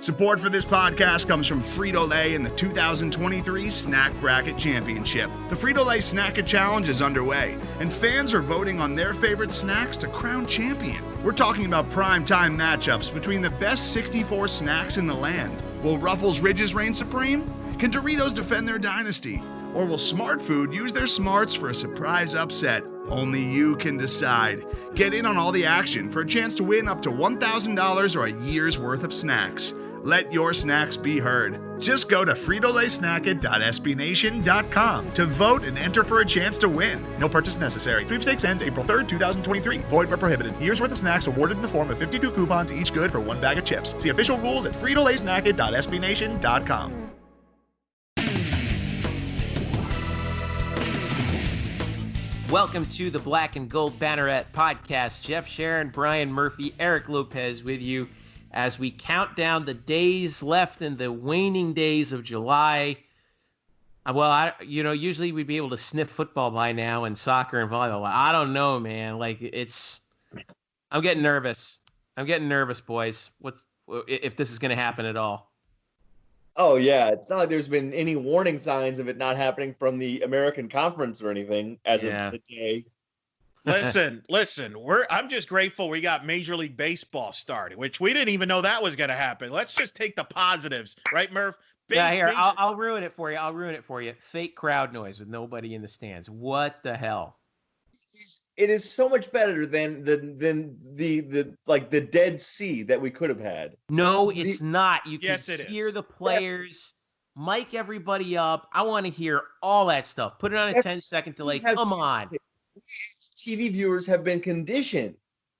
Support for this podcast comes from Frito-Lay in the 2023 Snack Bracket Championship. The Frito-Lay Snack-It Challenge is underway, and fans are voting on their favorite snacks to crown champion. We're talking about prime-time matchups between the best 64 snacks in the land. Will Ruffles Ridges reign supreme? Can Doritos defend their dynasty? Or will Smart Food use their smarts for a surprise upset? Only you can decide. Get in on all the action for a chance to win up to $1,000 or a year's worth of snacks. Let your snacks be heard. Just go to fritolaysnacket.sbnation.com to vote and enter for a chance to win. No purchase necessary. Sweepstakes ends April 3rd, 2023. Void where prohibited. Year's worth of snacks awarded in the form of 52 coupons, each good for one bag of chips. See official rules at fritolaysnacket.sbnation.com. Welcome to the Black and Gold Banneret Podcast. Jeff Sharon, Brian Murphy, Eric Lopez with you as we count down the days left in the waning days of July. Well, usually we'd be able to sniff football by now and soccer and volleyball. I don't know, man. I'm getting nervous. Boys. If this is going to happen at all? Oh, yeah. It's not like there's been any warning signs of it not happening from the American Conference or anything as of today. Listen. I'm just grateful we got Major League Baseball started, which we didn't even know that was going to happen. Let's just take the positives, right, Murph? I'll ruin it for you. Fake crowd noise with nobody in the stands. What the hell? It is so much better than the Dead Sea that we could have had. No, it's not. You can it hear is. the players, mic everybody up. I want to hear all that stuff. Put it on a 10-second delay. Come on. TV viewers have been conditioned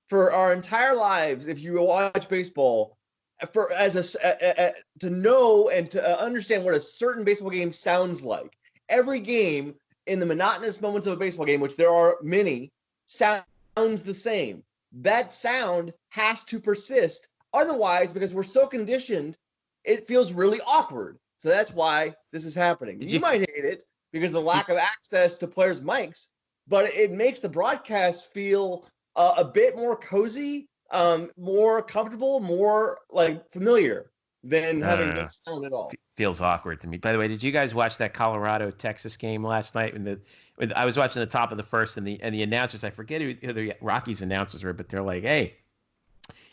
for our entire lives, if you watch baseball, to know and to understand what a certain baseball game sounds like. Every game in the monotonous moments of a baseball game, which there are many, sounds the same. That sound has to persist. Otherwise, because we're so conditioned, it feels really awkward. So that's why this is happening. You might hate it because of the lack of access to players' mics, but it makes the broadcast feel a bit more cozy, more comfortable, more like familiar than having no sound at all. Feels awkward to me. By the way, did you guys watch that Colorado-Texas game last night? I was watching the top of the first, and the announcers, I forget who the Rockies announcers were, but they're like, "Hey,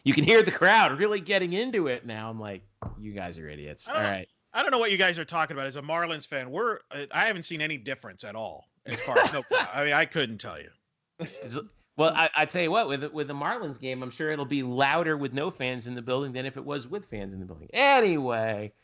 you can hear the crowd really getting into it now." I'm like, "You guys are idiots." All right. I don't know what you guys are talking about. As a Marlins fan, I haven't seen any difference at all as far as no crowd. I mean, I couldn't tell you. Well, I tell you what, with the Marlins game, I'm sure it'll be louder with no fans in the building than if it was with fans in the building. Anyway,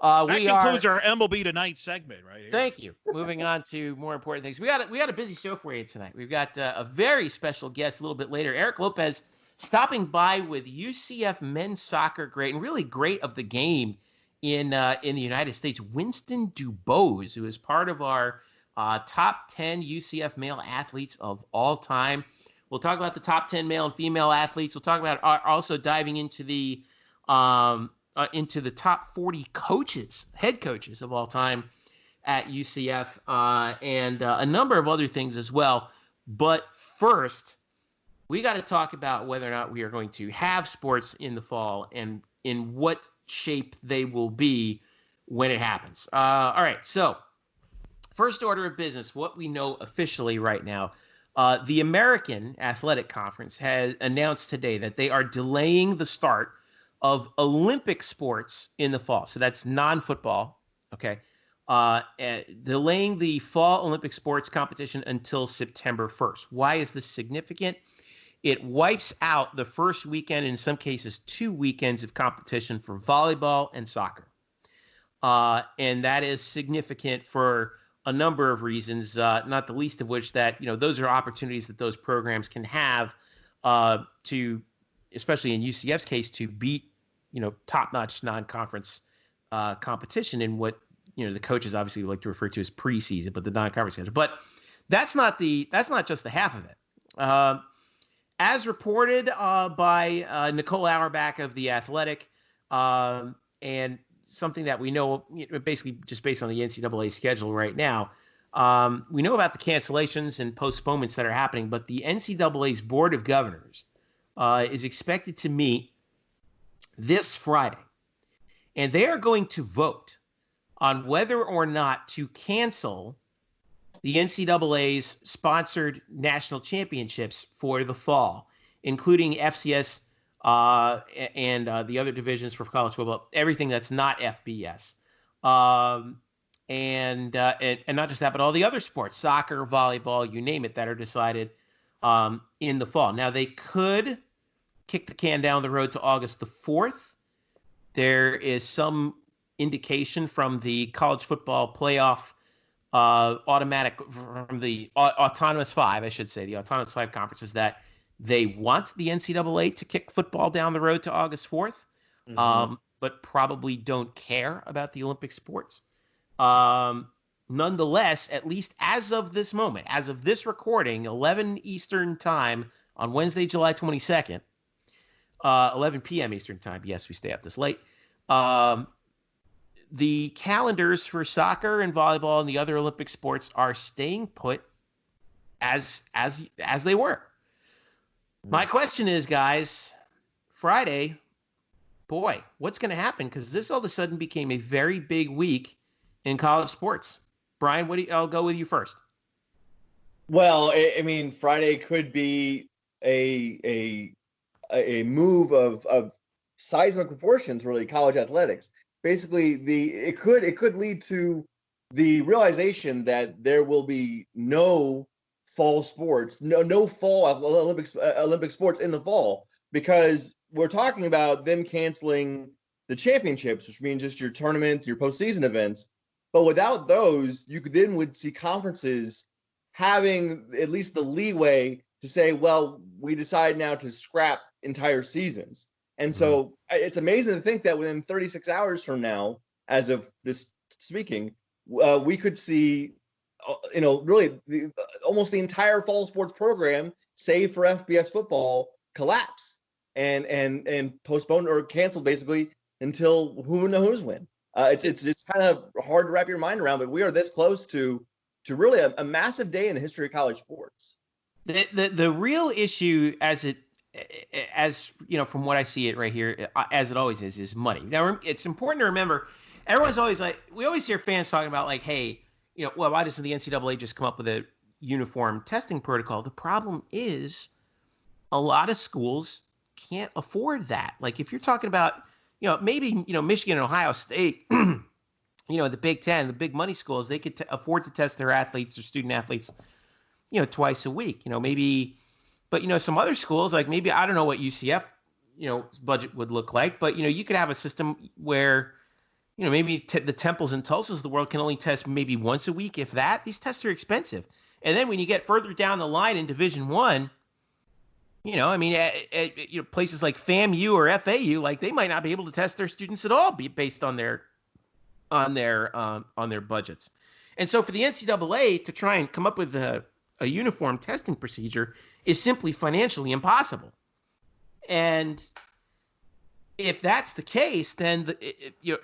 that concludes our MLB Tonight segment right here. Thank you. Moving on to more important things. We got a busy show for you tonight. We've got a very special guest a little bit later, Eric Lopez, stopping by with UCF men's soccer great and really great of the game in the United States, Winston DuBose, who is part of our top 10 UCF male athletes of all time. We'll talk about the top 10 male and female athletes. We'll talk about also diving into the top 40 coaches, head coaches of all time at UCF, and a number of other things as well. But first, we got to talk about whether or not we are going to have sports in the fall and in what shape they will be when it happens. All right, so first order of business, what we know officially right now. The American Athletic Conference has announced today that they are delaying the start of Olympic sports in the fall. So that's non-football, okay? Delaying the fall Olympic sports competition until September 1st. Why is this significant? It wipes out the first weekend, in some cases 2 weekends of competition for volleyball and soccer. And that is significant for a number of reasons, not the least of which that, those are opportunities that those programs can have to, especially in UCF's case, to beat, top-notch non-conference competition in what, the coaches obviously like to refer to as preseason, but the non-conference schedule. But that's not just the half of it. As reported by Nicole Auerbach of The Athletic, and something that we know, basically just based on the NCAA schedule right now, we know about the cancellations and postponements that are happening, but the NCAA's Board of Governors is expected to meet this Friday and they are going to vote on whether or not to cancel the NCAA's sponsored national championships for the fall, including FCS and the other divisions for college football, everything that's not FBS. And not just that, but all the other sports, soccer, volleyball, you name it, that are decided in the fall. Now, they could kick the can down the road to August the 4th. There is some indication from the college football playoff from the Autonomous Five, I should say, the Autonomous Five conferences, that they want the NCAA to kick football down the road to August 4th, but probably don't care about the Olympic sports. Nonetheless, at least as of this moment, as of this recording, 11 Eastern time on Wednesday, July 22nd, 11 p.m. Eastern time. Yes, we stay up this late. The calendars for soccer and volleyball and the other Olympic sports are staying put as they were. My question is, guys, Friday, boy, what's going to happen? Because this all of a sudden became a very big week in college sports. Brian, I'll go with you first. Well, I mean, Friday could be a move of seismic proportions, really, college athletics. Basically, it could lead to the realization that there will be no fall sports, no fall Olympic sports in the fall, because we're talking about them canceling the championships, which means just your tournaments, your postseason events. But without those, you then would see conferences having at least the leeway to say, well, we decide now to scrap entire seasons. And so it's amazing to think that within 36 hours from now, as of this speaking, we could see, really almost the entire fall sports program, save for FBS football, collapse and postpone or cancel basically until who knows when. It's kind of hard to wrap your mind around, but we are this close to really a massive day in the history of college sports. The real issue, as you know, from what I see it right here, as it always is money. Now, it's important to remember, everyone's always like, we always hear fans talking about like, hey, well, why doesn't the NCAA just come up with a uniform testing protocol? The problem is a lot of schools can't afford that. Like if you're talking about, maybe, Michigan and Ohio State, the Big Ten, the big money schools, they could afford to test their athletes or student athletes, twice a week, maybe. But, some other schools, like maybe, I don't know what UCF, budget would look like, but, you could have a system where, maybe the Temples and Tulsas of the world can only test maybe once a week, if that. These tests are expensive. And then when you get further down the line in Division I, places like FAMU or FAU, like they might not be able to test their students at all, based on their budgets. And so for the NCAA to try and come up with a uniform testing procedure is simply financially impossible. And if that's the case, then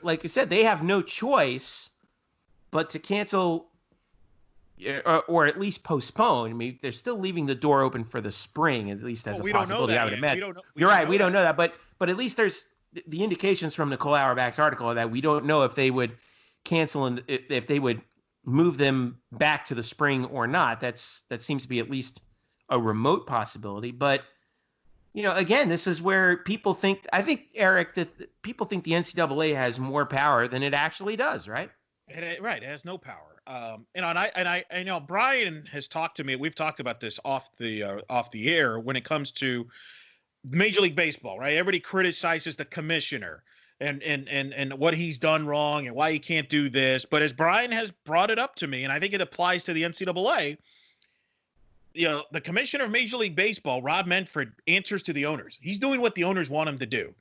like I said, they have no choice but to cancel or at least postpone. I mean, they're still leaving the door open for the spring, at least as a possibility, I would imagine. You're right, we don't know that, but at least there's the indications from Nicole Auerbach's article that we don't know if they would cancel and if they would move them back to the spring or not. That seems to be at least a remote possibility. But again, this is where people think, I think, Eric, that people think the NCAA has more power than it actually does, right? Right, it has no power. And I know Brian has talked to me. We've talked about this off the air when it comes to Major League Baseball, right? Everybody criticizes the commissioner and what he's done wrong and why he can't do this. But as Brian has brought it up to me, and I think it applies to the NCAA, the commissioner of Major League Baseball, Rob Manfred, answers to the owners. He's doing what the owners want him to do.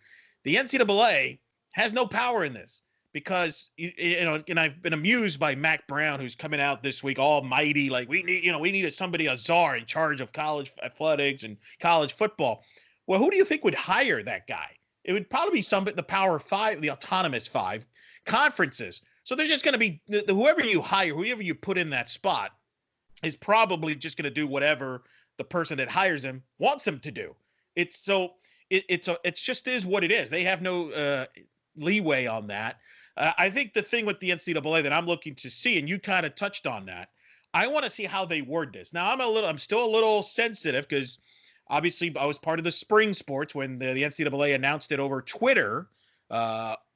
The NCAA has no power in this because, and I've been amused by Mac Brown, who's coming out this week all mighty, like we needed somebody, a czar in charge of college athletics and college football. Well, who do you think would hire that guy? It would probably be the Power Five, the Autonomous Five conferences. So they're just going to be whoever you hire, whoever you put in that spot is probably just going to do whatever the person that hires him wants him to do. It's just is what it is. They have no leeway on that. I think the thing with the NCAA that I'm looking to see, and you kind of touched on that, I want to see how they word this. Now, I'm still a little sensitive because obviously I was part of the spring sports when the NCAA announced it over Twitter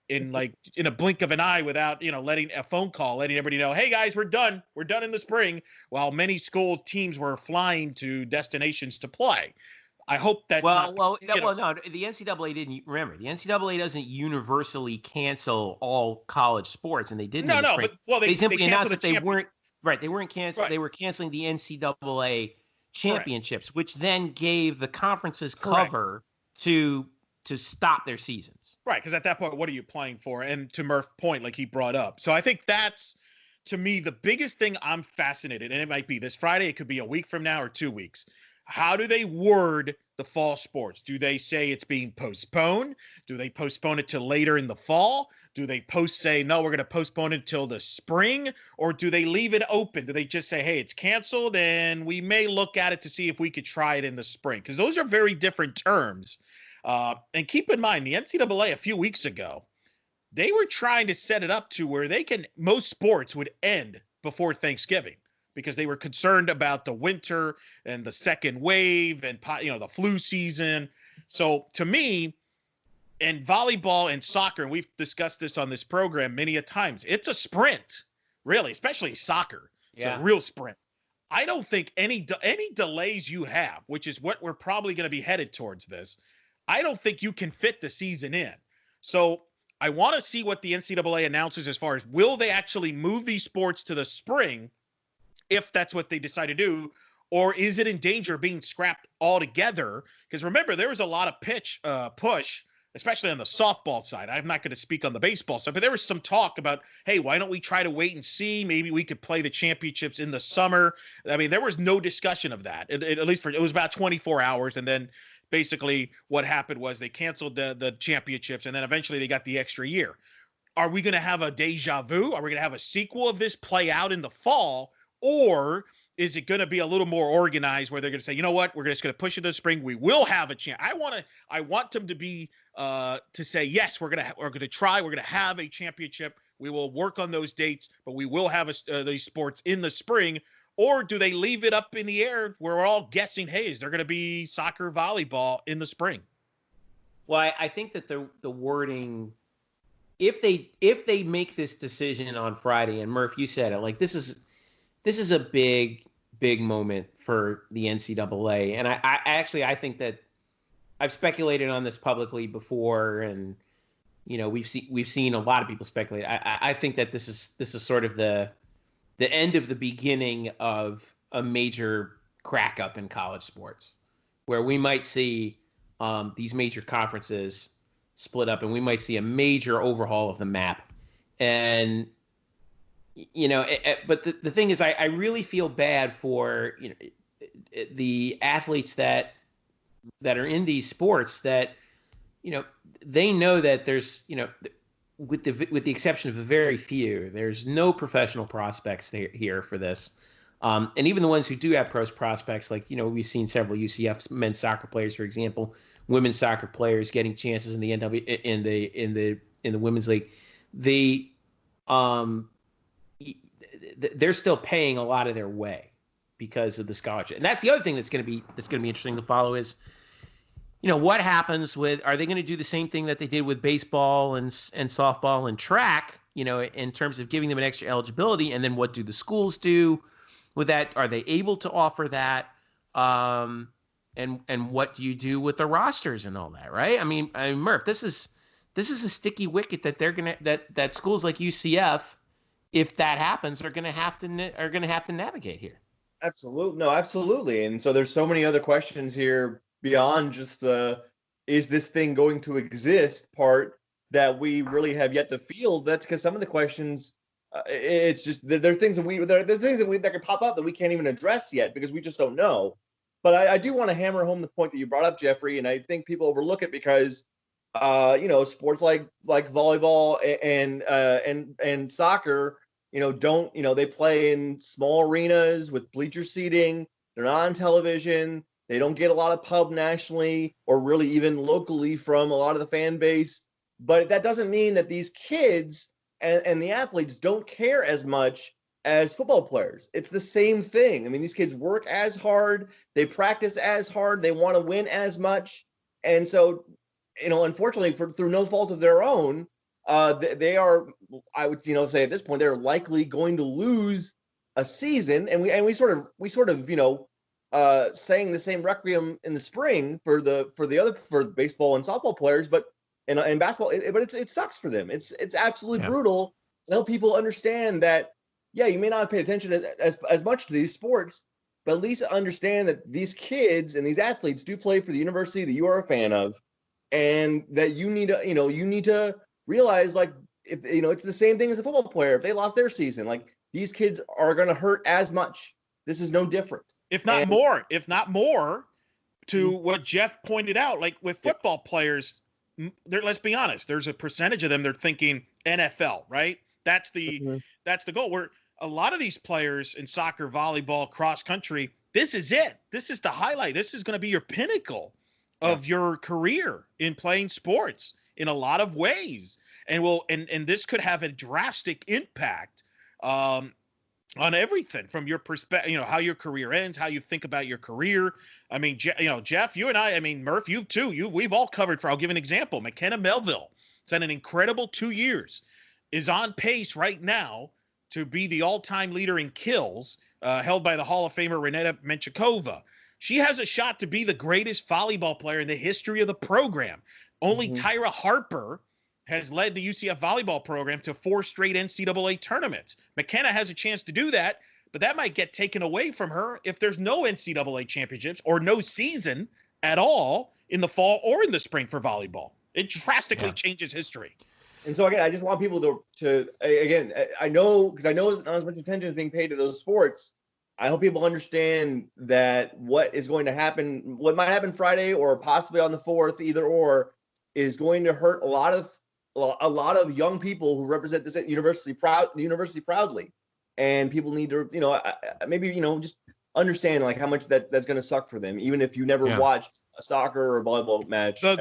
in a blink of an eye without, letting everybody know, hey guys, we're done in the spring, while many school teams were flying to destinations to play. I hope that's no. The NCAA didn't remember. The NCAA doesn't universally cancel all college sports, and they didn't. They simply announced that they weren't right. They weren't canceling. Right. They were canceling the NCAA championships, correct, which then gave the conferences correct, cover to stop their seasons. Right, because at that point, what are you playing for? And to Murph's point, like he brought up, so I think that's, to me, the biggest thing I'm fascinated, and it might be this Friday, it could be a week from now or 2 weeks. How do they word the fall sports? Do they say it's being postponed? Do they postpone it till later in the fall? Do they say, no, we're going to postpone it till the spring? Or do they leave it open? Do they just say, hey, it's canceled and we may look at it to see if we could try it in the spring? Because those are very different terms. And keep in mind, the NCAA a few weeks ago, they were trying to set it up to where most sports would end before Thanksgiving, because they were concerned about the winter and the second wave and, the flu season. So to me, in volleyball and soccer, and we've discussed this on this program many a times, it's a sprint, really, especially soccer. It's a real sprint. I don't think any delays you have, which is what we're probably going to be headed towards this, I don't think you can fit the season in. So I want to see what the NCAA announces as far as, will they actually move these sports to the spring, if that's what they decide to do, or is it in danger of being scrapped altogether? Because remember, there was a lot of push, especially on the softball side. I'm not going to speak on the baseball side, but there was some talk about, hey, why don't we try to wait and see? Maybe we could play the championships in the summer. I mean, there was no discussion of that, at least it was about 24 hours. And then basically what happened was they canceled the championships, and then eventually they got the extra year. Are we going to have a deja vu? Are we going to have a sequel of this play out in the fall? Or is it going to be a little more organized where they're going to say, you know what, we're just going to push it to the spring. We will have a chance. I want them to be to say, yes, we're going to try. We're going to have a championship. We will work on those dates, but we will have these sports in the spring. Or do they leave it up in the air where we're all guessing, hey, is there going to be soccer, volleyball in the spring? Well, I think that the wording, if they make this decision on Friday, and Murph, you said it, like this is a big moment for the NCAA. And I think that I've speculated on this publicly before, and we've seen a lot of people speculate. I think that this is sort of the end of the beginning of a major crack up in college sports, where we might see these major conferences split up, and we might see a major overhaul of the map. And but the thing is, I really feel bad for the athletes that are in these sports that they know that there's with the exception of a very few, there's no professional prospects here for this, and even the ones who do have pros prospects, like we've seen several UCF men's soccer players, for example, women's soccer players getting chances in the in the women's league. They're still paying a lot of their way because of the scholarship. And that's the other thing that's going to be interesting to follow is, what happens are they going to do the same thing that they did with baseball and softball and track, in terms of giving them an extra eligibility? And then what do the schools do with that? Are they able to offer that? And what do you do with the rosters and all that? Right. I mean, Murph, this is a sticky wicket that that schools like UCF, if that happens, are going to have to navigate here. Absolutely. And so there's so many other questions here beyond just is this thing going to exist part that we really have yet to field. That's because some of the questions, it's just there's things that could pop up that we can't even address yet because we just don't know. But I do want to hammer home the point that you brought up, Jeffrey, and I think people overlook it because sports like volleyball and soccer, they play in small arenas with bleacher seating. They're not on television. They don't get a lot of pub nationally or really even locally from a lot of the fan base. But that doesn't mean that these kids and the athletes don't care as much as football players. It's the same thing. I mean, these kids work as hard, they practice as hard, they want to win as much. And so, unfortunately, through no fault of their own, they are, I would, say at this point, they're likely going to lose a season. And we sort of, sang the same requiem in the spring for baseball and softball players, but in basketball, it sucks for them. It's absolutely brutal to help people understand that, yeah, you may not have paid attention as much to these sports, but at least understand that these kids and these athletes do play for the university that you are a fan of, and that you need to realize, like, if it's the same thing as a football player. If they lost their season, like, these kids are going to hurt as much. This is no different, if not more. To what Jeff pointed out, like with football players, let's be honest, there's a percentage of them they're thinking NFL, right? That's the goal. Where a lot of these players in soccer, volleyball, cross country, this is it. This is the highlight. This is going to be your pinnacle of your career in playing sports in a lot of ways. And this could have a drastic impact on everything from your perspective, how your career ends, how you think about your career. I mean, Jeff, you and I mean, Murph, you too, we've all covered I'll give an example. McKenna Melville, it's had an incredible 2 years, is on pace right now to be the all-time leader in kills, held by the Hall of Famer Renata Menchikova. She has a shot to be the greatest volleyball player in the history of the program. Only Tyra Harper has led the UCF volleyball program to 4 straight NCAA tournaments. McKenna has a chance to do that, but that might get taken away from her if there's no NCAA championships or no season at all in the fall or in the spring for volleyball. It drastically changes history. And so, again, I just want people to again, I know not as much attention is being paid to those sports. I hope people understand that what is going to happen, what might happen Friday or possibly on the 4th, either or, is going to hurt a lot of young people who represent this university proudly. And people need to, maybe, just understand, like, how much that's going to suck for them, even if you never watched a soccer or volleyball match. And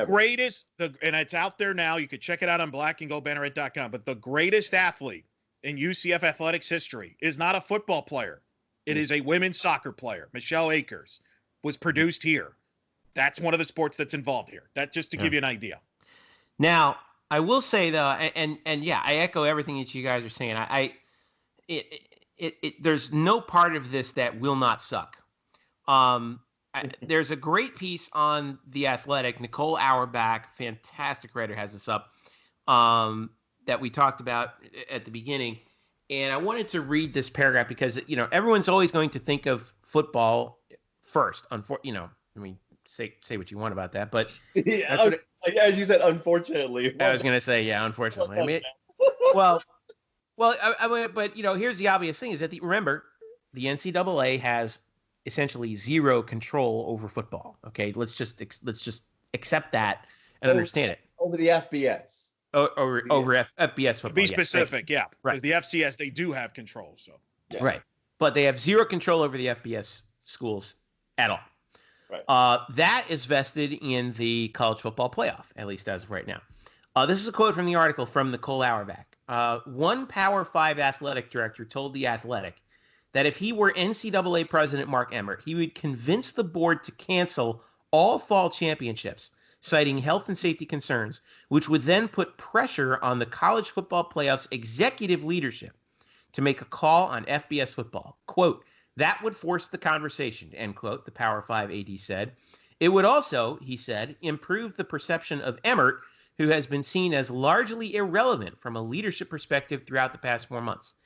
it's out there now. You could check it out on blackandgoldbanneret.com. But the greatest athlete in UCF athletics history is not a football player. It is a women's soccer player. Michelle Akers was produced here. That's one of the sports that's involved here. That just to give you an idea. Now, I will say though, and I echo everything that you guys are saying. There's no part of this that will not suck. There's a great piece on The Athletic. Nicole Auerbach, fantastic writer, has this up that we talked about at the beginning. And I wanted to read this paragraph because, everyone's always going to think of football first. Say what you want about that, but as you said, unfortunately. I was going to say, unfortunately. I mean, but here's the obvious thing: is that remember, the NCAA has essentially zero control over football. Okay, let's just accept that and understand it. Over the FBS. Over FBS football. To be specific, right. Because the FCS, they do have control. So right, but they have zero control over the FBS schools at all. Right. That is vested in the college football playoff, at least as of right now. This is a quote from the article from Nicole Auerbach. One Power 5 athletic director told The Athletic that if he were NCAA President Mark Emmert, he would convince the board to cancel all fall championships, citing health and safety concerns, which would then put pressure on the college football playoff's executive leadership to make a call on FBS football. Quote, that would force the conversation, end quote, the Power 5 AD said. It would also, he said, improve the perception of Emmert, who has been seen as largely irrelevant from a leadership perspective throughout the past 4 months.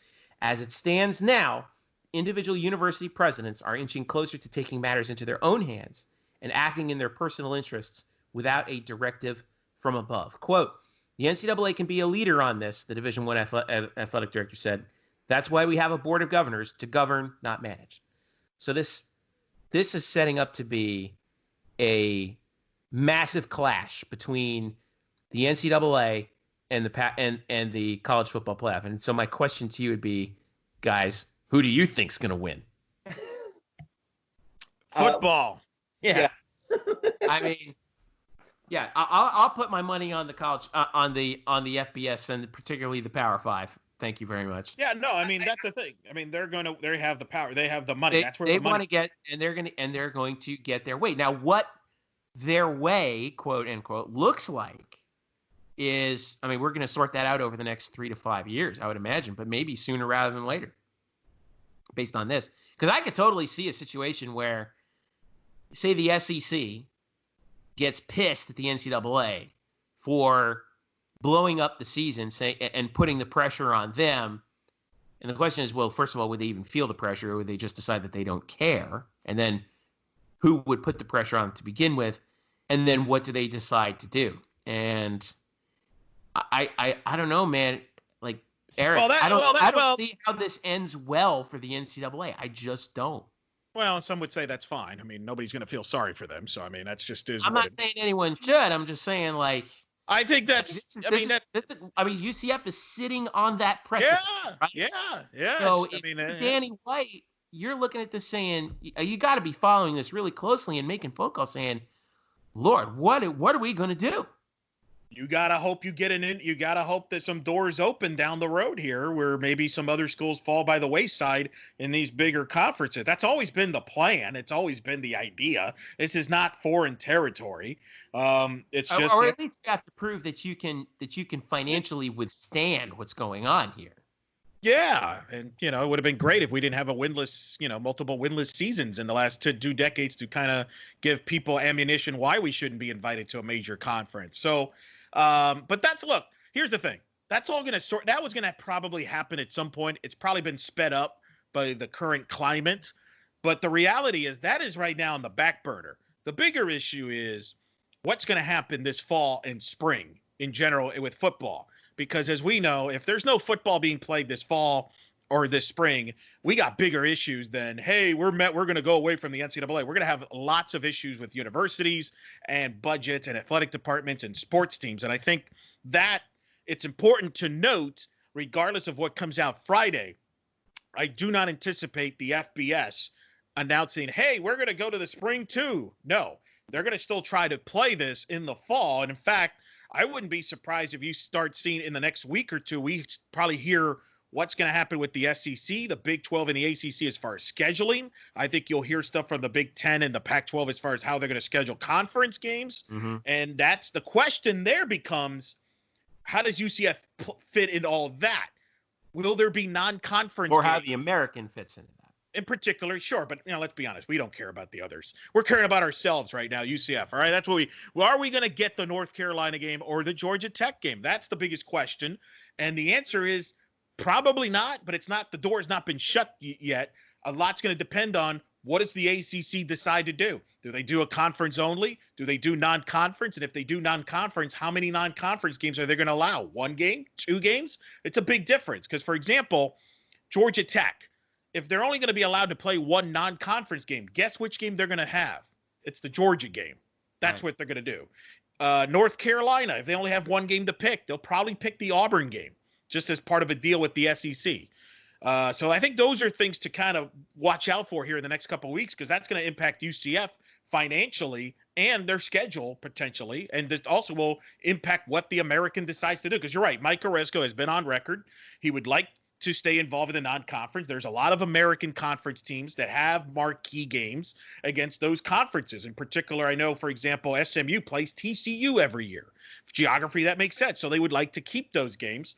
As it stands now, individual university presidents are inching closer to taking matters into their own hands and acting in their personal interests without a directive from above. Quote, the NCAA can be a leader on this, the Division I athletic director said. That's why we have a board of governors to govern, not manage. So this is setting up to be a massive clash between the NCAA and the college football playoff. And so my question to you would be, guys, who do you think's going to win? Football. Yeah. I mean, Yeah, I'll put my money on the college on the FBS and particularly the Power 5. Thank you very much. Yeah, no, I mean that's the thing. I mean they have the power, they have the money. That's where they the money want to get, and they're going to get their way. Now, what their way, quote unquote, looks like is, I mean, we're going to sort that out over the next 3 to 5 years, I would imagine, but maybe sooner rather than later, based on this, because I could totally see a situation where, say, the SEC gets pissed at the NCAA for blowing up the season, and putting the pressure on them. And the question is, well, first of all, would they even feel the pressure, or would they just decide that they don't care? And then who would put the pressure on to begin with? And then what do they decide to do? And I don't know, man. Like, Eric, I don't see how this ends well for the NCAA. I just don't. Well, some would say that's fine. I mean, nobody's going to feel sorry for them. So, I mean, that's just is. I'm not saying anyone should. I'm just saying, like, I think that's. UCF is sitting on that pressure. Yeah, right? yeah. So, Danny White, you're looking at this saying, you got to be following this really closely and making phone calls saying, Lord, what are we going to do? You gotta hope you get in. You gotta hope that some doors open down the road here, where maybe some other schools fall by the wayside in these bigger conferences. That's always been the plan. It's always been the idea. This is not foreign territory. It's just, or at least you have to prove that you can financially withstand what's going on here. Yeah, and it would have been great if we didn't have a winless, multiple winless seasons in the last 2 decades to kind of give people ammunition why we shouldn't be invited to a major conference. So. But look, here's the thing. That's all that was going to probably happen at some point. It's probably been sped up by the current climate. But the reality is that is right now on the back burner. The bigger issue is what's going to happen this fall and spring in general with football. Because as we know, if there's no football being played this fall or this spring, we got bigger issues than, hey, we're going to go away from the NCAA. We're going to have lots of issues with universities and budgets and athletic departments and sports teams. And I think that it's important to note, regardless of what comes out Friday, I do not anticipate the FBS announcing, hey, we're going to go to the spring too. No, they're going to still try to play this in the fall. And in fact, I wouldn't be surprised if you start seeing in the next week or two, we probably hear what's going to happen with the SEC, the Big 12, and the ACC as far as scheduling. I think you'll hear stuff from the Big 10 and the Pac-12 as far as how they're going to schedule conference games. Mm-hmm. And that's the question there becomes, how does UCF fit in all that? Will there be non-conference or games? How the American fits into that? In particular, sure. But, let's be honest. We don't care about the others. We're caring about ourselves right now, UCF. All right, that's what are we going to get the North Carolina game or the Georgia Tech game? That's the biggest question. And the answer is, probably not, but it's not. The door has not been shut yet. A lot's going to depend on what does the ACC decide to do. Do they do a conference only? Do they do non-conference? And if they do non-conference, how many non-conference games are they going to allow? 1 game? 2 games? It's a big difference. Because, for example, Georgia Tech, if they're only going to be allowed to play 1 non-conference game, guess which game they're going to have? It's the Georgia game. That's what they're going to do. North Carolina, if they only have 1 game to pick, they'll probably pick the Auburn game, just as part of a deal with the SEC. So I think those are things to kind of watch out for here in the next couple of weeks, because that's going to impact UCF financially and their schedule potentially. And this also will impact what the American decides to do. Because you're right, Mike Oresco has been on record. He would like to stay involved in the non-conference. There's a lot of American conference teams that have marquee games against those conferences. In particular, I know, for example, SMU plays TCU every year. Geography, that makes sense. So they would like to keep those games.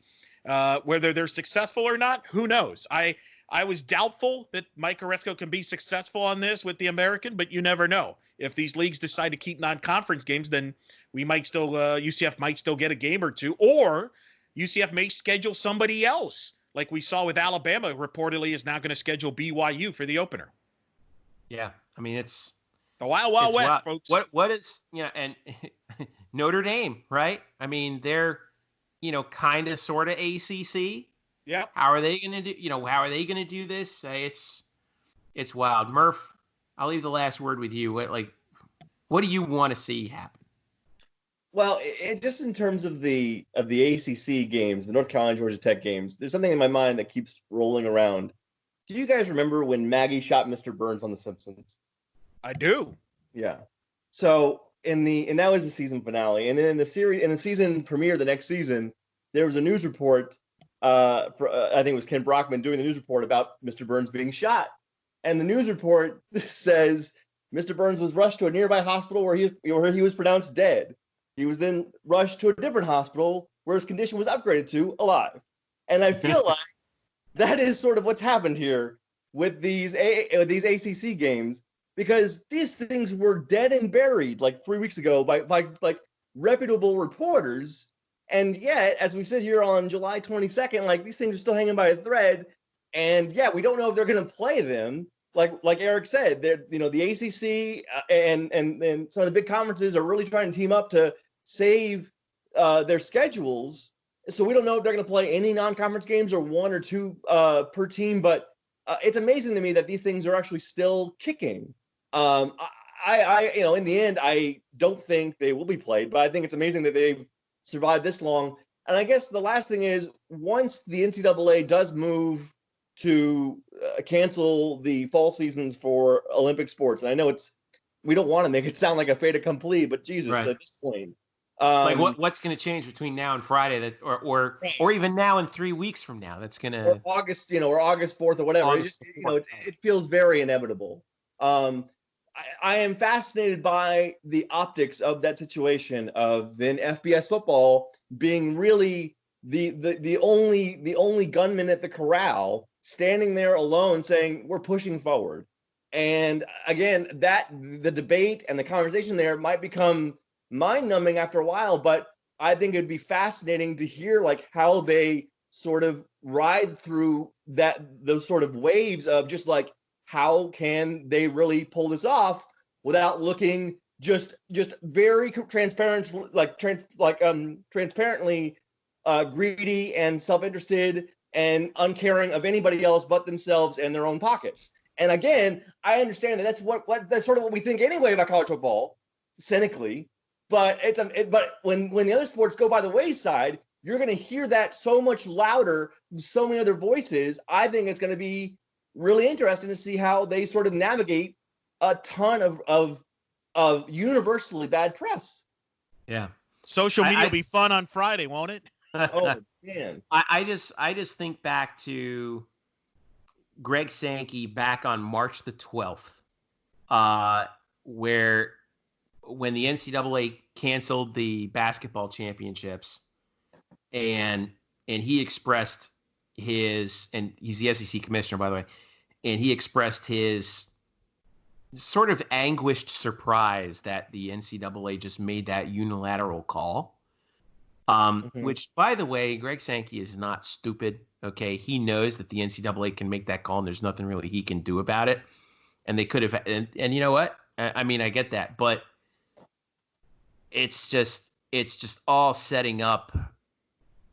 Whether they're successful or not, who knows? I was doubtful that Mike Oresco can be successful on this with the American, but you never know. If these leagues decide to keep non-conference games, then we might still UCF might still get a game or two, or UCF may schedule somebody else, like we saw with Alabama. Reportedly, is now going to schedule BYU for the opener. Yeah, I mean it's the wild west, folks. What is and Notre Dame, right? I mean they're kind of sort of ACC. Yeah. How are they going to do? How are they going to do this? It's wild. Murph, I'll leave the last word with you. What do you want to see happen? Well, just in terms of the ACC games, the North Carolina Georgia Tech games, there's something in my mind that keeps rolling around. Do you guys remember when Maggie shot Mr. Burns on The Simpsons? I do. Yeah. So and that was the season finale. And then in the season premiere, the next season, there was a news report. I think it was Ken Brockman doing the news report about Mr. Burns being shot. And the news report says Mr. Burns was rushed to a nearby hospital where he was pronounced dead. He was then rushed to a different hospital where his condition was upgraded to alive. And I feel like that is sort of what's happened here with these ACC games, because these things were dead and buried like 3 weeks ago by like reputable reporters. And yet, as we sit here on July 22nd, like these things are still hanging by a thread. And yeah, we don't know if they're going to play them. Like Eric said, the ACC and some of the big conferences are really trying to team up to save their schedules. So we don't know if they're going to play any non-conference games or one or two per team. But it's amazing to me that these things are actually still kicking. I in the end, I don't think they will be played, but I think it's amazing that they've survived this long. And I guess the last thing is, once the NCAA does move to cancel the fall seasons for Olympic sports, and I know we don't want to make it sound like a fait accompli, but Jesus, right. At this point, like what's going to change between now and Friday, or even now and 3 weeks from now, that's going to August, or August 4th or whatever. It feels very inevitable. I am fascinated by the optics of that situation of then FBS football being really the only gunman at the corral, standing there alone saying we're pushing forward. And again, that the debate and the conversation there might become mind-numbing after a while, but I think it'd be fascinating to hear like how they sort of ride through those sort of waves of just like, how can they really pull this off without looking just very transparent, transparently greedy and self-interested and uncaring of anybody else but themselves and their own pockets. And again, I understand that that's sort of what we think anyway about college football, cynically. But but when the other sports go by the wayside, you're going to hear that so much louder from so many other voices. I think it's going to be really interesting to see how they sort of navigate a ton of universally bad press. Yeah, social media will be fun on Friday, won't it? Oh man, I just think back to Greg Sankey back on March the 12th, where when the NCAA canceled the basketball championships, and he expressed his, and he's the SEC commissioner, by the way, and he expressed his sort of anguished surprise that the NCAA just made that unilateral call. Which, by the way, Greg Sankey is not stupid. Okay, he knows that the NCAA can make that call, and there's nothing really he can do about it. And they could have, and you know what? I mean, I get that, but it's just all setting up,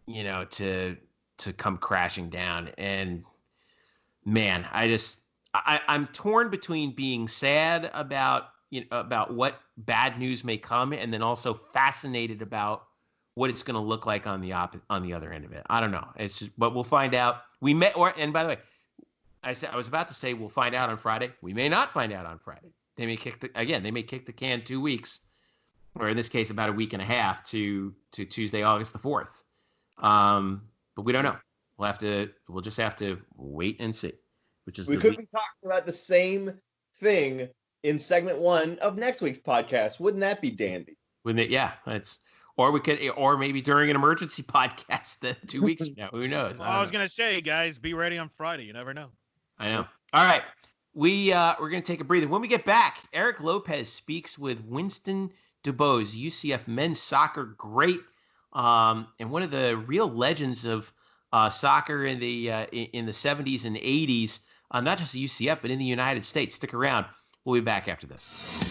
to come crashing down. And man, I'm torn between being sad about what bad news may come, and then also fascinated about what it's going to look like on the other end of it. I don't know. It's just, but we'll find out. And by the way, I was about to say we'll find out on Friday. We may not find out on Friday. They may kick the can 2 weeks, or in this case, about a week and a half to Tuesday, August the 4th. But we don't know. We'll just have to wait and see. We could be talking about the same thing in segment 1 of next week's podcast. Wouldn't that be dandy? Wouldn't it? Yeah. Or maybe during an emergency podcast 2 weeks from now. Who knows? Well, I was going to say, guys, be ready on Friday. You never know. I know. All right. We're going to take a breather. When we get back, Eric Lopez speaks with Winston DuBose, UCF men's soccer great, and one of the real legends of soccer in the 70s and 80s, not just at UCF, but in the United States. Stick around. We'll be back after this.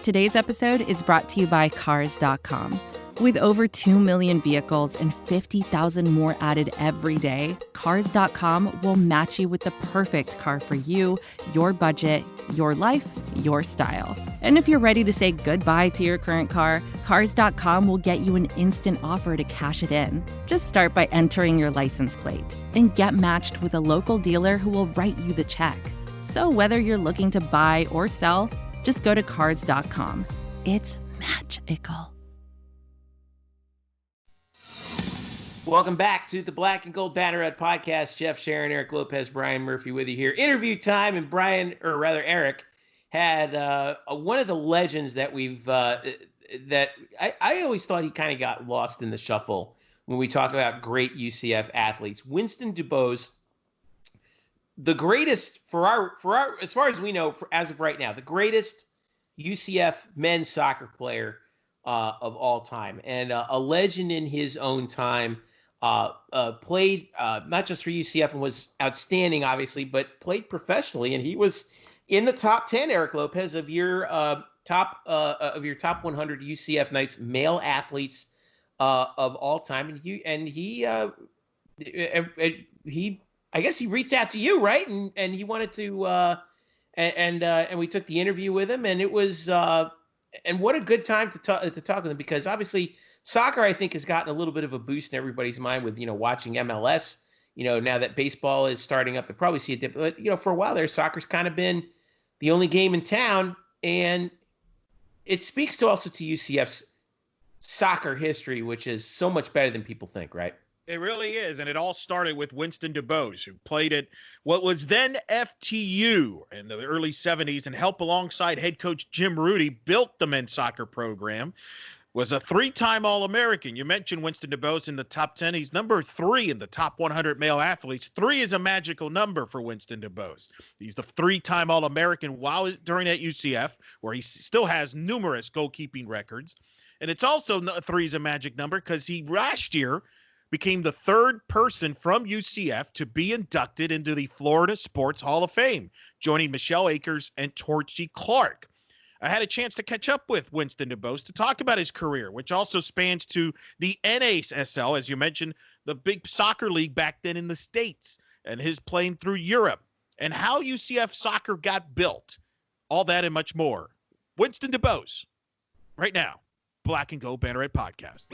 Today's episode is brought to you by Cars.com. With over 2 million vehicles and 50,000 more added every day, Cars.com will match you with the perfect car for you, your budget, your life, your style. And if you're ready to say goodbye to your current car, Cars.com will get you an instant offer to cash it in. Just start by entering your license plate and get matched with a local dealer who will write you the check. So whether you're looking to buy or sell, Just go to Cars.com. It's magical. Welcome back to the Black and Gold Banneret Podcast. Jeff Sharon, Eric Lopez, Brian Murphy with you here. Interview time, and Eric had one of the legends that we've that I always thought he kind of got lost in the shuffle when we talk about great UCF athletes. Winston DuBose, the greatest for our as far as we know, as of right now, the greatest UCF men's soccer player of all time, and a legend in his own time. Played not just for UCF and was outstanding, obviously, but played professionally, and he was in the top 10, Eric Lopez, of your top 100 UCF Knights male athletes of all time. And he I guess he reached out to you, right? And he wanted to and we took the interview with him, and it was and what a good time to talk with him, because obviously soccer, I think, has gotten a little bit of a boost in everybody's mind with, watching MLS. Now that baseball is starting up, they'll probably see a dip. But, for a while there, soccer's kind of been the only game in town. And it speaks also to UCF's soccer history, which is so much better than people think, right? It really is. And it all started with Winston DuBose, who played at what was then FTU in the early 70s and helped alongside head coach Jim Rudy built the men's soccer program. Was a 3-time All-American. You mentioned Winston DuBose in the top 10. He's number 3 in the top 100 male athletes. 3 is a magical number for Winston DuBose. He's the 3-time All-American during at UCF, where he still has numerous goalkeeping records. And it's also 3 is a magic number because he last year became the 3rd person from UCF to be inducted into the Florida Sports Hall of Fame, joining Michelle Akers and Torchy Clark. I had a chance to catch up with Winston DuBose to talk about his career, which also spans to the NASL, as you mentioned, the big soccer league back then in the States, and his playing through Europe, and how UCF soccer got built. All that and much more. Winston DuBose, right now, Black and Gold Banneret Podcast.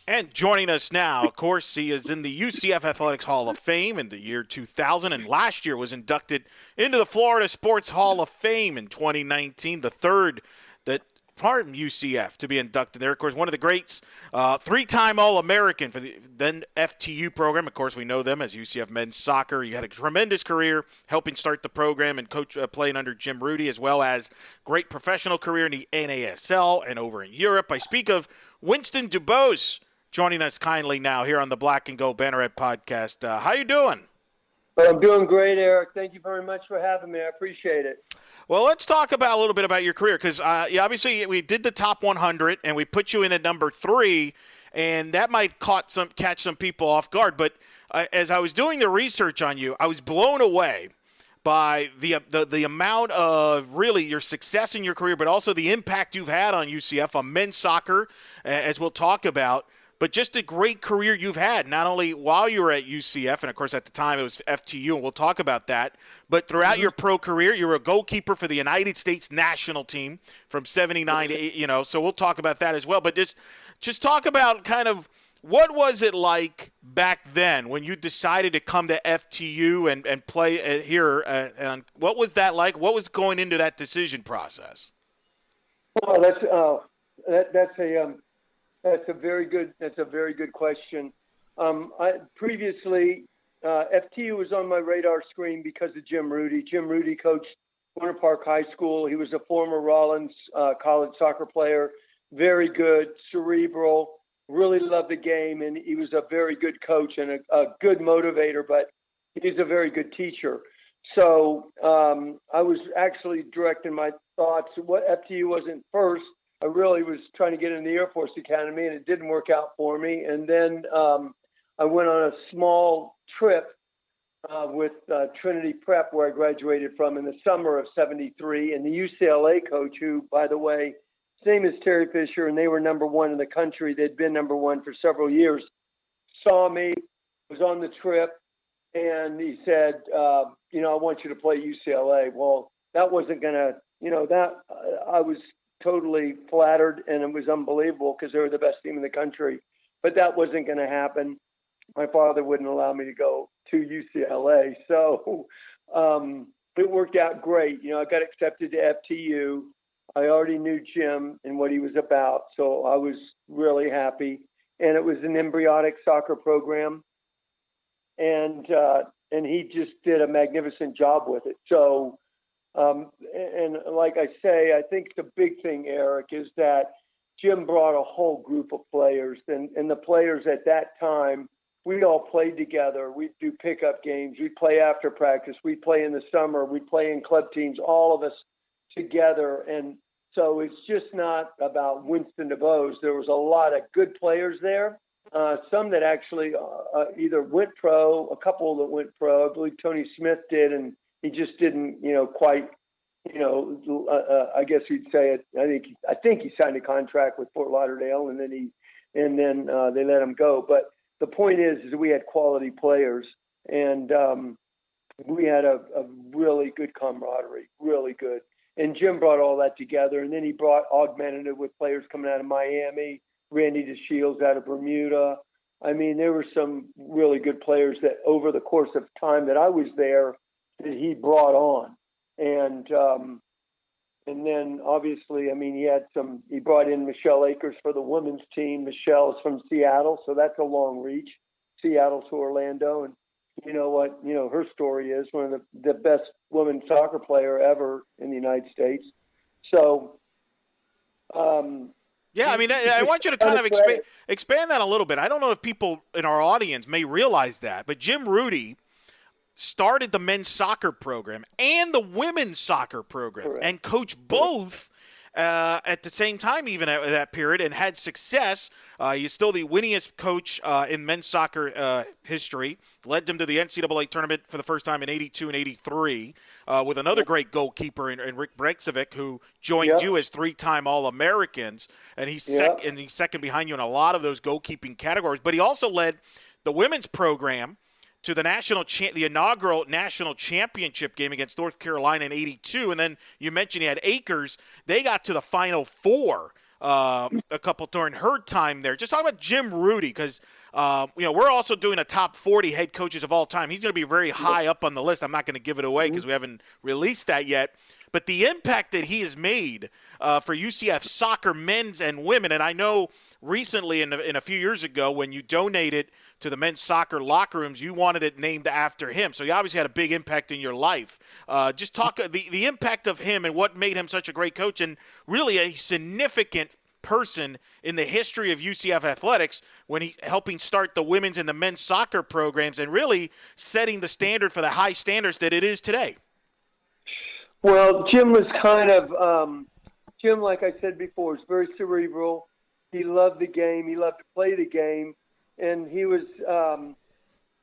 And joining us now, of course, he is in the UCF Athletics Hall of Fame in the year 2000, and last year was inducted into the Florida Sports Hall of Fame in 2019, the 3rd that part of UCF to be inducted there. Of course, one of the greats, 3-time All-American for the then FTU program. Of course, we know them as UCF Men's Soccer. You had a tremendous career helping start the program and coach playing under Jim Rudy, as well as great professional career in the NASL and over in Europe. I speak of Winston DuBose, joining us kindly now here on the Black and Gold Banneret Podcast. How you doing? Well, I'm doing great, Eric. Thank you very much for having me. I appreciate it. Well, let's talk about a little bit about your career, because obviously we did the top 100 and we put you in at number 3, and that might catch some people off guard. But as I was doing the research on you, I was blown away by the amount of really your success in your career, but also the impact you've had on UCF, on men's soccer, as we'll talk about. But just a great career you've had, not only while you were at UCF, and of course at the time it was FTU, and we'll talk about that, but throughout your pro career, you were a goalkeeper for the United States national team from 79 to, so we'll talk about that as well. But just talk about kind of what was it like back then when you decided to come to FTU and play here, and what was that like? What was going into that decision process? Well, that's a very good question. Previously, FTU was on my radar screen because of Jim Rudy. Jim Rudy coached Winter Park High School. He was a former Rollins college soccer player, very good, cerebral, really loved the game, and he was a very good coach and a good motivator, but he's a very good teacher. So I was actually directing my thoughts. What FTU wasn't first. I really was trying to get in the Air Force Academy, and it didn't work out for me. And then I went on a small trip with Trinity Prep, where I graduated from, in the summer of '73. And the UCLA coach, who, by the way, same as Terry Fisher, and they were number 1 in the country. They'd been number 1 for several years. Saw me, was on the trip, and he said, I want you to play UCLA. Well, that wasn't going to, I was totally flattered, and it was unbelievable because they were the best team in the country. But that wasn't going to happen. My father wouldn't allow me to go to UCLA. So it worked out great. I got accepted to FTU. I already knew Jim and what he was about, so I was really happy. And it was an embryonic soccer program, and he just did a magnificent job with it. So, and like I say, I think the big thing, Eric, is that Jim brought a whole group of players, and the players at that time, we all played together. We'd do pickup games. We'd play after practice. We'd play in the summer. We'd play in club teams, all of us together. And so it's just not about Winston DuBose. There was a lot of good players there, some that actually either went pro, a couple that went pro. I believe Tony Smith did, and he just didn't, quite, I guess you'd say it. I think he signed a contract with Fort Lauderdale, and then they let him go. But the point is we had quality players, and we had a really good camaraderie, really good. And Jim brought all that together, and then he augmented it with players coming out of Miami, Randy DeShields out of Bermuda. I mean, there were some really good players that over the course of time that I was there that he brought on. And then obviously, I mean, he brought in Michelle Akers for the women's team. Michelle is from Seattle, so that's a long reach, Seattle to Orlando. And you know what, her story is one of the best women's soccer player ever in the United States. So, yeah, I mean, I want you to kind of expand that a little bit. I don't know if people in our audience may realize that, but Jim Rudy started the men's soccer program and the women's soccer program. Correct. And coached both at the same time, even at that period, and had success. He's still the winningest coach in men's soccer history. Led them to the NCAA tournament for the first time in 82 and 83 with another great goalkeeper in Rick Brexivic, who joined you as 3-time All-Americans. And he's second behind you in a lot of those goalkeeping categories. But he also led the women's program to the inaugural national championship game against North Carolina in 82. And then you mentioned he had Akers. They got to the Final Four a couple during her time there. Just talk about Jim Rudy, because we're also doing a top 40 head coaches of all time. He's going to be very high up on the list. I'm not going to give it away because we haven't released that yet. But the impact that he has made for UCF soccer, men's and women, and I know recently in a few years ago when you donated to the men's soccer locker rooms, you wanted it named after him. So he obviously had a big impact in your life. Just talk the impact of him and what made him such a great coach and really a significant person in the history of UCF athletics when he helping start the women's and the men's soccer programs and really setting the standard for the high standards that it is today. Well, Jim was kind of Jim, like I said before, is very cerebral. He loved the game. He loved to play the game. And he was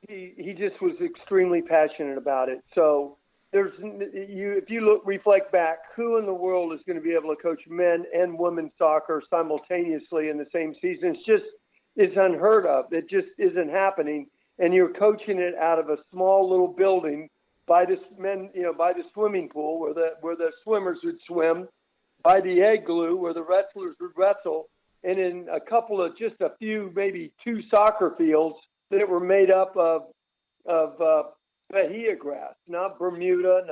he just was extremely passionate about it. So if you reflect back, who in the world is going to be able to coach men and women's soccer simultaneously in the same season? It's unheard of. It just isn't happening. And you're coaching it out of a small little building by the swimming pool where the swimmers would swim, by the igloo where the wrestlers would wrestle, and in just a few, maybe 2 soccer fields that were made up of Bahia grass, not Bermuda,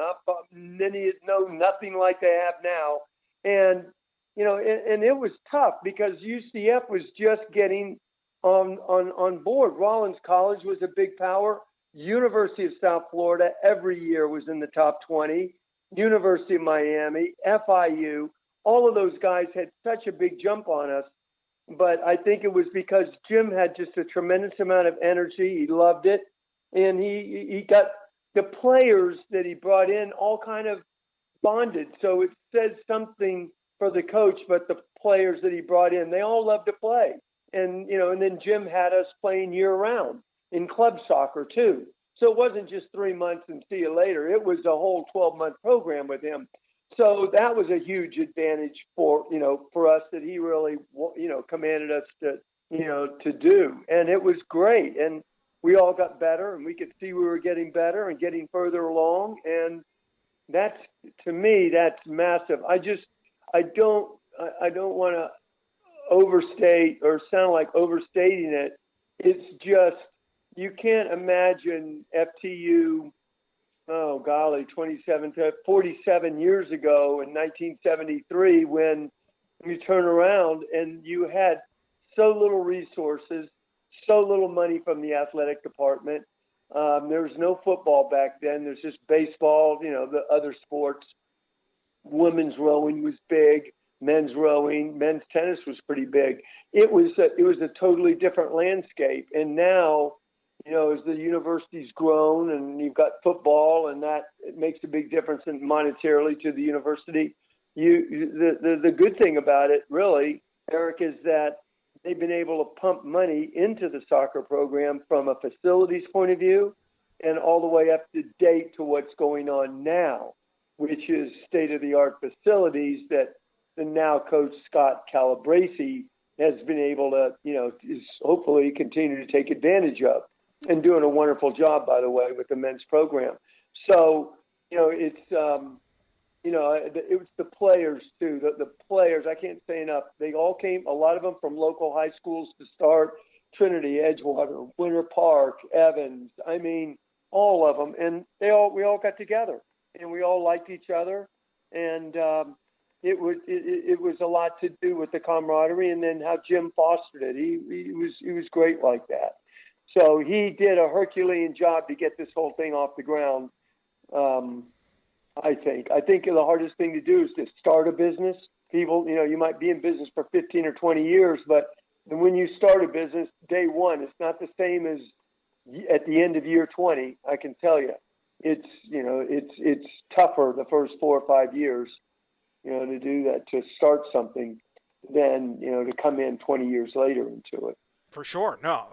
nothing like they have now. And, and it was tough because UCF was just getting on board. Rollins College was a big power. University of South Florida every year was in the top 20. University of Miami, FIU, all of those guys had such a big jump on us. But I think it was because Jim had just a tremendous amount of energy. He loved it. And he got the players that he brought in all kind of bonded. So it says something for the coach, but the players that he brought in, they all loved to play. And, and then Jim had us playing year round in club soccer too. So it wasn't just 3 months and see you later. It was a whole 12-month program with him. So that was a huge advantage for us that he really, commanded us to do. And it was great. And we all got better and we could see we were getting better and getting further along. And to me, that's massive. I don't want to overstate or sound like overstating it. It's just, you can't imagine FTU oh golly, 47 years ago in 1973, when you turn around and you had so little resources, so little money from the athletic department. There was no football back then. There's just baseball, the other sports. Women's rowing was big. Men's rowing, men's tennis was pretty big. It was a totally different landscape. And now, as the university's grown and you've got football, and that it makes a big difference monetarily to the university. The good thing about it, really, Eric, is that they've been able to pump money into the soccer program from a facilities point of view and all the way up to date to what's going on now, which is state-of-the-art facilities that the now coach Scott Calabrese has been able to, is hopefully continue to take advantage of, and doing a wonderful job, by the way, with the men's program. So, it was the players too. The players, I can't say enough. They all came, a lot of them from local high schools to start, Trinity, Edgewater, Winter Park, Evans. I mean, all of them, and we all got together, and we all liked each other, and it was a lot to do with the camaraderie, and then how Jim fostered it. He was great like that. So he did a Herculean job to get this whole thing off the ground. I think the hardest thing to do is to start a business. People, you might be in business for 15 or 20 years, but when you start a business, day one, it's not the same as at the end of year 20. I can tell you, it's tougher the first 4 or 5 years, to do that, to start something, than to come in 20 years later into it. For sure, no,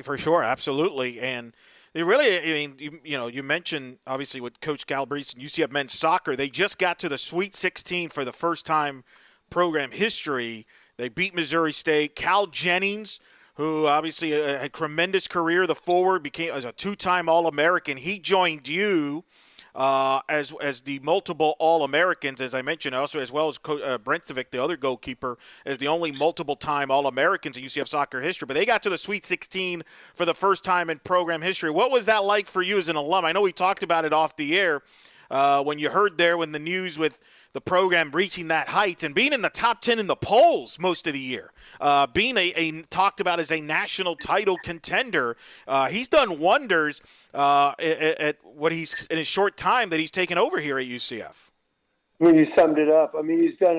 for sure, absolutely, and. They really, I mean, you mentioned, obviously, with Coach Calabrese and UCF men's soccer, they just got to the Sweet 16 for the first time program history. They beat Missouri State. Cal Jennings, who obviously had a tremendous career, the forward, became as a two-time All-American. He joined you as the multiple All-Americans, as I mentioned, also as well as Brentzovic, the other goalkeeper, as the only multiple-time All-Americans in UCF soccer history. But they got to the Sweet 16 for the first time in program history. What was that like for you as an alum? I know we talked about it off the air when you heard there when the news with the program reaching that height and being in the top 10 in the polls most of the year, being talked about as a national title contender. He's done wonders at what he's in his short time that he's taken over here at UCF. Well, you summed it up. I mean, he's done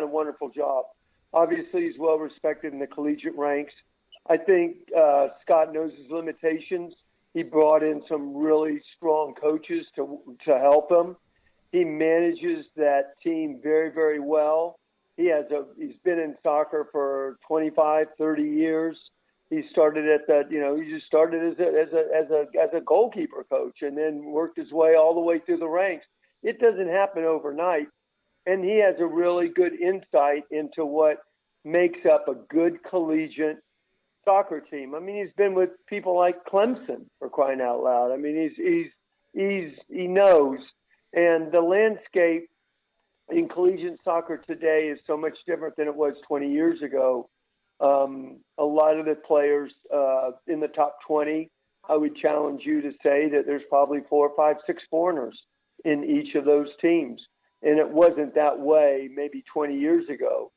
a wonderful job. Obviously, he's well respected in the collegiate ranks. I think Scott knows his limitations. He brought in some really strong coaches to help him. He manages that team very, very well. He's been in soccer for 25, 30 years. He started he just started as a goalkeeper coach and then worked his way all the way through the ranks. It doesn't happen overnight. And he has a really good insight into what makes up a good collegiate soccer team. I mean, he's been with people like Clemson, for crying out loud. I mean, he knows. And the landscape in collegiate soccer today is so much different than it was 20 years ago. A lot of the players in the top 20, I would challenge you to say that there's probably 4, 5, 6 foreigners in each of those teams. And it wasn't that way maybe 20 years ago.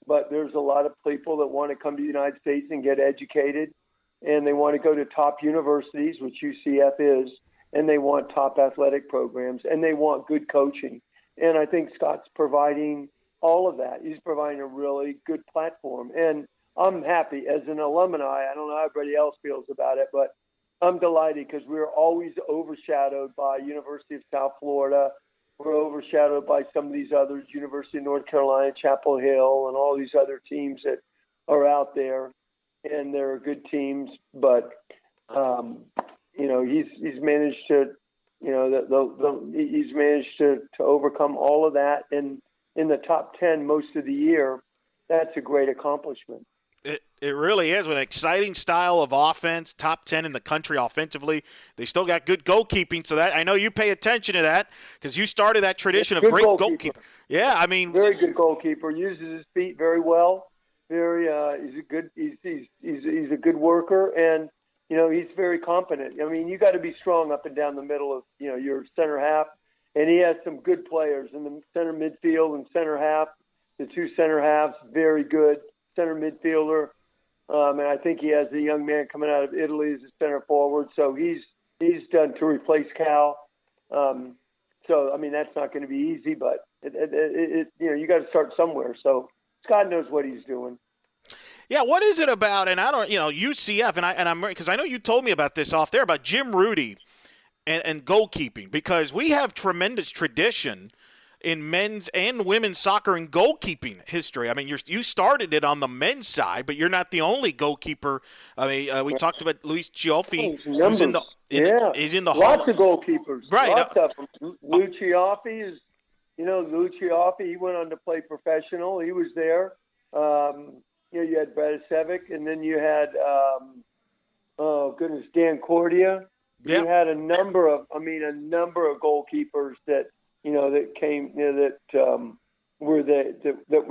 But there's a lot of people that want to come to the United States and get educated, and they want to go to top universities, which UCF is, and they want top athletic programs, and they want good coaching. And I think Scott's providing all of that. He's providing a really good platform. And I'm happy as an alumni. I don't know how everybody else feels about it, but I'm delighted because we're always overshadowed by University of South Florida. We're overshadowed by some of these others, University of North Carolina, Chapel Hill, and all these other teams that are out there, and they're good teams. But he's managed to, he's managed to overcome all of that, and in the top 10 most of the year. That's a great accomplishment. It really is, with an exciting style of offense, top 10 in the country offensively. They still got good goalkeeping, so that I know you pay attention to that because you started that tradition of great goalkeeper. Yeah, I mean, very good goalkeeper, uses his feet very well. Very, he's a good. He's a good worker, and he's very competent. I mean, you got to be strong up and down the middle of your center half, and he has some good players in the center midfield and center half. The two center halves, very good center midfielder, and I think he has a young man coming out of Italy as a center forward. So he's done to replace Cal. So I mean, that's not going to be easy, but you got to start somewhere. So Scott knows what he's doing. Yeah, what is it about? And I don't, UCF, and I'm because I know you told me about this off there about Jim Rudy and goalkeeping, because we have tremendous tradition in men's and women's soccer and goalkeeping history. I mean, you started it on the men's side, but you're not the only goalkeeper. I mean, we talked about Luis Cioffi, who's in the he's in the lots of goalkeepers, right? Lots of them. Lucioffi is, Lucioffi. He went on to play professional. He was there. You had Bratisevic, and then you had Dan Cordia. Yep. You had a number of goalkeepers that that came, were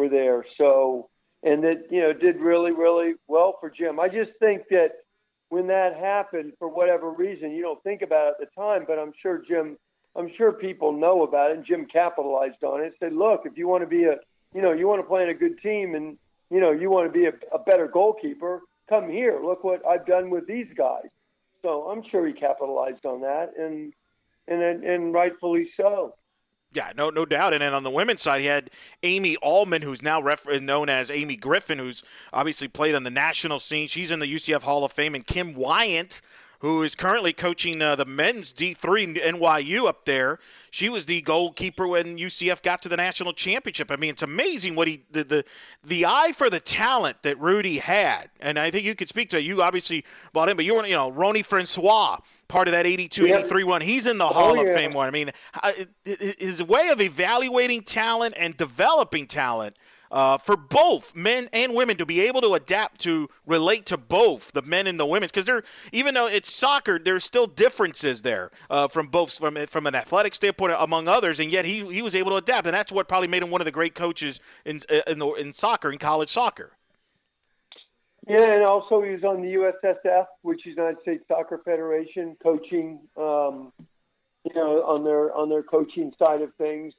there. So, and that did really, really well for Jim. I just think that when that happened, for whatever reason, you don't think about it at the time, but I'm sure people know about it, and Jim capitalized on it. Said, look, if you want to be you want to play in a good team, and you want to be a better goalkeeper, come here. Look what I've done with these guys. So I'm sure he capitalized on that, and rightfully so. Yeah, no doubt. And then on the women's side, he had Amy Allman, who's now known as Amy Griffin, who's obviously played on the national scene. She's in the UCF Hall of Fame. And Kim Wyant, who is currently coaching the men's D3 NYU up there. She was the goalkeeper when UCF got to the national championship. I mean, it's amazing what the eye for the talent that Rudy had. And I think you could speak to it. You obviously bought him, but you were, Ronnie Francois, part of that 82-83 one. He's in the Hall of Fame one. I mean, his way of evaluating talent and developing talent for both men and women to be able to adapt to relate to both the men and the women, because even though it's soccer, there's still differences there from an athletic standpoint, among others, and yet he was able to adapt, and that's what probably made him one of the great coaches in soccer, in college soccer. Yeah, and also he was on the USSF, which is United States Soccer Federation, coaching, on their coaching side of things.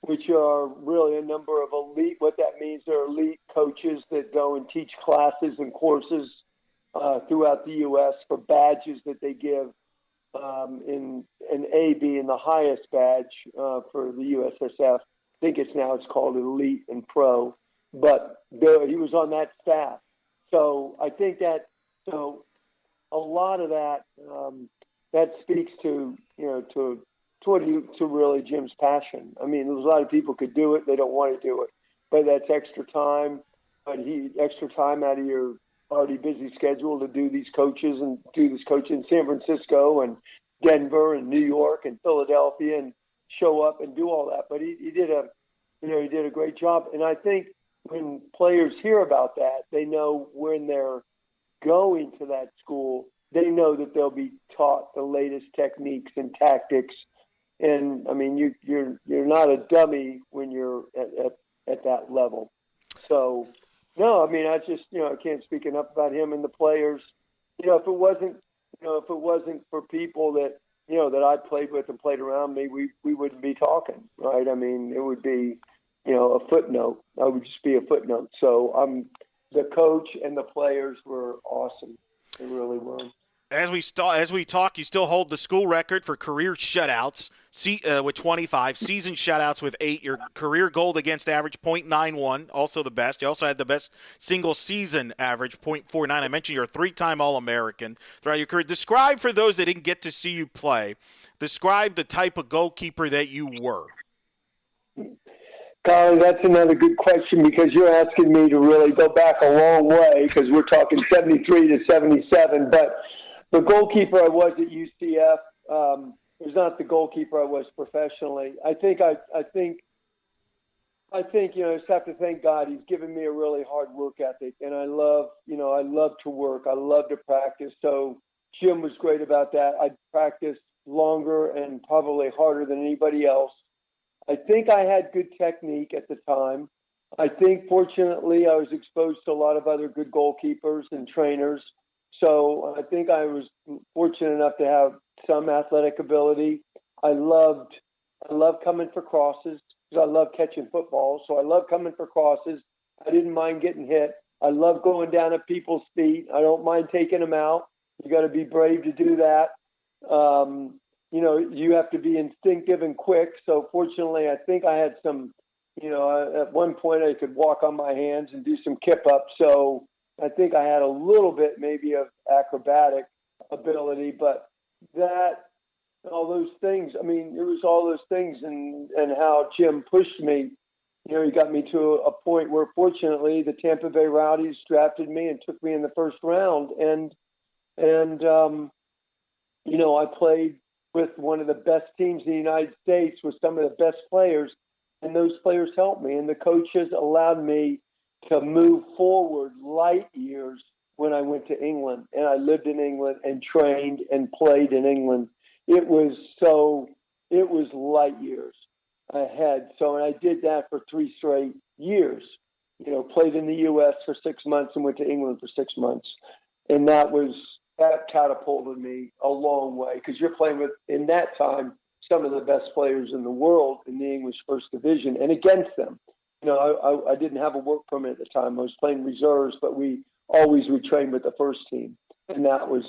Which are really a number of elite, what that means, they're elite coaches that go and teach classes and courses throughout the U.S. for badges that they give in an A being the highest badge for the USSF. I think it's called Elite and Pro, but he was on that staff. So I think that, a lot of that, that speaks to really Jim's passion. I mean, there's a lot of people could do it. They don't want to do it, but that's extra time. But extra time out of your already busy schedule to do these coaches and do this coaching in San Francisco and Denver and New York and Philadelphia and show up and do all that. But he did a great job. And I think when players hear about that, they know when they're going to that school, they know that they'll be taught the latest techniques and tactics. And I mean, you're not a dummy when you're at that level. So, no, I mean, I just I can't speak enough about him and the players. If it wasn't for people that that I played with and played around me, we wouldn't be talking, right? I mean, it would be a footnote. I would just be a footnote. So the coach and the players were awesome. They really were. As we talk, you still hold the school record for career shutouts with 25, season shutouts with 8, your career goal against average .91, also the best. You also had the best single season average, .49. I mentioned you're a 3-time All-American throughout your career. Describe, for those that didn't get to see you play, describe the type of goalkeeper that you were. Colin, that's another good question, because you're asking me to really go back a long way, because we're talking 73 to 77, but the goalkeeper I was at UCF was not the goalkeeper I was professionally. I think I just have to thank God. He's given me a really hard work ethic, and I love to work. I love to practice. So Jim was great about that. I practiced longer and probably harder than anybody else. I think I had good technique at the time. I think, fortunately, I was exposed to a lot of other good goalkeepers and trainers. So I think I was fortunate enough to have some athletic ability. I loved coming for crosses because I love catching footballs. So I love coming for crosses. I didn't mind getting hit. I love going down at people's feet. I don't mind taking them out. You got to be brave to do that. You have to be instinctive and quick. So fortunately, I think I had some, at one point I could walk on my hands and do some kip ups. So I think I had a little bit maybe of acrobatic ability, but all those things, it was all those things and how Jim pushed me. He got me to a point where fortunately the Tampa Bay Rowdies drafted me and took me in the first round. And I played with one of the best teams in the United States with some of the best players, and those players helped me. And the coaches allowed me to move forward light years when I went to England. And I lived in England and trained and played in England. It was light years ahead. So, and I did that for 3 straight years. Played in the U.S. for 6 months and went to England for 6 months. And that catapulted me a long way because you're playing with, in that time, some of the best players in the world in the English First Division and against them. I didn't have a work permit at the time. I was playing reserves, but we always would train with the first team. And that was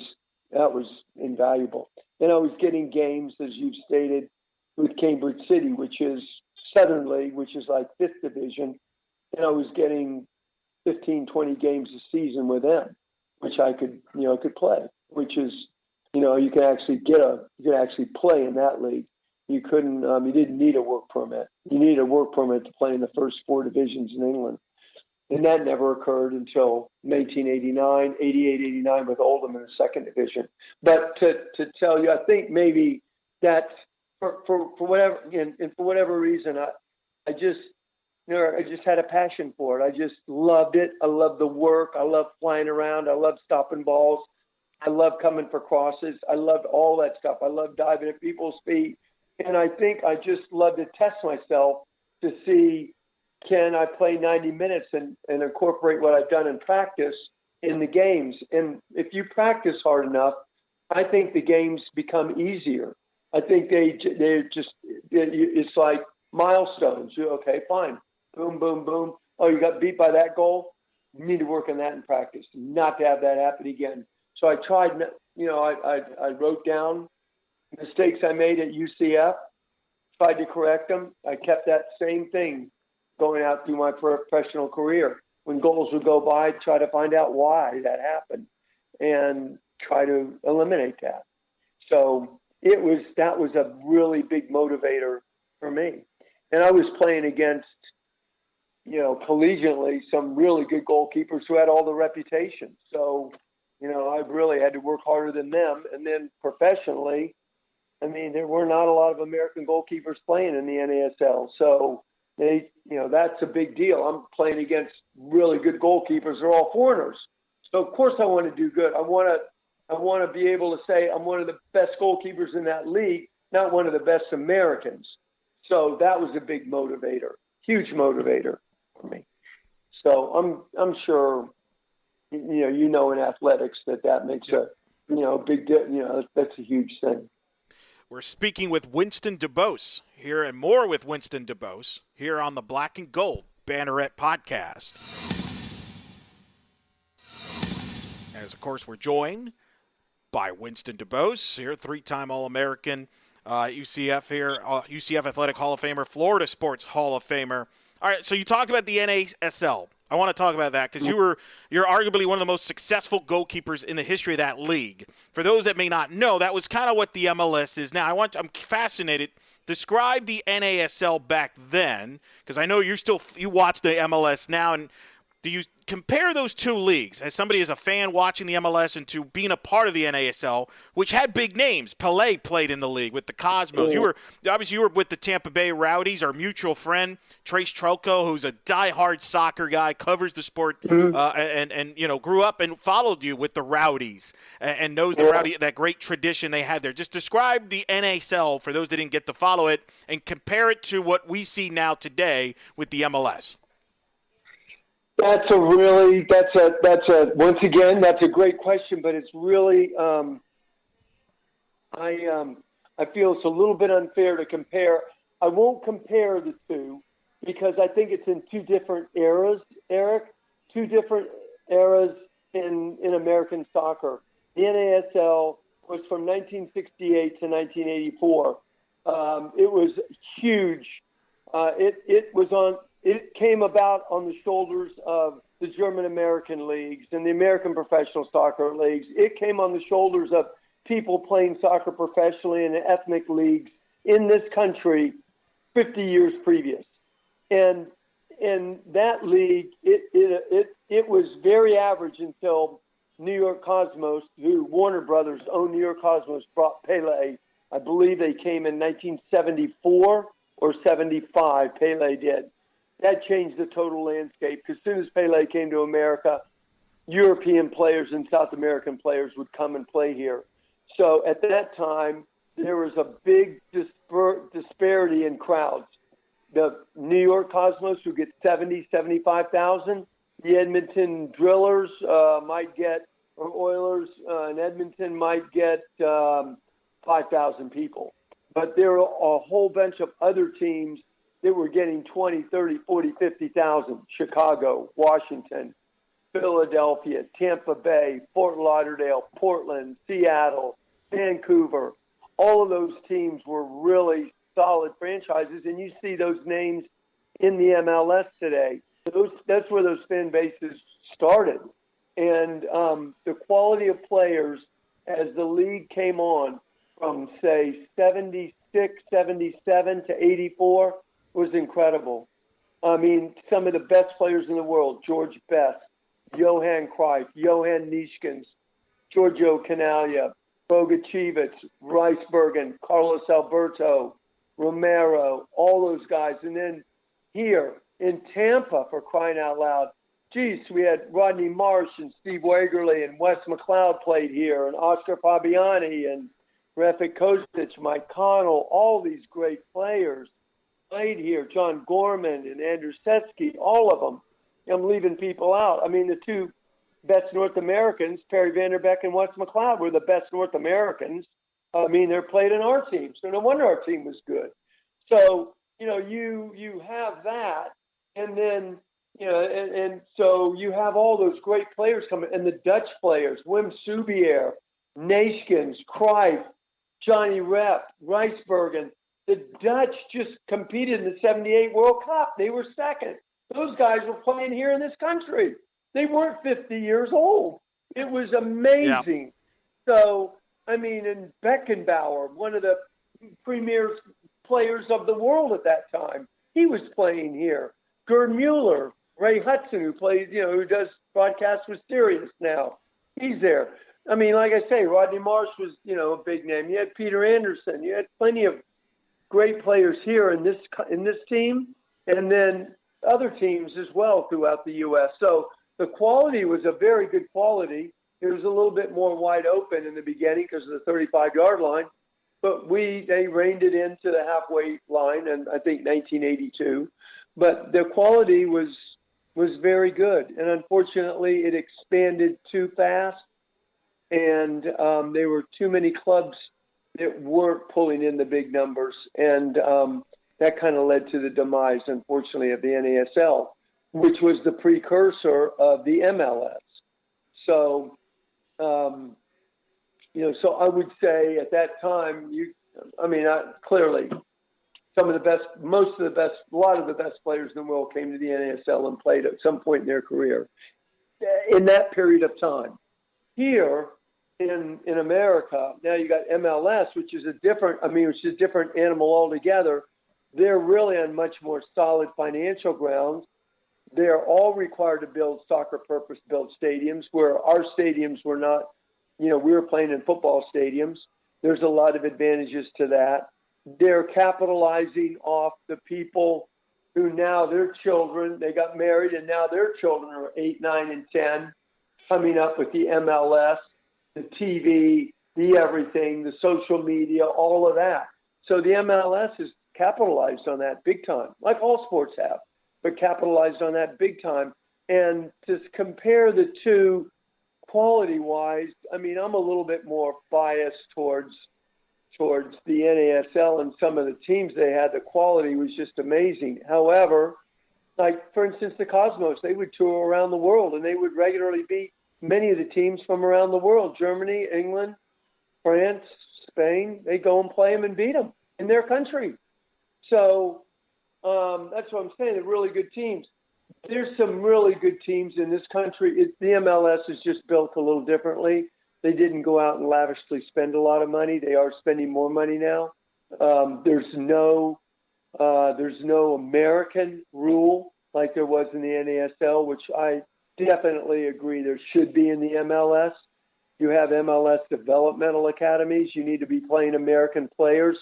invaluable. And I was getting games, as you've stated, with Cambridge City, which is Southern League, which is like 5th Division. And I was getting 15, 20 games a season with them, which I could play, which is, you can actually play in that league. You couldn't, you didn't need a work permit. You needed a work permit to play in the first 4 divisions in England. And that never occurred until 1989, 88, 89 with Oldham in the 2nd division. But to tell you, I think maybe that's for whatever, and for whatever reason, I just had a passion for it. I just loved it. I loved the work. I loved flying around. I loved stopping balls. I loved coming for crosses. I loved all that stuff. I loved diving at people's feet. And I think I just love to test myself to see, can I play 90 minutes and incorporate what I've done in practice in the games? And if you practice hard enough, I think the games become easier. I think it's like milestones. Okay, fine. Boom, boom, boom. Oh, you got beat by that goal? You need to work on that in practice, not to have that happen again. So I tried, I wrote down mistakes I made at UCF, tried to correct them. I kept that same thing going out through my professional career. When goals would go by, try to find out why that happened and try to eliminate that. So that was a really big motivator for me. And I was playing against, collegiately, some really good goalkeepers who had all the reputation. So, I really had to work harder than them. And then professionally, there were not a lot of American goalkeepers playing in the NASL. So that's a big deal. I'm playing against really good goalkeepers. They're all foreigners. So of course I want to do good. I want to be able to say I'm one of the best goalkeepers in that league, not one of the best Americans. So that was a big motivator, huge motivator for me. So I'm sure, in athletics that makes a big deal. That's a huge thing. We're speaking with Winston DuBose here, and more with Winston DuBose here on the Black and Gold Banneret Podcast. As, of course, we're joined by Winston DuBose here, 3-time All-American, UCF here, UCF Athletic Hall of Famer, Florida Sports Hall of Famer. All right, so you talked about the NASL. I want to talk about that because you're arguably one of the most successful goalkeepers in the history of that league. For those that may not know, that was kind of what the MLS is now. I'm fascinated. Describe the NASL back then, because I know you watch the MLS now, and do you compare those two leagues as somebody as a fan watching the MLS and to being a part of the NASL, which had big names? Pelé played in the league with the Cosmos. You were with the Tampa Bay Rowdies. Our mutual friend Trace Trelko, who's a diehard soccer guy, covers the sport, and grew up and followed you with the Rowdies and knows the Rowdy, that great tradition they had there. Just describe the NASL for those that didn't get to follow it and compare it to what we see now today with the MLS. That's a once again, that's a great question, but it's really, I feel it's a little bit unfair to compare. I won't compare the two because I think it's in two different eras, Eric, two different eras in American soccer. The NASL was from 1968 to 1984. It was huge. It came about on the shoulders of the German American leagues and the American professional soccer leagues. It came on the shoulders of people playing soccer professionally in ethnic leagues in this country 50 years previous. And that league, it was very average until New York Cosmos, who Warner Brothers owned New York Cosmos, brought Pele. I believe they came in 1974 or 75, Pele did. That changed the total landscape because as soon as Pele came to America, European players and South American players would come and play here. So at that time, there was a big disparity in crowds. The New York Cosmos would get 70, 75,000. The Edmonton Drillers might get, or Oilers in Edmonton might get 5,000 people. But there were a whole bunch of other teams that were getting 20, 30, 40, 50,000. Chicago, Washington, Philadelphia, Tampa Bay, Fort Lauderdale, Portland, Seattle, Vancouver. All of those teams were really solid franchises, and you see those names in the MLS today. That's where those fan bases started. And the quality of players as the league came on from, say, 76, 77 to 84 was incredible. I mean, some of the best players in the world, George Best, Johan Cruyff, Johan Neeskens, Giorgio Canaglia, Bogacivic, Ricebergen, Carlos Alberto, Romero, all those guys. And then here in Tampa, for crying out loud, geez, we had Rodney Marsh and Steve Wagerly and Wes McLeod played here, and Oscar Fabiani and Refik Kosic, Mike Connell, all these great players played here. John Gorman and Andrew Setsky, all of them. I'm leaving people out. I mean, the two best North Americans, Perry Vanderbeek and Wes McLeod, were the best North Americans. I mean, they're played in our team, so no wonder our team was good. So, you have that, and then, and so you have all those great players coming, and the Dutch players, Wim Soubier, Neeskens, Cruyff, Johnny Rep, Ricebergen. The Dutch just competed in the 78 World Cup. They were second. Those guys were playing here in this country. They weren't 50 years old. It was amazing. Yeah. So, I mean, and Beckenbauer, one of the premier players of the world at that time, he was playing here. Gerd Mueller, Ray Hudson, who plays, who does broadcasts with Sirius now, he's there. I mean, like I say, Rodney Marsh was, a big name. You had Peter Anderson. You had plenty of great players here in this team, and then other teams as well throughout the U.S. So the quality was a very good quality. It was a little bit more wide open in the beginning because of the 35-yard line, but they reined it into the halfway line, and I think 1982. But the quality was very good, and unfortunately, it expanded too fast, and there were too many clubs that weren't pulling in the big numbers, and that kind of led to the demise, unfortunately, of the NASL, which was the precursor of the MLS. So, so I would say at that time, clearly, a lot of the best players in the world came to the NASL and played at some point in their career in that period of time. Here in America, now you got MLS, which is a different animal altogether. They're really on much more solid financial grounds. They're all required to build soccer purpose-built stadiums, where our stadiums were not, we were playing in football stadiums. There's a lot of advantages to that. They're capitalizing off the people who now their children, they got married and now their children are 8, 9, and 10, coming up with the MLS, the TV, the everything, the social media, all of that. So the MLS has capitalized on that big time, like all sports have, but capitalized on that big time And to compare the two quality-wise, I mean, I'm a little bit more biased towards the NASL and some of the teams they had. The quality was just amazing. However, like, for instance, the Cosmos, they would tour around the world, and they would regularly beat many of the teams from around the world, Germany, England, France, Spain. They go and play them and beat them in their country. So that's what I'm saying. They're really good teams. There's some really good teams in this country. The MLS is just built a little differently. They didn't go out and lavishly spend a lot of money. They are spending more money now. There's no American rule like there was in the NASL, which I definitely agree there should be in the MLS. You have MLS developmental academies. You need to be playing American players.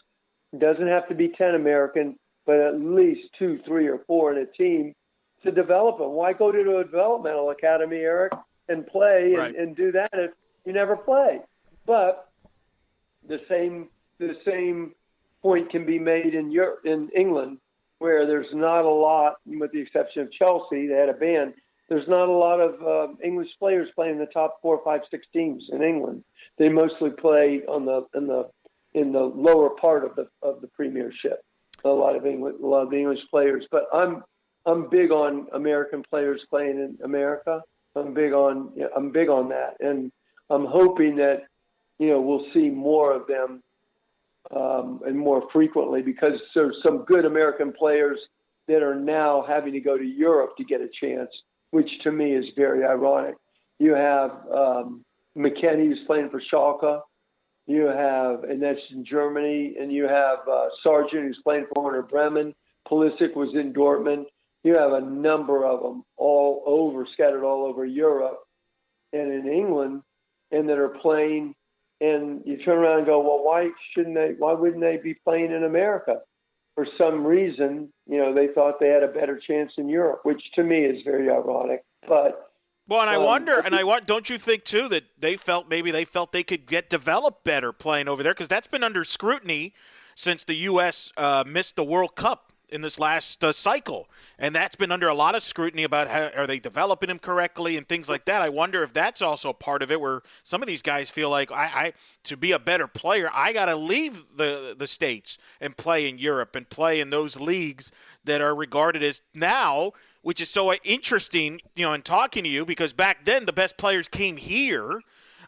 It doesn't have to be 10 American, but at least 2, 3, or 4 in a team to develop them. Why go to a developmental academy, Eric, and play and do that if you never play? But the same point can be made in England, where there's not a lot, with the exception of Chelsea, they had a ban. There's not a lot of English players playing in the top 4, 5, 6 teams in England. They mostly play in the lower part of the Premiership. A lot of the English players, but I'm big on American players playing in America. I'm big on that, and I'm hoping that we'll see more of them and more frequently, because there's some good American players that are now having to go to Europe to get a chance, which to me is very ironic. You have McKennie, who's playing for Schalke. You have, and that's in Germany, and you have Sargent, who's playing for Werder Bremen. Pulisic was in Dortmund. You have a number of them scattered all over Europe and in England, and that are playing. And you turn around and go, well, why wouldn't they be playing in America? For some reason, they thought they had a better chance in Europe, which to me is very ironic. But well, and I wonder, don't you think too that they felt they could get developed better playing over there, because that's been under scrutiny since the U.S. Missed the World Cup in this last cycle, and that's been under a lot of scrutiny about how are they developing them correctly and things like that. I wonder if that's also part of it, where some of these guys feel like I to be a better player, I got to leave the States and play in Europe and play in those leagues that are regarded as now, which is so interesting, in talking to you, because back then the best players came here.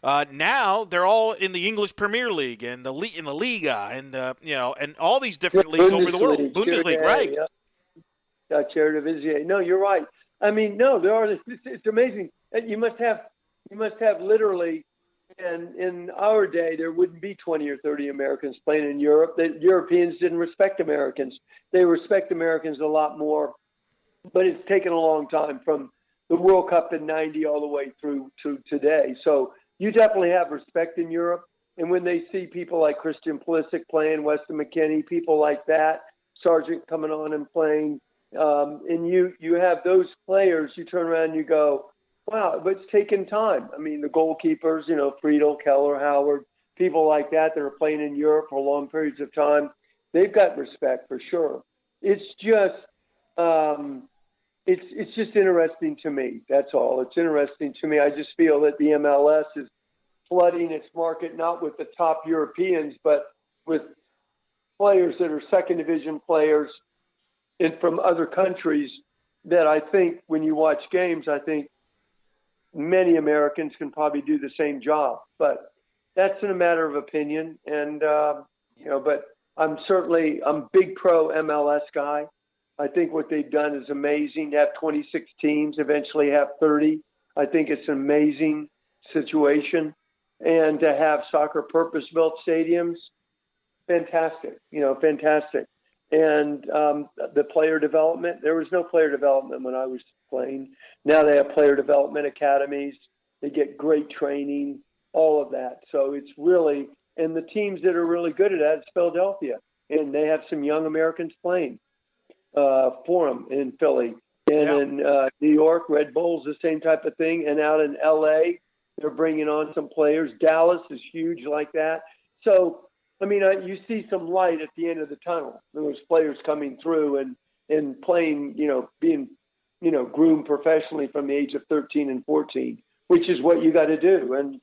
Now they're all in the English Premier League and in the Liga and and all these different leagues over the world. Bundesliga, right? Yeah, Eredivisie. No, you're right. I mean, no, there are. It's amazing. You must have literally. And in our day, there wouldn't be 20 or 30 Americans playing in Europe. The Europeans didn't respect Americans. They respect Americans a lot more. But it's taken a long time from the World Cup in '90 all the way through to today. So you definitely have respect in Europe. And when they see people like Christian Pulisic playing, Weston McKennie, people like that, Sargent coming on and playing, and you have those players, you turn around and you go, wow, but it's taken time. I mean, the goalkeepers, Friedel, Keller, Howard, people like that are playing in Europe for long periods of time, they've got respect for sure. It's just it's just interesting to me. That's all. It's interesting to me. I just feel that the MLS is flooding its market, not with the top Europeans, but with players that are second division players and from other countries that I think when you watch games, I think many Americans can probably do the same job. But that's in a matter of opinion. And, but I'm big pro MLS guy. I think what they've done is amazing. To have 26 teams, eventually have 30. I think it's an amazing situation. And to have soccer purpose-built stadiums, fantastic, fantastic. And the player development, there was no player development when I was playing. Now they have player development academies. They get great training, all of that. So it's really, and the teams that are really good at that is Philadelphia. And they have some young Americans playing for them in Philly. And in New York, Red Bull's the same type of thing. And out in L.A., they're bringing on some players. Dallas is huge like that. So, I mean, you see some light at the end of the tunnel. There's players coming through and playing, being groomed professionally from the age of 13 and 14, which is what you got to do. And,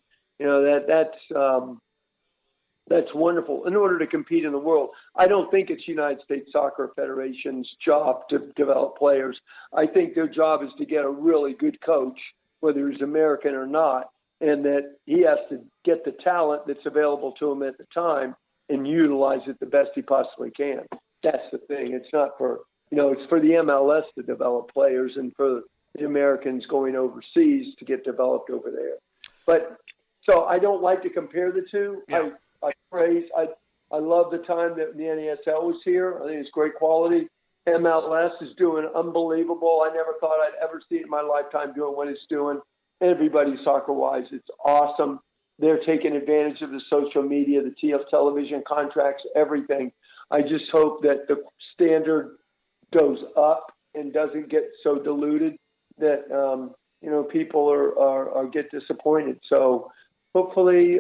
that's wonderful in order to compete in the world. I don't think it's United States Soccer Federation's job to develop players. I think their job is to get a really good coach, whether he's American or not, and that he has to get the talent that's available to him at the time and utilize it the best he possibly can. That's the thing. It's not for, it's for the MLS to develop players and for the Americans going overseas to get developed over there. But so I don't like to compare the two. Yeah. I love the time that the NASL was here. I think it's great quality. MLS is doing unbelievable. I never thought I'd ever see it in my lifetime doing what it's doing. Everybody soccer-wise, it's awesome. They're taking advantage of the social media, the TF television contracts, everything. I just hope that the standard goes up and doesn't get so diluted that people are get disappointed. So hopefully,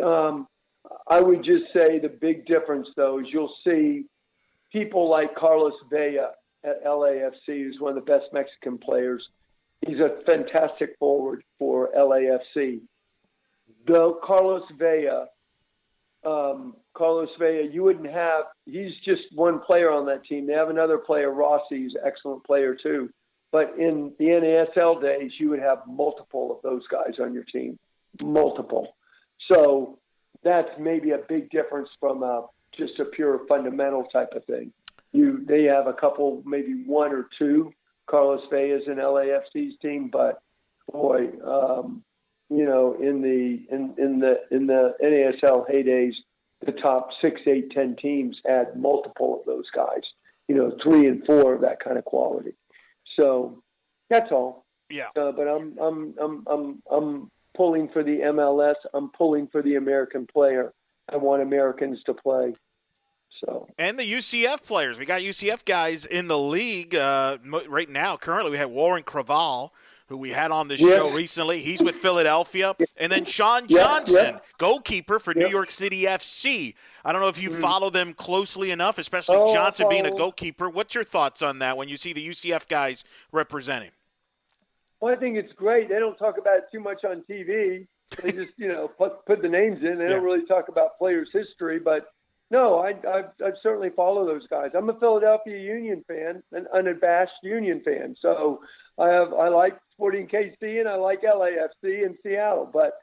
I would just say the big difference though is you'll see people like Carlos Vela at LAFC, who's one of the best Mexican players. He's a fantastic forward for LAFC. Though Carlos Vela, you wouldn't have, he's just one player on that team. They have another player, Rossi, who's an excellent player too. But in the NASL days, you would have multiple of those guys on your team, multiple. So that's maybe a big difference from just a pure fundamental type of thing. They have a couple, maybe one or two Carlos Velas in LAFC's team, but boy, in the NASL heydays, the top 6, 8, 10 teams had multiple of those guys. 3 and 4 of that kind of quality. So that's all. Yeah. But I'm pulling for the MLS. I'm pulling for the American player. I want Americans to play. So. And the UCF players. We got UCF guys in the league right now. Currently, we had Warren Craval, who we had on the show recently. He's with Philadelphia. And then Sean Johnson, goalkeeper for New York City FC. I don't know if you follow them closely enough, especially Johnson being a goalkeeper. What's your thoughts on that when you see the UCF guys representing? Well, I think it's great. They don't talk about it too much on TV. They just, put the names in. They don't really talk about players' history. But, no, I certainly follow those guys. I'm a Philadelphia Union fan, an unabashed Union fan. So I like Sporting KC and I like LAFC in Seattle. But,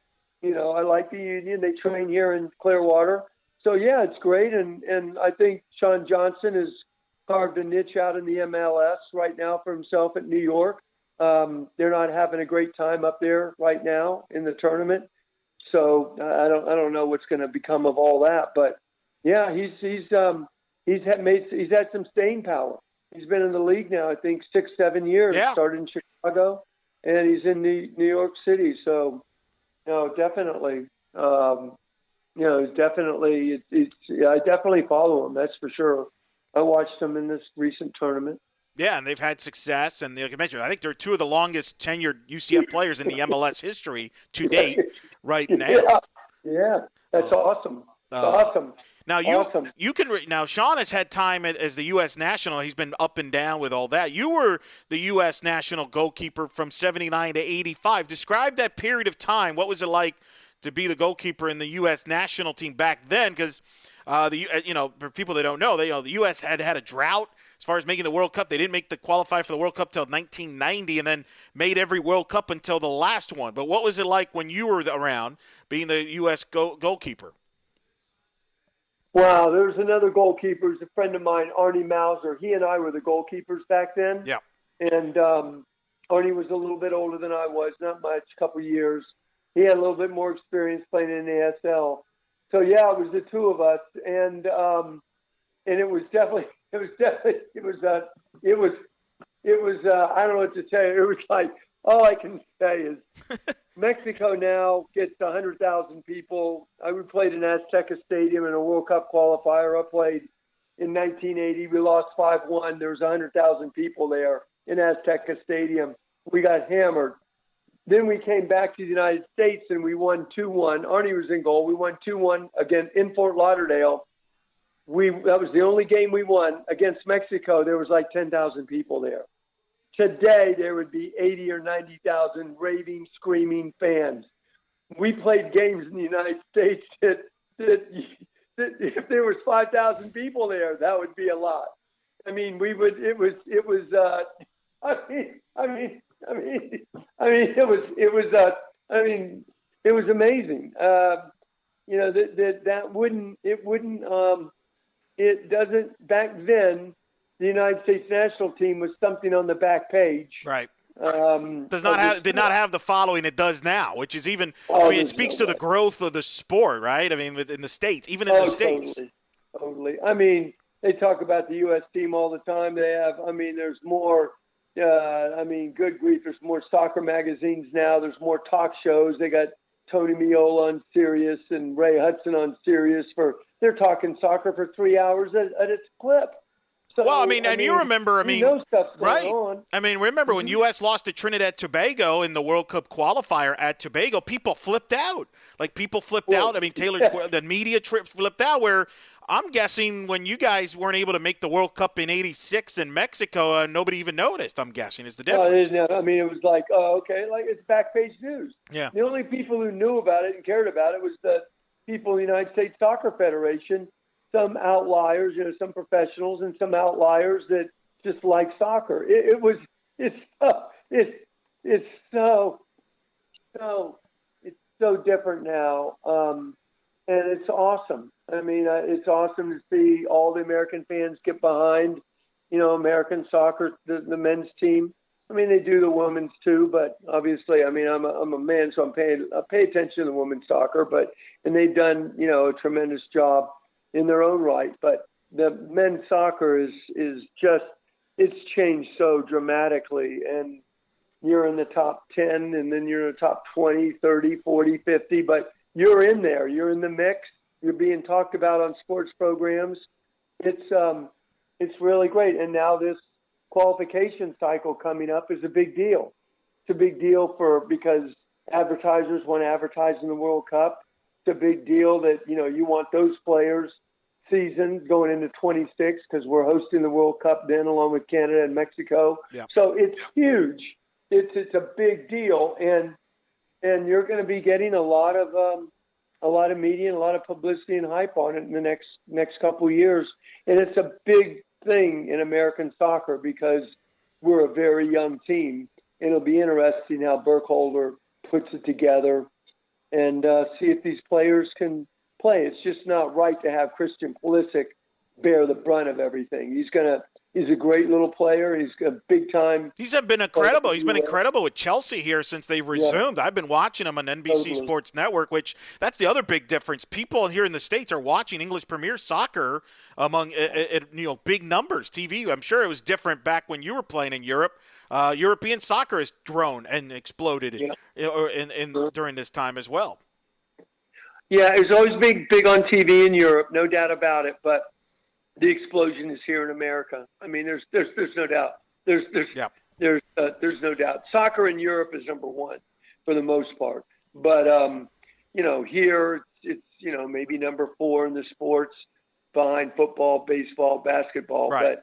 I like the Union. They train here in Clearwater. So, yeah, it's great. And I think Sean Johnson has carved a niche out in the MLS right now for himself at New York. They're not having a great time up there right now in the tournament. So I don't know what's going to become of all that, but yeah, he's had some staying power. He's been in the league now, I think 6, 7 years. Yeah. Started in Chicago and he's in New York City. So, definitely, I definitely follow him. That's for sure. I watched him in this recent tournament. Yeah, and they've had success, and like I mentioned, I think they're two of the longest tenured UCF players in the MLS history to date right now. Yeah, that's awesome. Awesome. Now you can now Sean has had time as the U.S. national. He's been up and down with all that. You were the U.S. national goalkeeper from 79 to 85. Describe that period of time. What was it like to be the goalkeeper in the U.S. national team back then? Because for people that don't know, the U.S. had a drought as far as making the World Cup. They didn't qualify for the World Cup till 1990, and then made every World Cup until the last one. But what was it like when you were around, being the U.S. goalkeeper? Wow, there was another goalkeeper, who's a friend of mine, Arnie Mauser. He and I were the goalkeepers back then. Yeah. And Arnie was a little bit older than I was, not much, a couple years. He had a little bit more experience playing in the ASL. So yeah, it was the two of us, and it was definitely. I don't know what to tell you. It was like, all I can say is Mexico now gets 100,000 people. We played in Azteca Stadium in a World Cup qualifier. I played in 1980. We lost 5-1. There was 100,000 people there in Azteca Stadium. We got hammered. Then we came back to the United States and we won 2-1. Arnie was in goal. We won 2-1 again in Fort Lauderdale. That was the only game we won. Against Mexico, there was like 10,000 people there. today there would be 80 or 90,000 raving, screaming fans. We played games in the United States that if there was 5,000 people there, that would be a lot. I mean, it was amazing. It doesn't, back then, the United States national team was something on the back page. Right. Did not have the following it does now, which is even, it speaks to the growth of the sport, right? I mean, in the States, even in the States. Totally. I mean, they talk about the U.S. team all the time. There's more, good grief, there's more soccer magazines now. There's more talk shows. They got Tony Meola on Sirius and Ray Hudson on Sirius they're talking soccer for 3 hours at its clip. So, you remember, stuff's going right. on. Remember when U.S. lost to Trinidad Tobago in the World Cup qualifier at Tobago, people flipped out. Out. The media trip flipped out, where I'm guessing when you guys weren't able to make the World Cup in '86 in Mexico, nobody even noticed, I'm guessing, is the difference. It was like, it's back page news. Yeah. The only people who knew about it and cared about it was the people in the United States Soccer Federation, some outliers, some professionals, and some outliers that just like soccer. It's so different now, and it's awesome. It's awesome to see all the American fans get behind, American soccer, the men's team. They do the women's too, but obviously, I'm a man, so I pay attention to the women's soccer, and they've done, a tremendous job in their own right. But the men's soccer is just, it's changed so dramatically, and you're in the top 10, and then you're in the top 20, 30, 40, 50, but you're in there. You're in the mix. You're being talked about on sports programs. It's really great. And now this qualification cycle coming up is a big deal. It's a big deal because advertisers want to advertise in the World Cup. It's a big deal that, you want those players seasoned going into 26 because we're hosting the World Cup then along with Canada and Mexico. Yeah. So it's huge. It's a big deal. And you're going to be getting a lot of media and a lot of publicity and hype on it in the next couple of years. And it's a big thing in American soccer because we're a very young team. It'll be interesting how Burkholder puts it together and see if these players can play. It's just not right to have Christian Pulisic bear the brunt of everything. He's a great little player. He's a big time. He's been incredible. He's been incredible with Chelsea here since they've resumed. Yeah. I've been watching him on NBC Sports Network, which that's the other big difference. People here in the States are watching English Premier Soccer among big numbers. TV. I'm sure it was different back when you were playing in Europe. European soccer has grown and exploded during this time as well. Yeah, it's always big on TV in Europe, no doubt about it. But the explosion is here in America. There's no doubt. There's no doubt. Soccer in Europe is number one for the most part. But here it's maybe number 4 in the sports behind football, baseball, basketball. Right.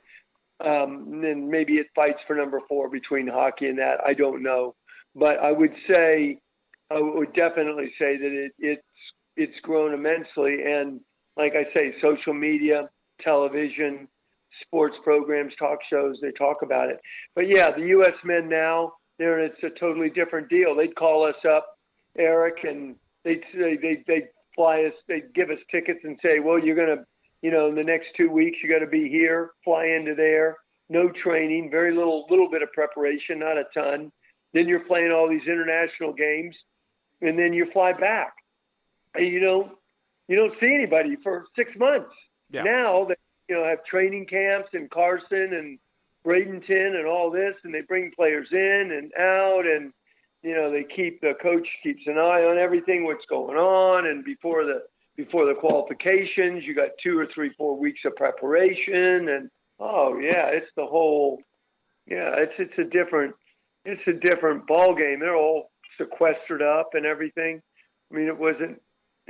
But then maybe it fights for number 4 between hockey and that. I don't know. But I would definitely say that it's grown immensely. And like I say, social media, television, sports programs, talk shows, they talk about it. But yeah, the U.S. men now, it's a totally different deal. They'd call us up, Eric, and they'd fly us, they'd give us tickets and say, well, you're going to, in the next 2 weeks, you got to be here, fly into there, no training, very little bit of preparation, not a ton. Then you're playing all these international games, and then you fly back. And you don't see anybody for 6 months. Yeah. Now they have training camps in Carson and Bradenton and all this, and they bring players in and out, and the coach keeps an eye on everything, what's going on, and before the qualifications, you got 2 or 3, 4 weeks of preparation, and it's the whole, it's a different ball game. They're all sequestered up and everything. It wasn't.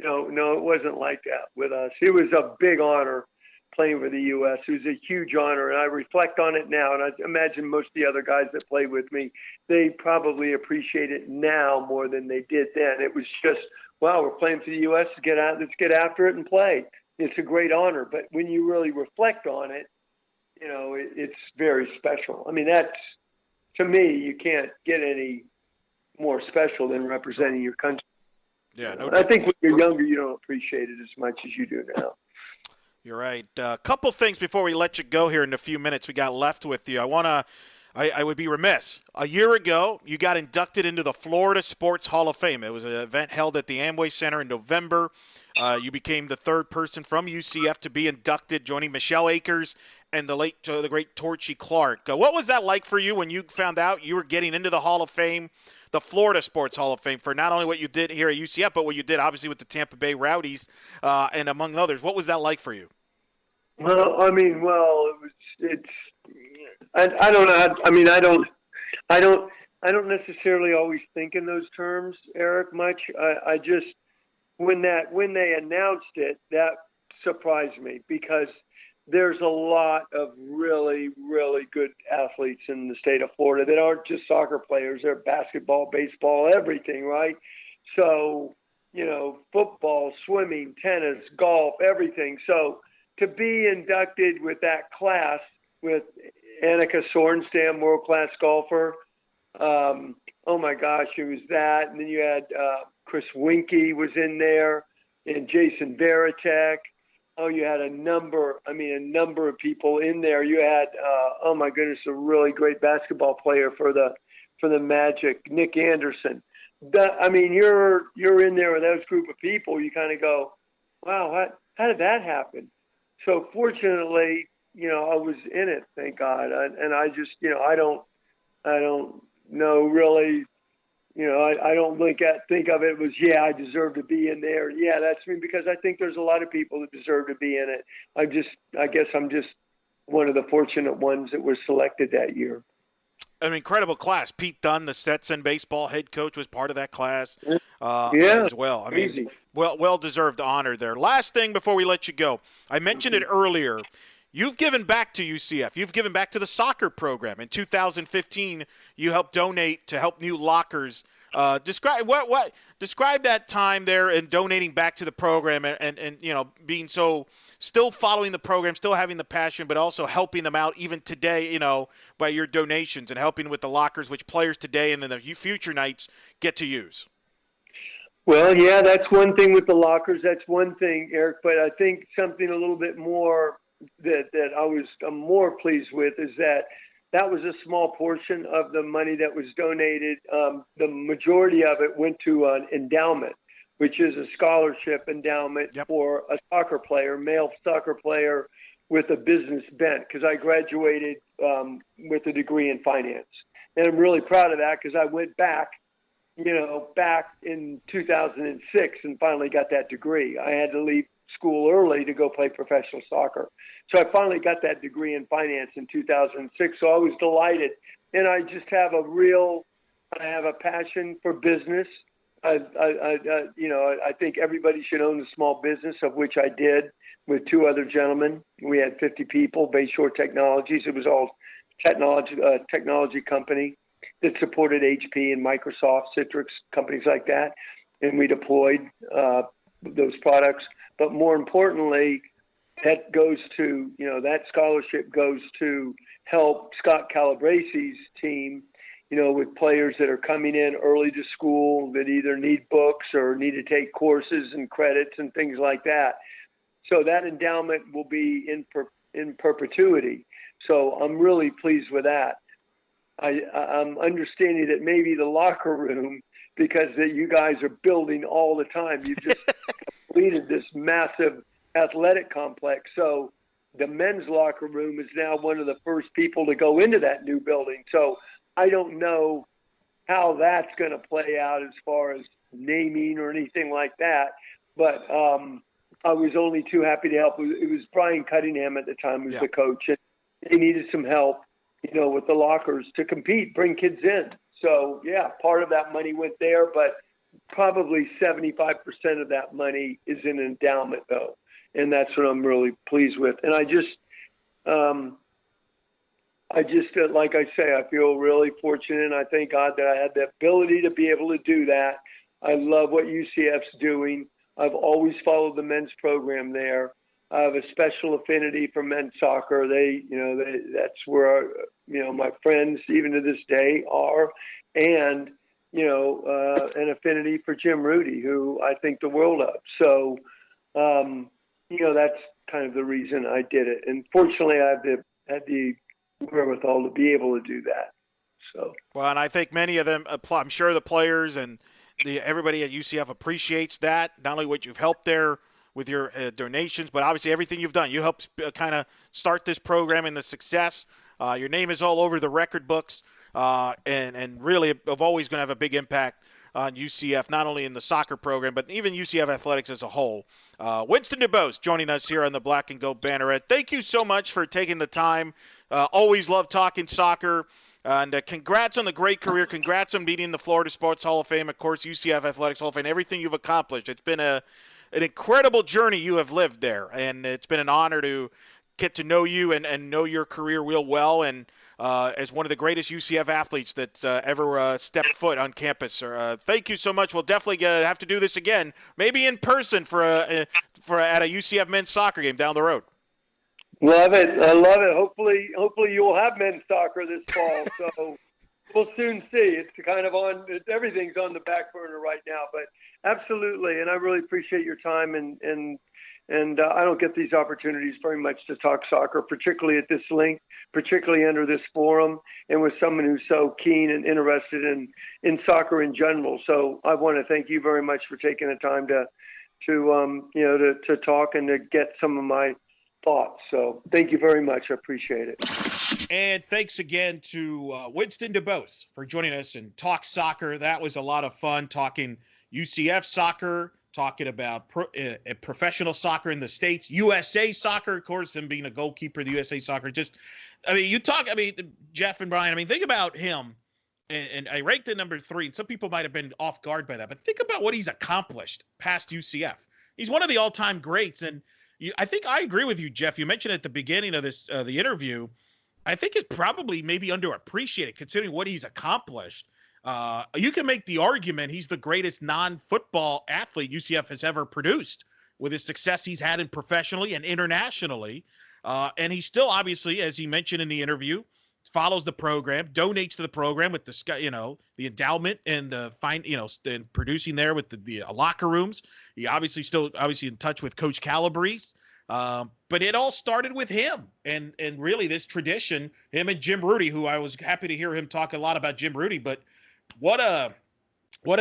No, it wasn't like that with us. It was a big honor playing for the U.S. It was a huge honor, and I reflect on it now, and I imagine most of the other guys that played with me, they probably appreciate it now more than they did then. It was just, wow, we're playing for the U.S. Let's get after it and play. It's a great honor, but when you really reflect on it, it's very special. I mean, that's, to me, you can't get any more special than representing your country. Yeah, I think when you're younger, you don't appreciate it as much as you do now. You're right. A couple things before we let you go here in the few minutes we got left with you. I would be remiss. A year ago, you got inducted into the Florida Sports Hall of Fame. It was an event held at the Amway Center in November. You became the third person from UCF to be inducted, joining Michelle Akers and the great Torchy Clark. What was that like for you when you found out you were getting into the Hall of Fame, the Florida Sports Hall of Fame, for not only what you did here at UCF, but what you did obviously with the Tampa Bay Rowdies and among others? What was that like for you? Well, I don't know. I mean, I don't necessarily always think in those terms, Eric, much. I just, when they announced it, that surprised me, because there's a lot of really, really good athletes in the state of Florida that aren't just soccer players. They're basketball, baseball, everything, right? So, football, swimming, tennis, golf, everything. So to be inducted with that class, with Annika Sorenstam, world-class golfer, oh my gosh, it was that. And then you had Chris Winkie was in there, and Jason Varitek. Oh, you had a number of people in there. You had, oh my goodness, a really great basketball player for the Magic, Nick Anderson. You're in there with those group of people. You kind of go, wow, how did that happen? So fortunately, I was in it, thank God. And I just, I don't know really. I don't think of it was, I deserve to be in there. Yeah, that's me, because I think there's a lot of people that deserve to be in it. I guess I'm just one of the fortunate ones that were selected that year. An incredible class. Pete Dunn, the Stetson baseball head coach, was part of that class as well. I mean, well-deserved honor there. Last thing before we let you go. I mentioned it earlier. You've given back to UCF. You've given back to the soccer program. In 2015, you helped donate to help new lockers. Describe that time there and donating back to the program and being so still following the program, still having the passion, but also helping them out even today, by your donations and helping with the lockers, which players today and then the future nights get to use. Well, yeah, that's one thing with the lockers. That's one thing, Eric. But I think something a little bit more that I'm more pleased with is that was a small portion of the money that was donated. The majority of it went to an endowment, which is a scholarship endowment for a soccer player, male soccer player with a business bent, because I graduated with a degree in finance. And I'm really proud of that, because I went back in 2006 and finally got that degree. I had to leave school early to go play professional soccer. So I finally got that degree in finance in 2006. So I was delighted. And I just have a passion for business. I think everybody should own a small business, of which I did with two other gentlemen. We had 50 people, Bayshore Technologies. It was all technology company that supported HP and Microsoft, Citrix, companies like that. And we deployed those products. But more importantly, that goes to, that scholarship goes to help Scott Calabresi's team, with players that are coming in early to school that either need books or need to take courses and credits and things like that. So that endowment will be in perpetuity. So I'm really pleased with that. I'm understanding that maybe the locker room, because that you guys are building all the time, you've just completed this massive athletic complex. So the men's locker room is now one of the first people to go into that new building. So I don't know how that's going to play out as far as naming or anything like that. But I was only too happy to help. It was Brian Cunningham at the time who was the coach, and they needed some help, with the lockers to compete, bring kids in. So, yeah, part of that money went there, but probably 75% of that money is in endowment, though. and that's what I'm really pleased with. And I just like I say, I feel really fortunate, and I thank God that I had the ability to be able to do that. I love what UCF's doing. I've always followed the men's program there. I have a special affinity for men's soccer. That's where, my friends, even to this day, are. And, an affinity for Jim Rudy, who I think the world of. So, that's kind of the reason I did it. And fortunately, I've had the wherewithal to be able to do that. So. Well, and I think many of them, I'm sure the players and everybody at UCF appreciates that, not only what you've helped there with your donations, but obviously everything you've done. You helped kind of start this program and the success. Your name is all over the record books, and really of always going to have a big impact on UCF, not only in the soccer program, but even UCF athletics as a whole. Winston DuBose joining us here on the Black and Gold Banneret. Thank you so much for taking the time. Always love talking soccer. And congrats on the great career. Congrats on beating the Florida Sports Hall of Fame, of course, UCF Athletics Hall of Fame, everything you've accomplished. It's been an incredible journey you have lived there, and it's been an honor to get to know you and know your career real well, and as one of the greatest UCF athletes that's ever stepped foot on campus. Thank you so much. We'll definitely have to do this again, maybe in person at a UCF men's soccer game down the road. Love it. I love it. Hopefully you'll have men's soccer this fall. So we'll soon see. It's kind of everything's on the back burner right now, but absolutely. And I really appreciate your time. And I don't get these opportunities very much to talk soccer, particularly at this link, particularly under this forum, and with someone who's so keen and interested in soccer in general. So I want to thank you very much for taking the time to talk and to get some of my thoughts. So thank you very much. I appreciate it. And thanks again to Winston DuBose for joining us and talk soccer. That was a lot of fun talking UCF soccer, talking about professional soccer in the States, USA soccer, of course, him being a goalkeeper, the USA soccer. Jeff and Brian, think about him. And I ranked at number 3, and some people might have been off guard by that, but think about what he's accomplished past UCF. He's one of the all-time greats, and I think I agree with you, Jeff. You mentioned at the beginning of this the interview, I think it's probably maybe underappreciated considering what he's accomplished. You can make the argument he's the greatest non-football athlete UCF has ever produced with his success he's had in professionally and internationally. And he still, obviously, as he mentioned in the interview, follows the program, donates to the program with the endowment and and producing there with the locker rooms. He obviously in touch with Coach Calabrese. But it all started with him and really this tradition, him and Jim Rudy, who I was happy to hear him talk a lot about Jim Rudy, but what a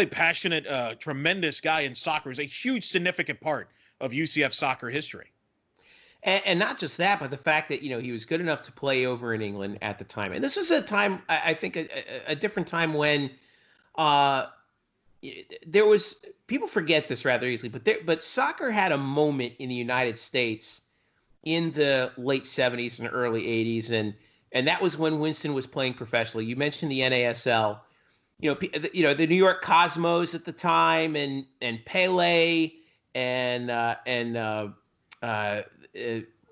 passionate, tremendous guy in soccer. Is a huge, significant part of UCF soccer history. And not just that, but the fact that, he was good enough to play over in England at the time. And this is a time, I think, a different time when there was, people forget this rather easily, but soccer had a moment in the United States in the late 70s and early 80s. And that was when Winston was playing professionally. You mentioned the NASL, the New York Cosmos at the time, and Pele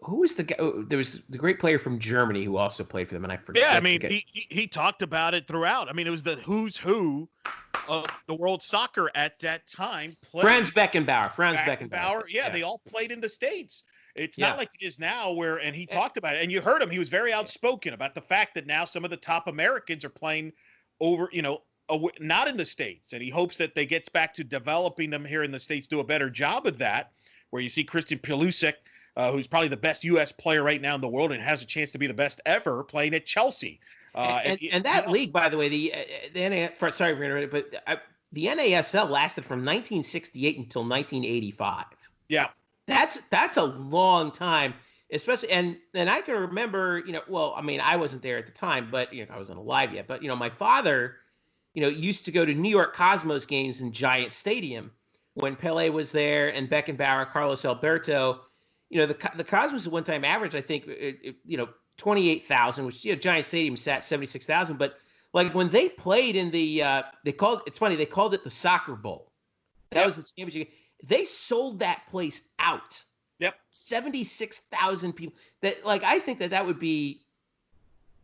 who was the guy? There was the great player from Germany who also played for them, and I forget. Yeah, he talked about it throughout. It was the who's who of the world soccer at that time. Franz Beckenbauer. Yeah, they all played in the States. It's not like it is now and he talked about it, and you heard him. He was very outspoken about the fact that now some of the top Americans are playing over, not in the States, and he hopes that they gets back to developing them here in the States, do a better job of that, where you see Christian Pulisic, who's probably the best U.S. player right now in the world and has a chance to be the best ever, playing at Chelsea. And that league, by the way, the sorry for interrupting, but the NASL lasted from 1968 until 1985. Yeah, that's a long time, especially. And I can remember, I wasn't there at the time, but I wasn't alive yet. But my father, used to go to New York Cosmos games in Giant Stadium when Pele was there and Beckenbauer, Carlos Alberto. The Cosmos at one time averaged, I think, 28,000, which Giant Stadium sat 76,000. But like when they played in they called it the Soccer Bowl. That was the championship. They sold that place out Yep. 76,000 people. That, like, I think that would be,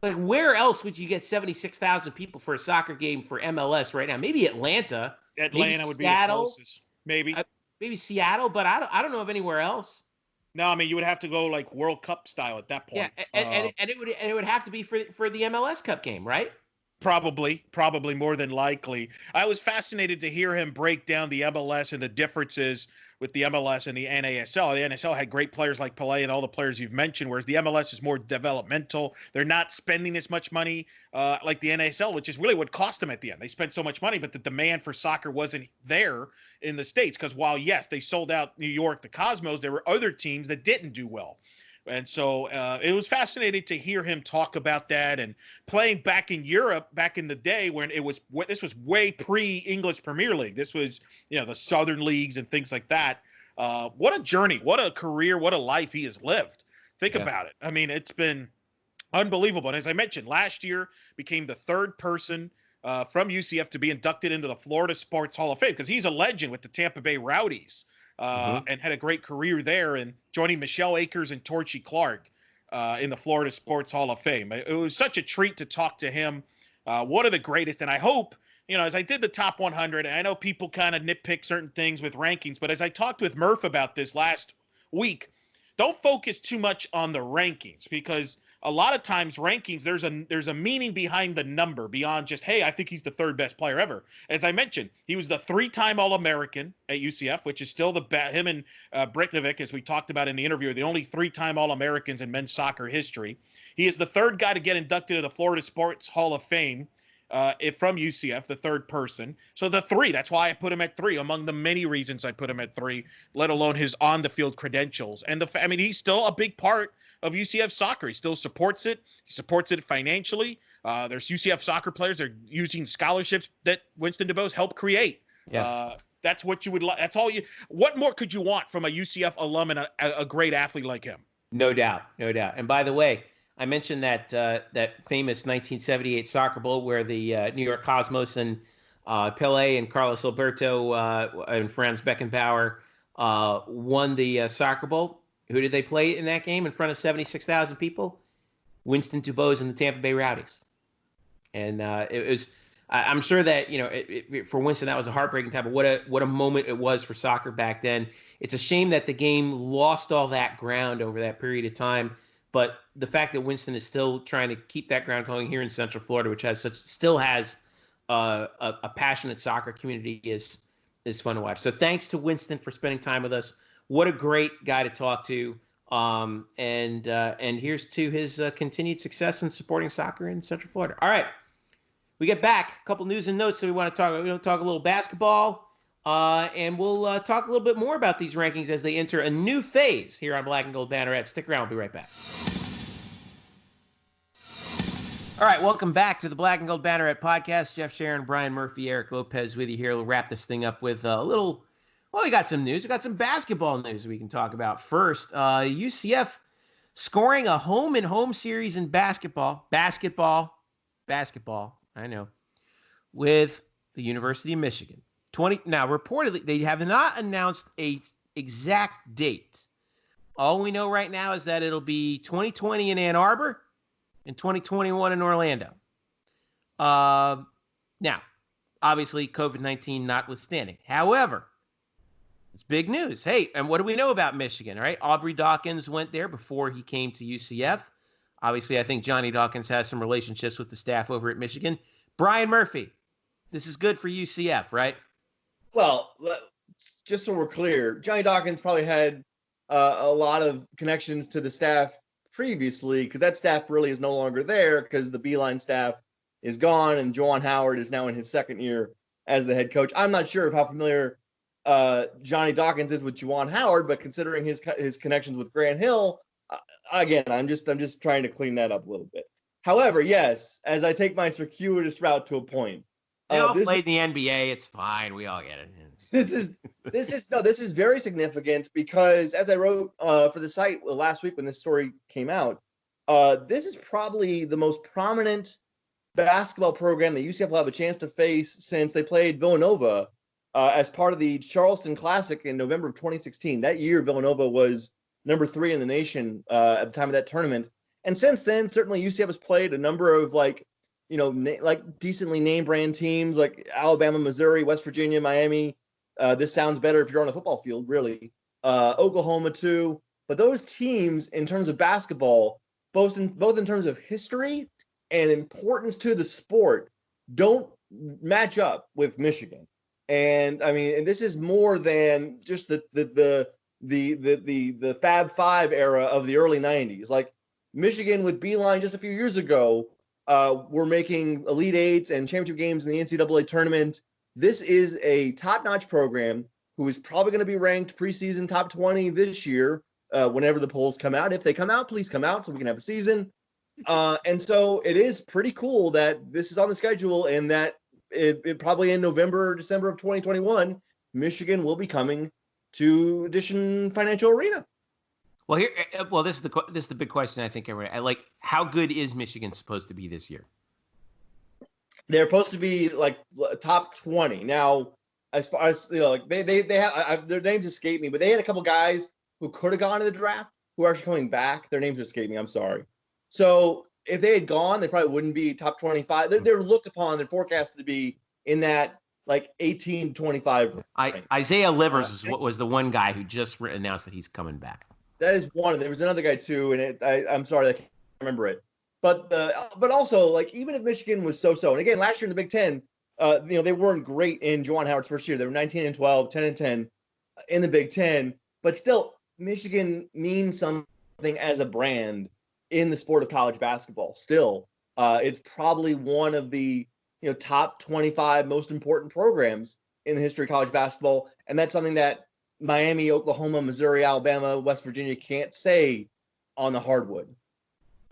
like, where else would you get 76,000 people for a soccer game for MLS right now? Maybe Atlanta. Atlanta would be the closest. Maybe Seattle, but I don't know of anywhere else. No, I mean, you would have to go like World Cup style at that point. Yeah, and it would have to be for the MLS Cup game, right? Probably more than likely. I was fascinated to hear him break down the MLS and the differences with the MLS and the NASL. The NASL had great players like Pelé and all the players you've mentioned, whereas the MLS is more developmental. They're not spending as much money like the NASL, which is really what cost them at the end. They spent so much money, but the demand for soccer wasn't there in the States, because while, yes, they sold out New York, the Cosmos, there were other teams that didn't do well. And so it was fascinating to hear him talk about that, and playing back in Europe back in the day when this was way pre-English Premier League. This was, the Southern leagues and things like that. What a journey, what a career, what a life he has lived. Think about it. I mean, it's been unbelievable. And as I mentioned, last year became the third person from UCF to be inducted into the Florida Sports Hall of Fame, because he's a legend with the Tampa Bay Rowdies. And had a great career there, and joining Michelle Akers and Torchy Clark in the Florida Sports Hall of Fame. It was such a treat to talk to him. One of the greatest. And I hope, as I did the top 100, and I know people kind of nitpick certain things with rankings, but as I talked with Murph about this last week, don't focus too much on the rankings, because a lot of times rankings, there's a meaning behind the number beyond just, hey, I think he's the third best player ever. As I mentioned, he was the 3-time All-American at UCF, which is still him and Brickovic, as we talked about in the interview, are the only 3-time All-Americans in men's soccer history. He is the third guy to get inducted to the Florida Sports Hall of Fame from UCF, the third person. So the 3, that's why I put him at 3, among the many reasons I put him at 3, let alone his on-the-field credentials. And he's still a big part of UCF Soccer. He still supports it. He supports it financially. There's UCF Soccer players. They're using scholarships that Winston DuBose helped create. Yeah. That's what you would like. That's all you. What more could you want from a UCF alum and a great athlete like him? No doubt. And by the way, I mentioned that famous 1978 Soccer Bowl where the New York Cosmos and Pelé and Carlos Alberto and Franz Beckenbauer won the Soccer Bowl. Who did they play in that game in front of 76,000 people? Winston DuBose and the Tampa Bay Rowdies. And it was, I'm sure that, for Winston, that was a heartbreaking time, but what a moment it was for soccer back then. It's a shame that the game lost all that ground over that period of time. But the fact that Winston is still trying to keep that ground going here in Central Florida, which still has a passionate soccer community, is fun to watch. So thanks to Winston for spending time with us. What a great guy to talk to. And here's to his continued success in supporting soccer in Central Florida. All right. We get back. A couple news and notes that we want to talk about. We're going to talk a little basketball. And we'll talk a little bit more about these rankings as they enter a new phase here on Black and Gold Banneret. Stick around. We'll be right back. All right. Welcome back to the Black and Gold Banneret Podcast. Jeff Sharon, Brian Murphy, Eric Lopez with you here. We'll wrap this thing up with a little... Well, we got some news. We got some basketball news we can talk about. First, UCF scoring a home-and-home series in basketball. Basketball. I know. With the University of Michigan. Now, reportedly, they have not announced a exact date. All we know right now is that it'll be 2020 in Ann Arbor and 2021 in Orlando. Now, obviously, COVID-19 notwithstanding. However, it's big news. Hey, and what do we know about Michigan, right? Aubrey Dawkins went there before he came to UCF. Obviously, I think Johnny Dawkins has some relationships with the staff over at Michigan. Brian Murphy, this is good for UCF, right? Well, just so we're clear, Johnny Dawkins probably had a lot of connections to the staff previously, because that staff really is no longer there because the Beeline staff is gone and Juwan Howard is now in his second year as the head coach. I'm not sure of how familiar Johnny Dawkins is with Juwan Howard, but considering his connections with Grant Hill, again, I'm just trying to clean that up a little bit. However, yes, as I take my circuitous route to a point, they all played in the NBA. It's fine. We all get it. This is very significant because, as I wrote for the site last week when this story came out, this is probably the most prominent basketball program that UCF will have a chance to face since they played Villanova as part of the Charleston Classic in November of 2016. That year, Villanova was number 3 in the nation at the time of that tournament. And since then, certainly UCF has played a number of decently name brand teams like Alabama, Missouri, West Virginia, Miami. This sounds better if you're on a football field, really. Oklahoma too. But those teams, in terms of basketball, both in terms of history and importance to the sport, don't match up with Michigan. And I mean, and this is more than just the Fab Five era of the early 90s. Like Michigan with Beeline just a few years ago were making Elite Eights and championship games in the NCAA tournament. This is a top-notch program who is probably going to be ranked preseason top 20 this year whenever the polls come out. If they come out, please come out so we can have a season. And so it is pretty cool that this is on the schedule and that it probably in November or December of 2021, Michigan will be coming to Edition Financial Arena. Well, this is the big question I think everyone how good is Michigan supposed to be this year? They're supposed to be like top 20. Now, as far as they have their names escape me, but they had a couple guys who could have gone to the draft who are actually coming back. Their names escape me. I'm sorry. So if they had gone, they probably wouldn't be top 25. They're looked upon and forecasted to be in that 18 to 25 range. Isaiah Livers was the one guy who just announced that he's coming back. That is one of them. There was another guy too, and I'm sorry I can't remember it. But also even if Michigan was so-so, and again last year in the Big Ten, they weren't great in Juwan Howard's first year. They were 19-12, 10-10 in the Big Ten, but still Michigan means something as a brand in the sport of college basketball. Still, it's probably one of the top 25 most important programs in the history of college basketball, and that's something that Miami, Oklahoma, Missouri, Alabama, West Virginia can't say on the hardwood.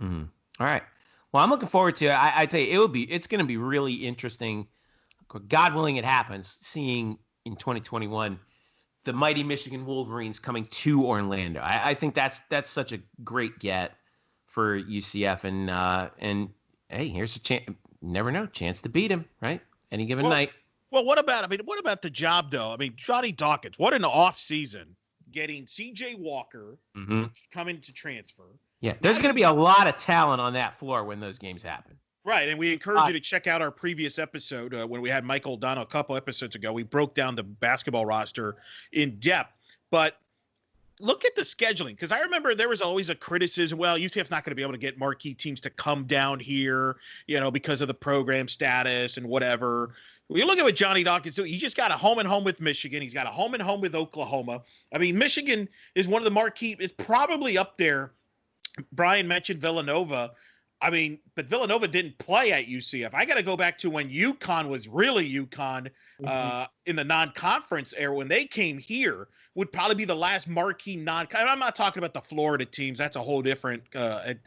Mm-hmm. All right. Well, I'm looking forward to it. I tell you, it's going to be really interesting. God willing, it happens. Seeing in 2021 the mighty Michigan Wolverines coming to Orlando. I think that's such a great get for UCF. And hey, here's a chance. Never know, chance to beat him, right? Any given night. Well, what about the job though? I mean, Johnny Dawkins, what an off season getting CJ Walker coming to transfer. Yeah, there's going to be a lot of talent on that floor when those games happen. Right, and we encourage you to check out our previous episode when we had Michael O'Donnell a couple episodes ago. We broke down the basketball roster in depth. But look at the scheduling, because I remember there was always a criticism, well, UCF's not going to be able to get marquee teams to come down here, because of the program status and whatever. You look at what Johnny Dawkins do. He just got a home and home with Michigan. He's got a home and home with Oklahoma. I mean, Michigan is one of the marquee. It's probably up there. Brian mentioned Villanova. I mean, but Villanova didn't play at UCF. I got to go back to when UConn was really UConn in the non-conference era. When they came here, would probably be the last marquee I'm not talking about the Florida teams. That's a whole different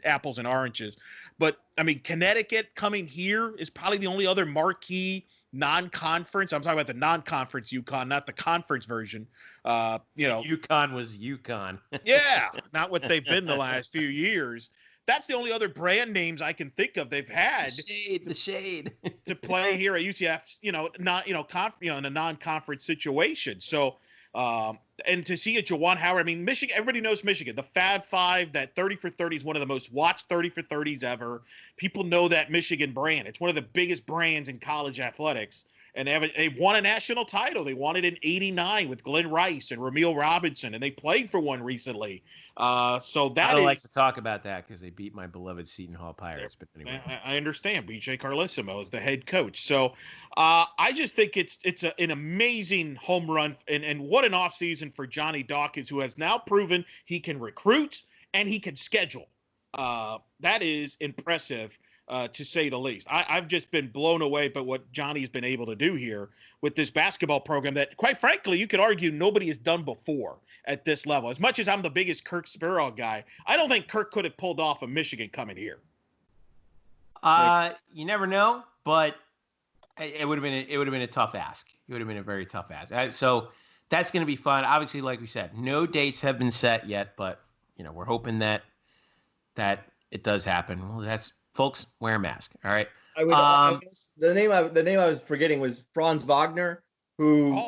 apples and oranges. But, I mean, Connecticut coming here is probably the only other marquee non-conference. I'm talking about the non-conference UConn, not the conference version. UConn was UConn. Yeah, not what they've been the last few years. That's the only other brand names I can think of they've had. The shade to play here at UCF. In a non-conference situation. So, and to see a Juwan Howard. I mean, Michigan. Everybody knows Michigan. The Fab Five. That 30 for 30 is one of the most watched 30 for 30s ever. People know that Michigan brand. It's one of the biggest brands in college athletics. And they won a national title. They won it in '89 with Glenn Rice and Ramil Robinson, and they played for one recently. So that I don't like to talk about that because they beat my beloved Seton Hall Pirates. But anyway, I understand. BJ Carlissimo is the head coach. So I just think it's an amazing home run, and what an offseason for Johnny Dawkins, who has now proven he can recruit and he can schedule. That is impressive. To say the least. I've just been blown away by what Johnny's been able to do here with this basketball program that, quite frankly, you could argue nobody has done before at this level. As much as I'm the biggest Kirk Spurall guy, I don't think Kirk could have pulled off a Michigan coming here. You never know, but it would have been a tough ask. It would have been a very tough ask. So that's going to be fun. Obviously, like we said, no dates have been set yet, but we're hoping that it does happen. Well, folks, wear a mask. All right. The name I was forgetting was Franz Wagner, who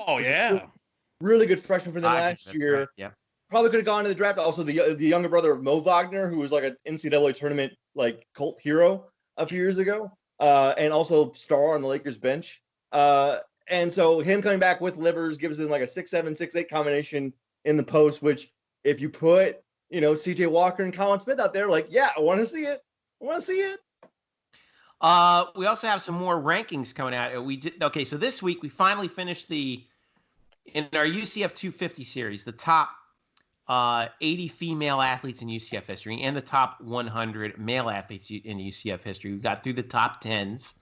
really good freshman for them last year. Right. Yeah. probably could have gone to the draft. Also, the younger brother of Mo Wagner, who was like an NCAA tournament like cult hero a few years ago, and also star on the Lakers bench. And so him coming back with Livers gives them like a 6'7", 6'8" combination in the post, which if you put, CJ Walker and Colin Smith out there, like, yeah, I want to see it. We also have some more rankings coming out. So this week we finally finished in our UCF 250 series, the top 80 female athletes in UCF history and the top 100 male athletes in UCF history. We got through the top 10s.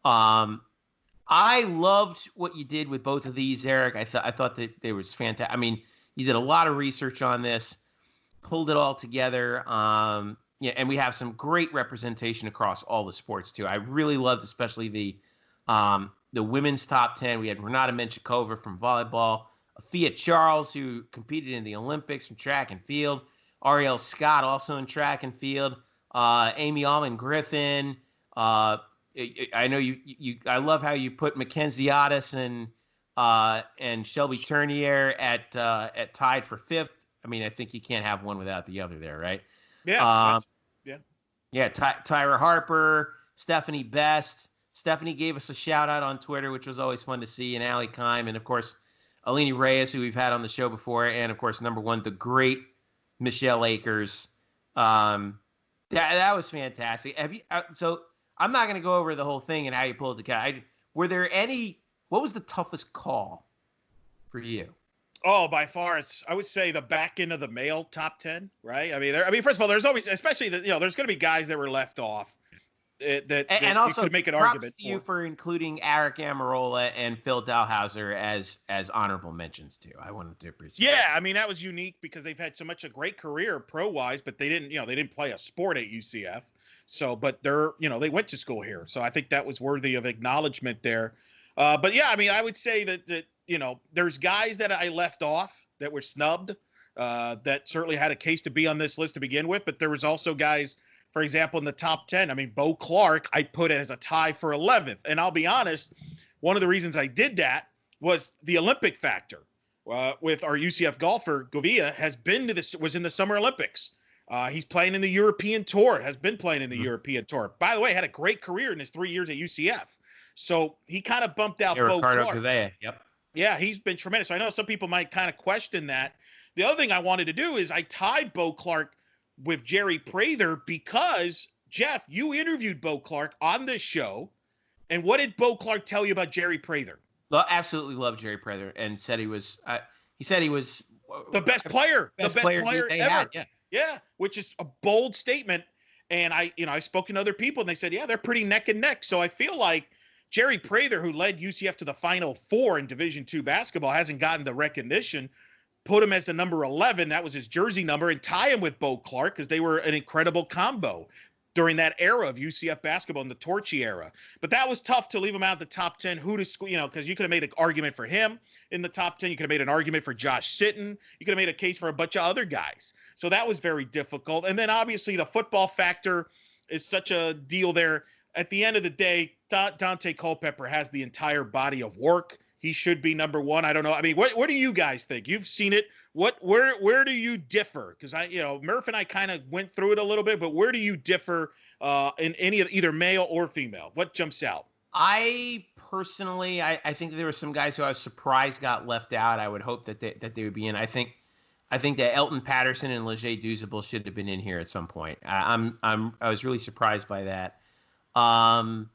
I loved what you did with both of these, Eric. I thought that they was fantastic. I mean, you did a lot of research on this, pulled it all together. And we have some great representation across all the sports too. I really loved, especially the women's top 10. We had Renata Menchikova from volleyball, Afia Charles, who competed in the Olympics from track and field, Ariel Scott, also in track and field, Amy Allman Griffin. I know you. I love how you put Mackenzie Otis and Shelby Turnier at tied for 5th. I mean, I think you can't have one without the other there, right? Yeah. Tyra Harper, Stephanie Best. Stephanie gave us a shout out on Twitter, which was always fun to see, and Allie Kime, and of course Alini Reyes, who we've had on the show before, and of course number 1, the great Michelle Akers. That was fantastic. Have you? So I'm not going to go over the whole thing and how you pulled the cat. What was the toughest call for you? Oh, by far, I would say the back end of the male top 10, right? I mean, first of all, there's always, especially there's going to be guys that were left off that also you could make an argument for. You for including Eric Amarola and Phil Dalhouser as honorable mentions too. I wanted to appreciate. Yeah, I mean that was unique because they've had so much a great career pro wise, but they didn't play a sport at UCF. So, but they went to school here. So I think that was worthy of acknowledgement there. But yeah, I mean, I would say that there's guys that I left off that were snubbed that certainly had a case to be on this list to begin with. But there was also guys, for example, in the top 10. I mean, Bo Clark, I put it as a tie for 11th. And I'll be honest, one of the reasons I did that was the Olympic factor. With our UCF golfer, Govia, was in the Summer Olympics. He's playing in the European Tour, has been playing in the European Tour. By the way, had a great career in his 3 years at UCF. So he kind of bumped out Bo Clark. Govea, yep. Yeah, he's been tremendous. I know some people might kind of question that. The other thing I wanted to do is I tied Bo Clark with Jerry Prather because, Jeff, you interviewed Bo Clark on this show. And what did Bo Clark tell you about Jerry Prather? Absolutely loved Jerry Prather and said he was the best player. The best player ever. Had, yeah, which is a bold statement. And I've spoken to other people and they said, yeah, they're pretty neck and neck. So I feel like Jerry Prather, who led UCF to the Final Four in Division II basketball, hasn't gotten the recognition. Put him as the number 11. That was his jersey number, and tie him with Bo Clark because they were an incredible combo during that era of UCF basketball in the Torchy era. But that was tough to leave him out of the top 10. Who to school, because you could have made an argument for him in the top 10. You could have made an argument for Josh Sitton. You could have made a case for a bunch of other guys. So that was very difficult. And then obviously the football factor is such a deal there. At the end of the day, Dante Culpepper has the entire body of work. He should be number 1. I don't know. I mean, what do you guys think? You've seen it. Where do you differ? Because Murph and I kind of went through it a little bit, but where do you differ in any of either male or female? What jumps out? I personally, I think there were some guys who I was surprised got left out. I would hope that they would be in. I think that Elton Patterson and Leger Douzable should have been in here at some point. I was really surprised by that. I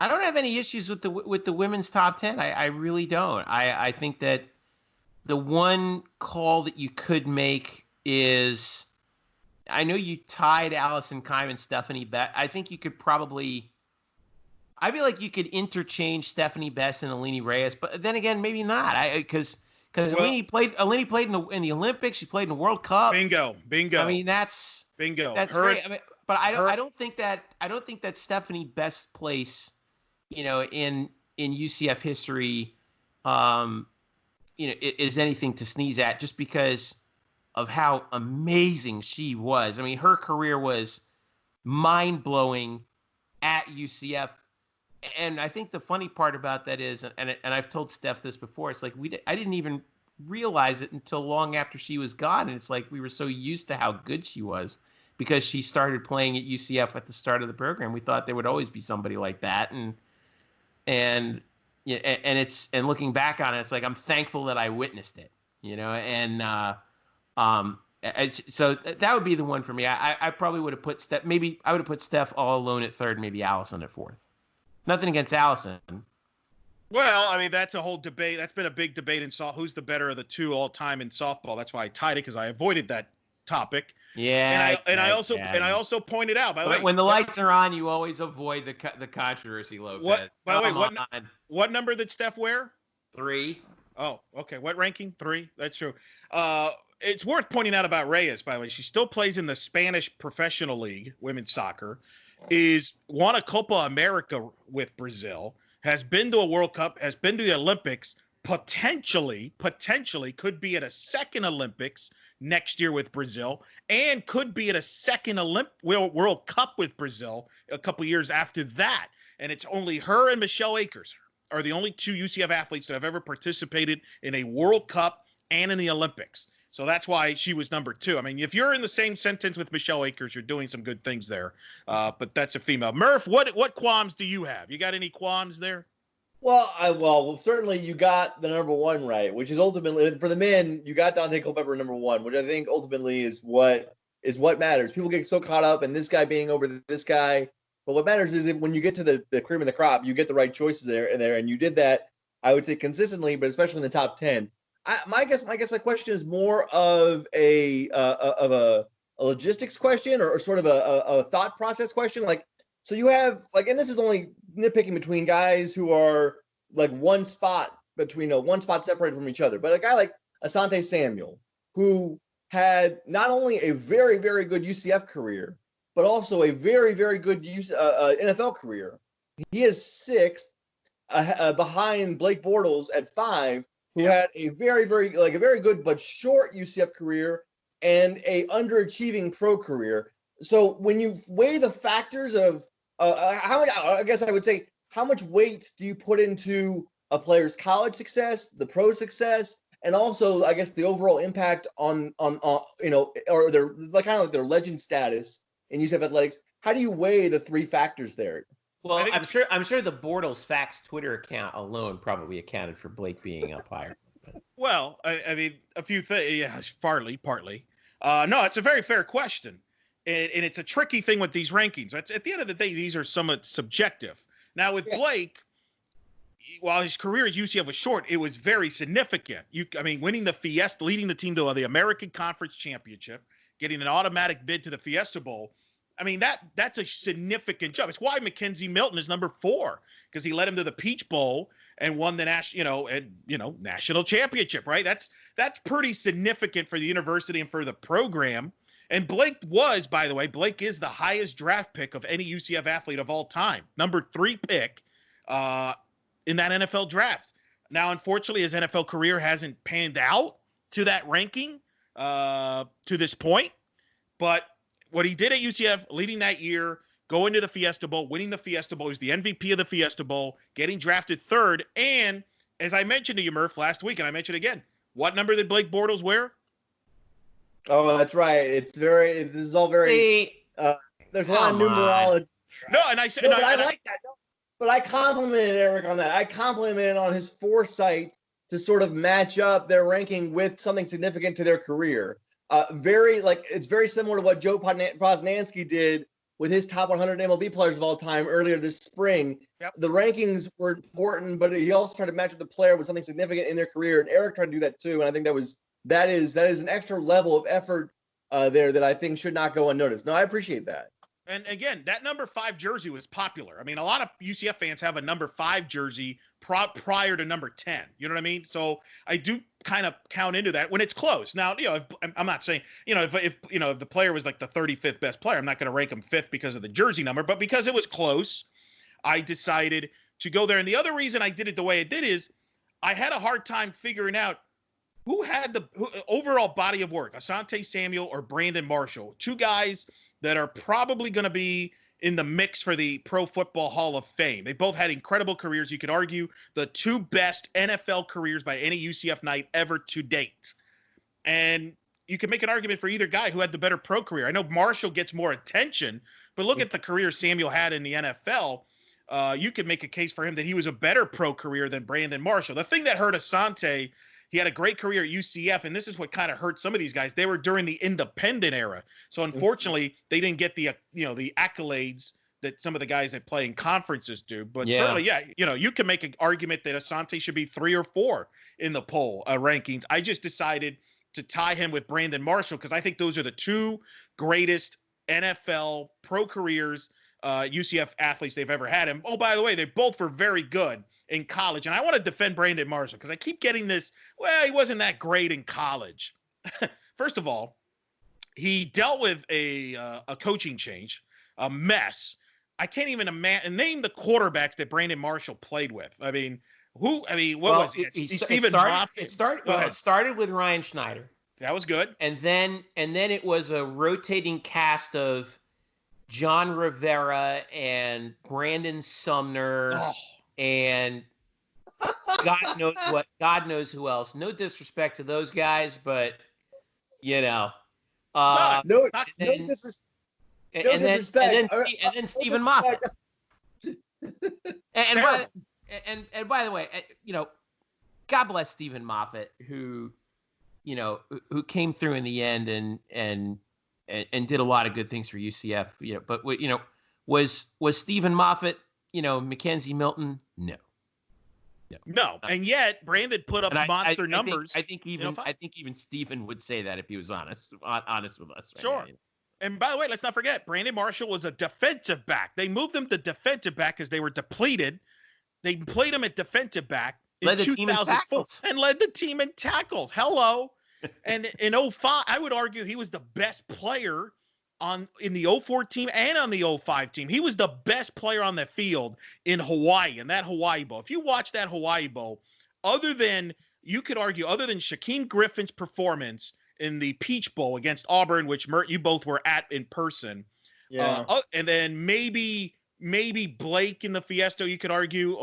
don't have any issues with the women's top 10. I really don't. I think that the one call that you could make is, I know you tied Allison Kime and Stephanie Best. I think you could probably, I feel like you could interchange Stephanie Best and Alini Reyes, but then again, maybe not. Because Alini played in the Olympics. She played in the World Cup. Bingo. I mean, that's bingo. That's great. I mean, but I don't think that Stephanie Best's place, in UCF history, is anything to sneeze at, just because of how amazing she was. I mean, her career was mind-blowing at UCF, And I think the funny part about that is, and I've told Steph this before, it's like I didn't even realize it until long after she was gone. And it's like we were so used to how good she was because she started playing at UCF at the start of the program. We thought there would always be somebody like that. And looking back on it, it's like I'm thankful that I witnessed it, so that would be the one for me. I probably would have put Steph. Maybe I would have put Steph all alone at third, maybe Allison at fourth. Nothing against Allison. Well, I mean, that's a whole debate. That's been a big debate in softball. Who's the better of the two all time in softball? That's why I tied it, because I avoided that topic. Yeah. I also pointed out, by the way, when the lights are on, you always avoid the controversy, Lopez. By the way, what number did Steph wear? 3. Oh, okay. What ranking? 3. That's true. It's worth pointing out about Reyes, by the way. She still plays in the Spanish Professional League, women's soccer. Won a Copa America with Brazil, has been to a World Cup, has been to the Olympics, potentially could be at a second Olympics next year with Brazil, and could be at a second World Cup with Brazil a couple years after that. And it's only her and Michelle Akers are the only 2 UCF athletes that have ever participated in a World Cup and in the Olympics. So that's why she was number 2. I mean, if you're in the same sentence with Michelle Akers, you're doing some good things there. But that's a female. Murph, what qualms do you have? You got any qualms there? Well, certainly you got the number 1 right, which is ultimately, for the men, you got Dante Culpepper number 1, which I think ultimately is what matters. People get so caught up in this guy being over this guy, but what matters is when you get to the cream of the crop, you get the right choices there, and you did that, I would say, consistently, but especially in the top 10. My question is more of a logistics question or sort of a thought process question. Like, so you have and this is only nitpicking between guys who are like one spot separated from each other, but a guy like Asante Samuel, who had not only a very, very good UCF career, but also a very, very good NFL career. He is 6th behind Blake Bortles at 5. Who had a very, very good but short UCF career and a underachieving pro career. So when you weigh the factors of how much weight do you put into a player's college success, the pro success, and also I guess the overall impact on or their their legend status in UCF athletics? How do you weigh the 3 factors there? Well, I'm sure the Bortles Facts Twitter account alone probably accounted for Blake being up higher. Well, I mean, a few things. Yeah, partly. No, it's a very fair question, and it's a tricky thing with these rankings. At the end of the day, these are somewhat subjective. Now, with Blake, while his career at UCF was short, it was very significant. Winning the Fiesta, leading the team to the American Conference Championship, getting an automatic bid to the Fiesta Bowl. I mean, that's a significant jump. It's why Mackenzie Milton is number 4, because he led him to the Peach Bowl and won the national championship, right? That's pretty significant for the university and for the program. And Blake is the highest draft pick of any UCF athlete of all time. Number 3 pick in that NFL draft. Now, unfortunately, his NFL career hasn't panned out to that ranking to this point, but what he did at UCF, leading that year, going to the Fiesta Bowl, winning the Fiesta Bowl, he's the MVP of the Fiesta Bowl, getting drafted 3rd. And as I mentioned to you, Murph, last week, and I mentioned again, what number did Blake Bortles wear? Oh, that's right. This is all very, there's a lot of numerology. No, and I said, no, I like that. No, but I complimented Eric on that. I complimented on his foresight to sort of match up their ranking with something significant to their career. It's very similar to what Joe Posnanski did with his top 100 MLB players of all time earlier this spring. Yep. The rankings were important, but he also tried to match up the player with something significant in their career. And Eric tried to do that too. And I think that is an extra level of effort there that I think should not go unnoticed. No, I appreciate that. And again, that number 5 jersey was popular. I mean, a lot of UCF fans have a number 5 jersey prior to number 10. You know what I mean? So I do kind of count into that when it's close. Now, I'm not saying, if the player was like the 35th best player, I'm not going to rank him 5th because of the jersey number, but because it was close, I decided to go there. And the other reason I did it the way I did is I had a hard time figuring out who had the overall body of work, Asante Samuel or Brandon Marshall, 2 guys that are probably going to be in the mix for the Pro Football Hall of Fame. They both had incredible careers. You could argue the two best NFL careers by any UCF Knight ever to date. And you can make an argument for either guy who had the better pro career. I know Marshall gets more attention, but look at the career Samuel had in the NFL. You could make a case for him that he was a better pro career than Brandon Marshall. The thing that hurt Asante, he had a great career at UCF, and this is what kind of hurt some of these guys. They were during the independent era. So unfortunately, they didn't get the accolades that some of the guys that play in conferences do. But certainly, you can make an argument that Asante should be 3 or 4 in the poll rankings. I just decided to tie him with Brandon Marshall because I think those are the two greatest NFL pro careers UCF athletes they've ever had. And, oh, by the way, they both were very good in college. And I want to defend Brandon Marshall because I keep getting this, well, he wasn't that great in college. First of all, he dealt with a coaching change, a mess. I can't even name the quarterbacks that Brandon Marshall played with. I mean, what was it? Stephen Moffitt. It started with Ryan Schneider. That was good. And then it was a rotating cast of John Rivera and Brandon Sumner and God knows who else. No disrespect to those guys, but no disrespect. And then Stephen Moffitt. And by the way, God bless Stephen Moffitt, who came through in the end and did a lot of good things for UCF. But was Stephen Moffitt, Mackenzie Milton? No. And yet Brandon put up monster numbers. I think even Stephen would say that if he was honest with us. Right sure. Now. And by the way, let's not forget, Brandon Marshall was a defensive back. They moved him to defensive back because they were depleted. They played him at defensive back in 2004 and led the team in tackles. Hello. And in 2005, I would argue he was the best player in the 2004 team and on the 2005 team. He was the best player on the field in Hawaii, in that Hawaii Bowl. If you watch that Hawaii Bowl, other than Shaquem Griffin's performance in the Peach Bowl against Auburn, which you both were at in person. Yeah. And then maybe Blake in the Fiesta, you could argue,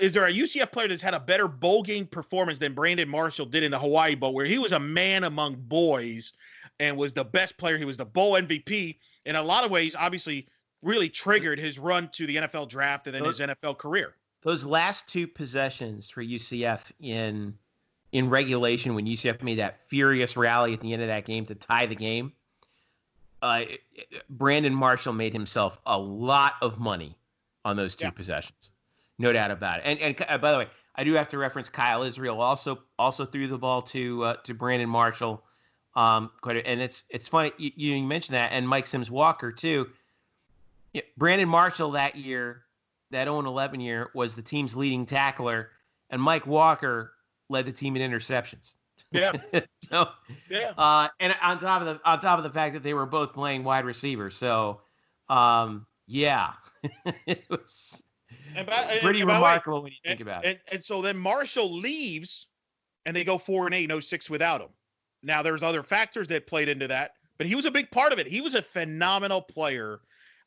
is there a UCF player that's had a better bowl game performance than Brandon Marshall did in the Hawaii Bowl, where he was a man among boys and was the best player? He was the bowl MVP. In a lot of ways, obviously, really triggered his run to the NFL draft and then his NFL career. Those last two possessions for UCF in regulation, when UCF made that furious rally at the end of that game to tie the game, Brandon Marshall made himself a lot of money on those two possessions. No doubt about it. And by the way, I do have to reference Kyle Israel also threw the ball to Brandon Marshall. And it's funny you mentioned that, and Mike Sims Walker too. Brandon Marshall that year, that 0-11 year, was the team's leading tackler, and Mike Walker led the team in interceptions. Yeah. So yeah. And on top of the fact that they were both playing wide receiver, so it was pretty remarkable when you think about it. And so then Marshall leaves, and they go 4-8 in 2006 without him. Now there's other factors that played into that, but he was a big part of it. He was a phenomenal player.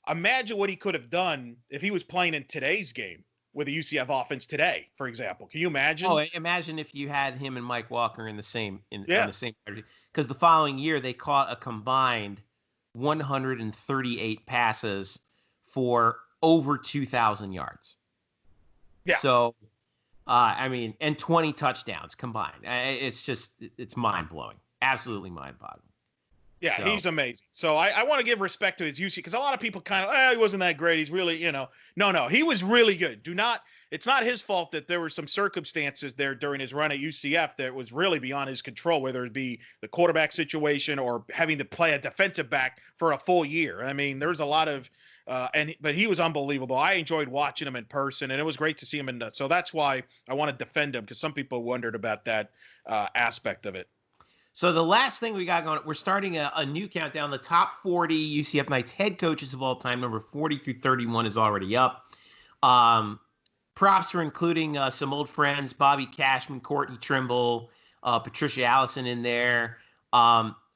Imagine what he could have done if he was playing in today's game with the UCF offense today, for example. Can you imagine? Oh, imagine if you had him and Mike Walker in the same because the following year they caught a combined 138 passes for over 2,000 yards. Yeah. So, and 20 touchdowns combined. It's mind-blowing. Absolutely mind-boggling. Yeah, he's amazing. So I want to give respect to his UC because a lot of people kind of, he wasn't that great. He's really, no, he was really good. It's not his fault that there were some circumstances there during his run at UCF that was really beyond his control, whether it be the quarterback situation or having to play a defensive back for a full year. I mean, there's a lot of, but he was unbelievable. I enjoyed watching him in person, and it was great to see him so that's why I want to defend him, because some people wondered about that aspect of it. So the last thing we got going, we're starting a new countdown. The top 40 UCF Knights head coaches of all time, number 40 through 31 is already up. Props for including some old friends, Bobby Cashman, Courtney Trimble, Patricia Allison in there.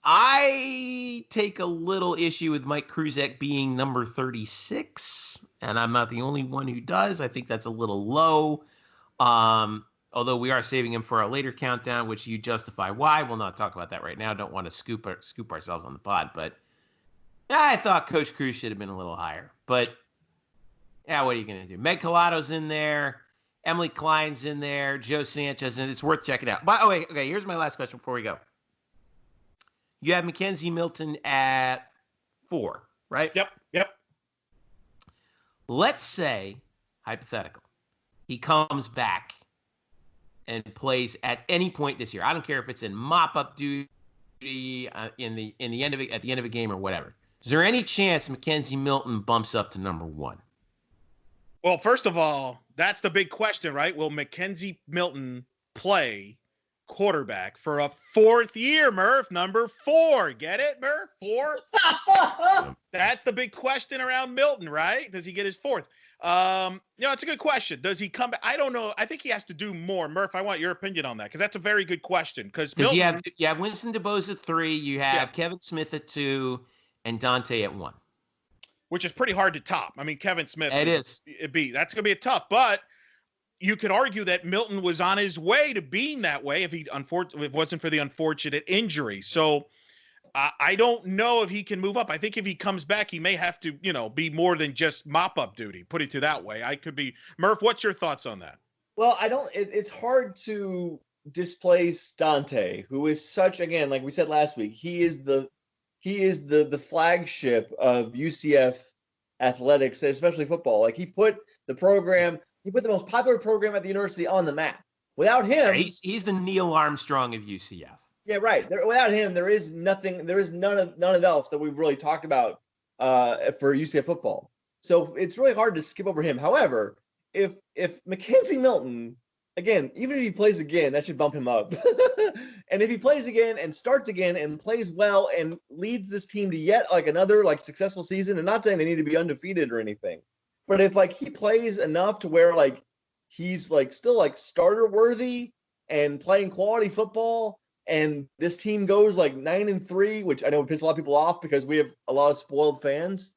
I take a little issue with Mike Kruzek being number 36, and I'm not the only one who does. I think that's a little low. Although we are saving him for a later countdown, which you justify why. We'll not talk about that right now. Don't want to scoop ourselves on the pod, but I thought Coach Cruz should have been a little higher. But yeah, what are you going to do? Meg Collato's in there. Emily Klein's in there. Joe Sanchez, and it's worth checking out. By the way, okay, here's my last question before we go. You have Mackenzie Milton at 4, right? Yep. Let's say, hypothetical, he comes back and plays at any point this year. I don't care if it's in mop-up duty at the end of a game or whatever. Is there any chance Mackenzie Milton bumps up to number 1? Well, first of all, that's the big question, right? Will Mackenzie Milton play quarterback for a 4th year, Murph? Number 4. Get it, Murph? 4? That's the big question around Milton, right? Does he get his 4th? It's a good question. Does he come back? I don't know. I think he has to do more. Murph, I want your opinion on that because that's a very good question. Because you have Winston DuBose at 3, you have Kevin Smith at 2, and Dante at 1. Which is pretty hard to top. I mean, Kevin Smith. That's going to be a tough, but you could argue that Milton was on his way to being that way if it wasn't for the unfortunate injury. So I don't know if he can move up. I think if he comes back, he may have to, be more than just mop-up duty, put it to that way. I could be. Murph, what's your thoughts on that? Well, it's hard to displace Dante, who is such, again, like we said last week, he is the flagship of UCF athletics, especially football. Like he put the most popular program at the university on the map. Without him, he's the Neil Armstrong of UCF. Yeah, right. Without him, there is nothing. There is none of else that we've really talked about for UCF football. So it's really hard to skip over him. However, if Mackenzie Milton, again, even if he plays again, that should bump him up. And if he plays again and starts again and plays well and leads this team to yet another successful season, and not saying they need to be undefeated or anything, but if he plays enough to where he's still starter worthy and playing quality football, and this team goes 9-3, which I know would piss a lot of people off because we have a lot of spoiled fans.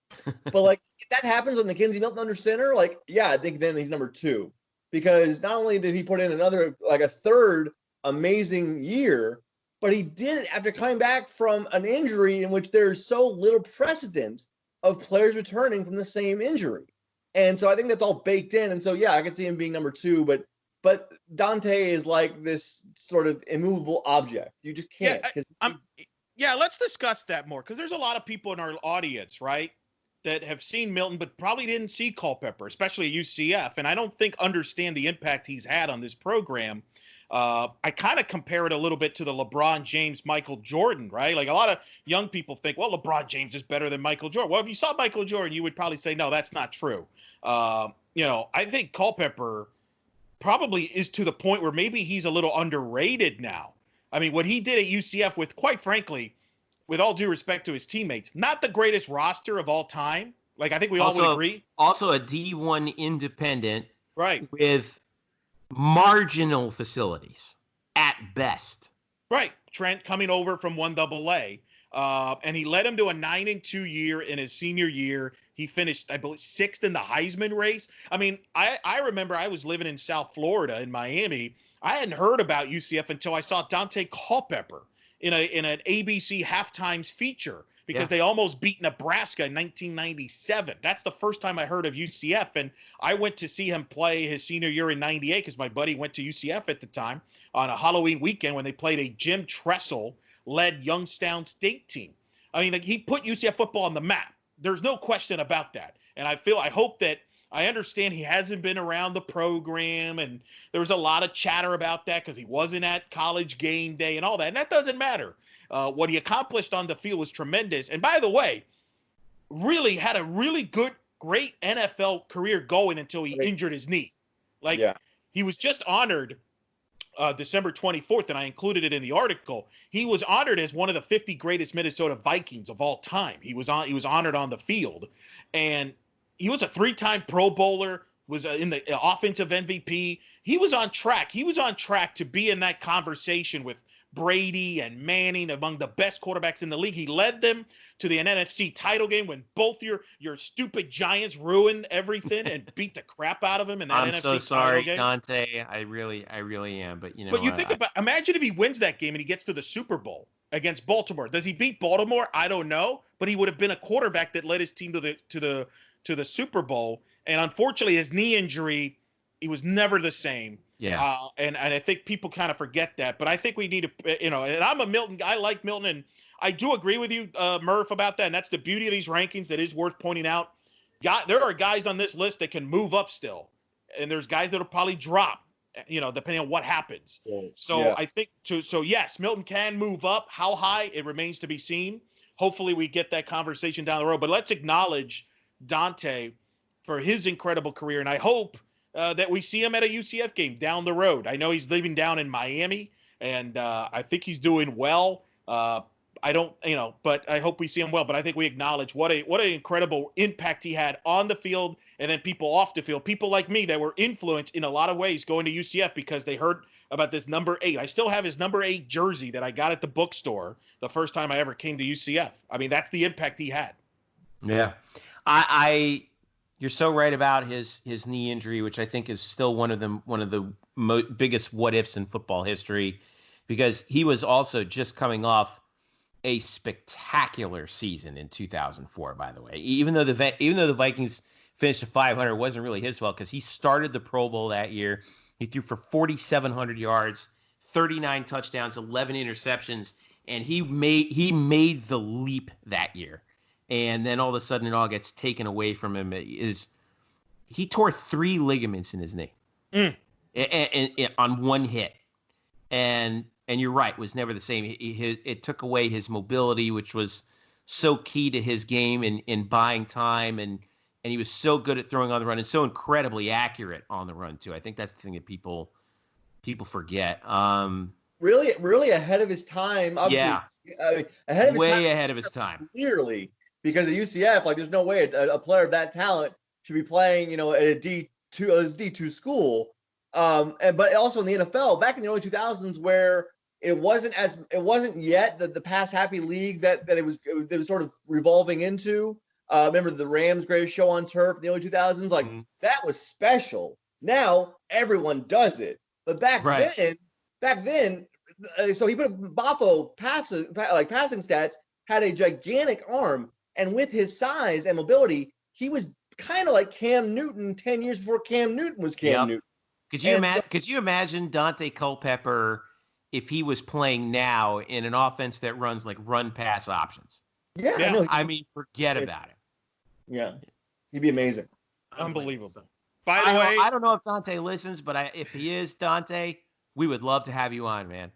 But if that happens with Mackenzie Milton under center, I think then he's number 2. Because not only did he put in another, a third amazing year, but he did it after coming back from an injury in which there's so little precedent of players returning from the same injury. And so I think that's all baked in. And so, I could see him being number 2, but Dante is this sort of immovable object. You just can't. Let's discuss that more because there's a lot of people in our audience, right, that have seen Milton but probably didn't see Culpepper, especially at UCF, and I don't think understand the impact he's had on this program. I kind of compare it a little bit to the LeBron James, Michael Jordan, right? A lot of young people think, well, LeBron James is better than Michael Jordan. Well, if you saw Michael Jordan, you would probably say, no, that's not true. I think Culpepper probably is to the point where maybe he's a little underrated now. I mean, what he did at UCF with, quite frankly, with all due respect to his teammates, not the greatest roster of all time. I think we all would agree. Also a D1 independent. Right. With marginal facilities at best. Right. Trent coming over from 1AA. And he led him to a 9-2 year in his senior year. He finished, I believe, 6th in the Heisman race. I mean, I remember I was living in South Florida in Miami. I hadn't heard about UCF until I saw Dante Culpepper in an ABC halftimes feature because they almost beat Nebraska in 1997. That's the first time I heard of UCF. And I went to see him play his senior year in 98 because my buddy went to UCF at the time on a Halloween weekend when they played a Jim Tressel-led Youngstown State team. I mean, he put UCF football on the map. There's no question about that. And I hope that I understand he hasn't been around the program, and there was a lot of chatter about that because he wasn't at College game day and all that. And that doesn't matter. What he accomplished on the field was tremendous. And by the way, really had a really great NFL career going until he injured his knee. He was just honored December 24th, and I included it in the article. He was honored as one of the 50 greatest Minnesota Vikings of all time. He was honored on the field, and he was a 3-time Pro Bowler, was in the offensive MVP. He was on track. He was on track to be in that conversation with Brady and Manning, among the best quarterbacks in the league. He led them to the NFC title game when both your stupid Giants ruined everything and beat the crap out of him in that NFC so sorry, title game. Dante. I really am. But you know, But you think about, imagine if he wins that game and he gets to the Super Bowl against Baltimore. Does he beat Baltimore? I don't know, but he would have been a quarterback that led his team to the Super Bowl. And unfortunately, his knee injury, he was never the same. Yeah. And I think people kind of forget that. But I think we need to, and I'm a Milton. I like Milton, and I do agree with you, Murph, about that. And that's the beauty of these rankings that is worth pointing out. There are guys on this list that can move up still, and there's guys that will probably drop, depending on what happens. So I think so yes, Milton can move up. How high, it remains to be seen. Hopefully we get that conversation down the road. But let's acknowledge Dante for his incredible career, and I hope that we see him at a UCF game down the road. I know he's living down in Miami, and I think he's doing well. I don't, but I hope we see him well. But I think we acknowledge what an incredible impact he had on the field, and then people off the field. People like me that were influenced in a lot of ways going to UCF because they heard about this number 8. I still have his number 8 jersey that I got at the bookstore the first time I ever came to UCF. I mean, that's the impact he had. Yeah, you're so right about his knee injury, which I think is still one of the biggest what ifs in football history, because he was also just coming off a spectacular season in 2004. By the way, even though the Vikings finished at 500, it wasn't really his fault because he started the Pro Bowl that year. He threw for 4,700 yards, 39 touchdowns, 11 interceptions, and he made the leap that year. And then all of a sudden it all gets taken away from him. He tore 3 ligaments in his knee and on one hit. And you're right, it was never the same. It took away his mobility, which was so key to his game in buying time. And he was so good at throwing on the run and so incredibly accurate on the run, too. I think that's the thing that people forget. Really ahead of his time. Obviously, yeah. Ahead of his time. Clearly. Because at UCF, there's no way a player of that talent should be playing, at a D2 school. But also in the NFL, back in the early 2000s, where it wasn't yet the pass happy league that it was sort of revolving into. Remember the Rams' greatest show on turf in the early 2000s? That was special. Now everyone does it, but back then, so he put Boffo passing stats, had a gigantic arm. And with his size and mobility, he was kind of like Cam Newton 10 years before Cam Newton was Cam Newton. Could you imagine Dante Culpepper if he was playing now in an offense that runs like run-pass options? Yeah. Forget about it. Yeah. He'd be amazing. Unbelievable. By the way, I don't know if Dante listens, but if he is, Dante, we would love to have you on, man.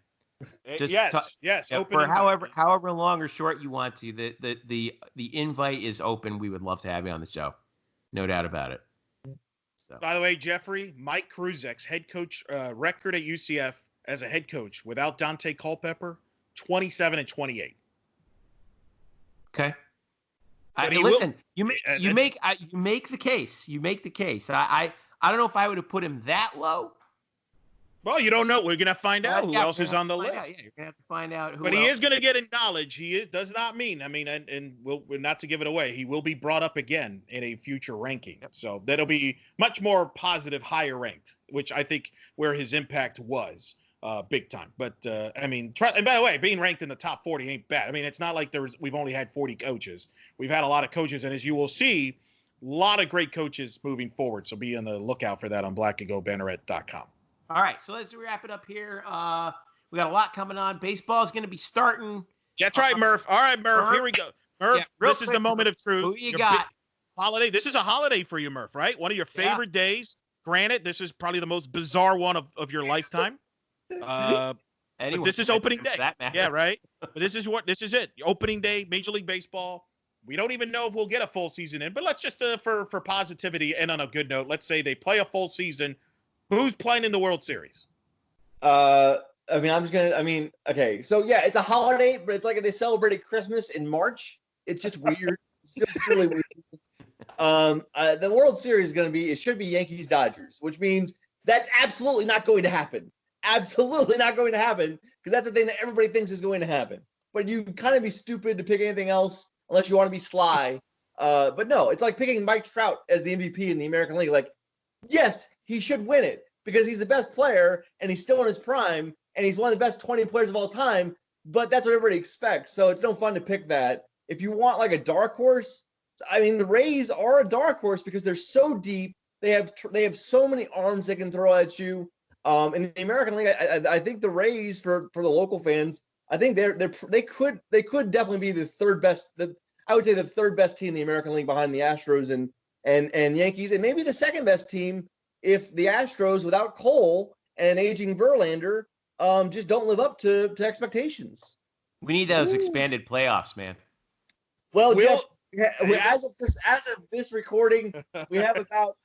Yes. For however long or short you want to. The invite is open. We would love to have you on the show. No doubt about it. So. By the way, Jeffrey, Mike Kruzek's head coach record at UCF as a head coach without Dante Culpepper, 27-28. Okay. You make the case. You make the case. I don't know if I would have put him that low. Well, you don't know. We're going to find out who else is on the list. Yeah, you're going to have to find out who But else. he is going to get acknowledged. Does not mean, and we're not to give it away. He will be brought up again in a future ranking. Yep. So that'll be much more positive, higher ranked, which I think where his impact was big time. But, and by the way, being ranked in the top 40 ain't bad. It's not like we've only had 40 coaches. We've had a lot of coaches. And as you will see, a lot of great coaches moving forward. So be on the lookout for that on blackandgoldbanneret.com. All right, so let's wrap it up here. We got a lot coming on. Baseball is going to be starting. That's right, Murph. All right, Murph, here we go. Murph, this is the moment of truth. Who you got? Holiday. This is a holiday for you, Murph, right? One of your favorite days. Granted, this is probably the most bizarre one of your lifetime. But this is opening day. Yeah, right? But this is it. Opening day, Major League Baseball. We don't even know if we'll get a full season in, but let's just, for positivity and on a good note, let's say they play a full season. Who's playing in the World Series? Okay. So yeah, it's a holiday, but it's like if they celebrated Christmas in March. It's just weird. It's just really weird. The World Series is should be Yankees Dodgers, which means that's absolutely not going to happen. absolutely not going to happen because that's the thing that everybody thinks is going to happen. But you kind of be stupid to pick anything else unless you want to be sly. But no, it's like picking Mike Trout as the MVP in the American League. Like, yes, he should win it because he's the best player and he's still in his prime and he's one of the best 20 players of all time. But that's what everybody expects. So it's no fun to pick that. If you want like a dark horse, I mean, the Rays are a dark horse because they're so deep. They have so many arms they can throw at you. In the American League, I think the Rays for the local fans, I think they could definitely be the third best. I would say the third best team in the American League behind the Astros and Yankees, and maybe the second best team if the Astros without Cole and an aging Verlander just don't live up to expectations. We need those expanded playoffs, man. Well, Jeff, as of this recording, we have about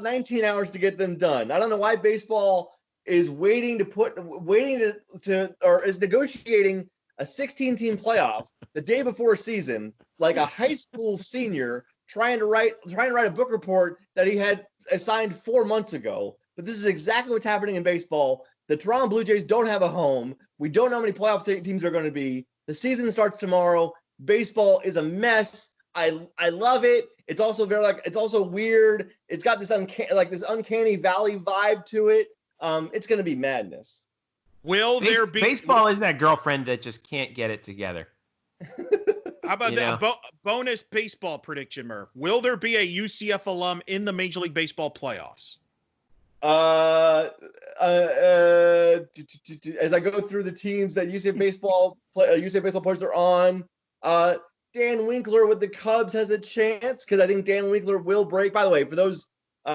19 hours to get them done. I don't know why baseball is waiting to or is negotiating a 16-team playoff the day before a season, like a high school senior trying to write a book report that he had assigned 4 months ago. But this is exactly what's happening in baseball. The Toronto Blue Jays don't have a home. We don't know how many playoff teams are going to be. The season starts tomorrow. Baseball is a mess. I love it. It's also it's also weird. It's got this uncanny valley vibe to it. It's going to be madness. Will there be baseball is that girlfriend that just can't get it together? How about that bonus baseball prediction, Murph? Will there be a UCF alum in the Major League Baseball playoffs? As I go through the teams that UCF baseball players are on, Dan Winkler with the Cubs has a chance because I think Dan Winkler will break. By the way, for those,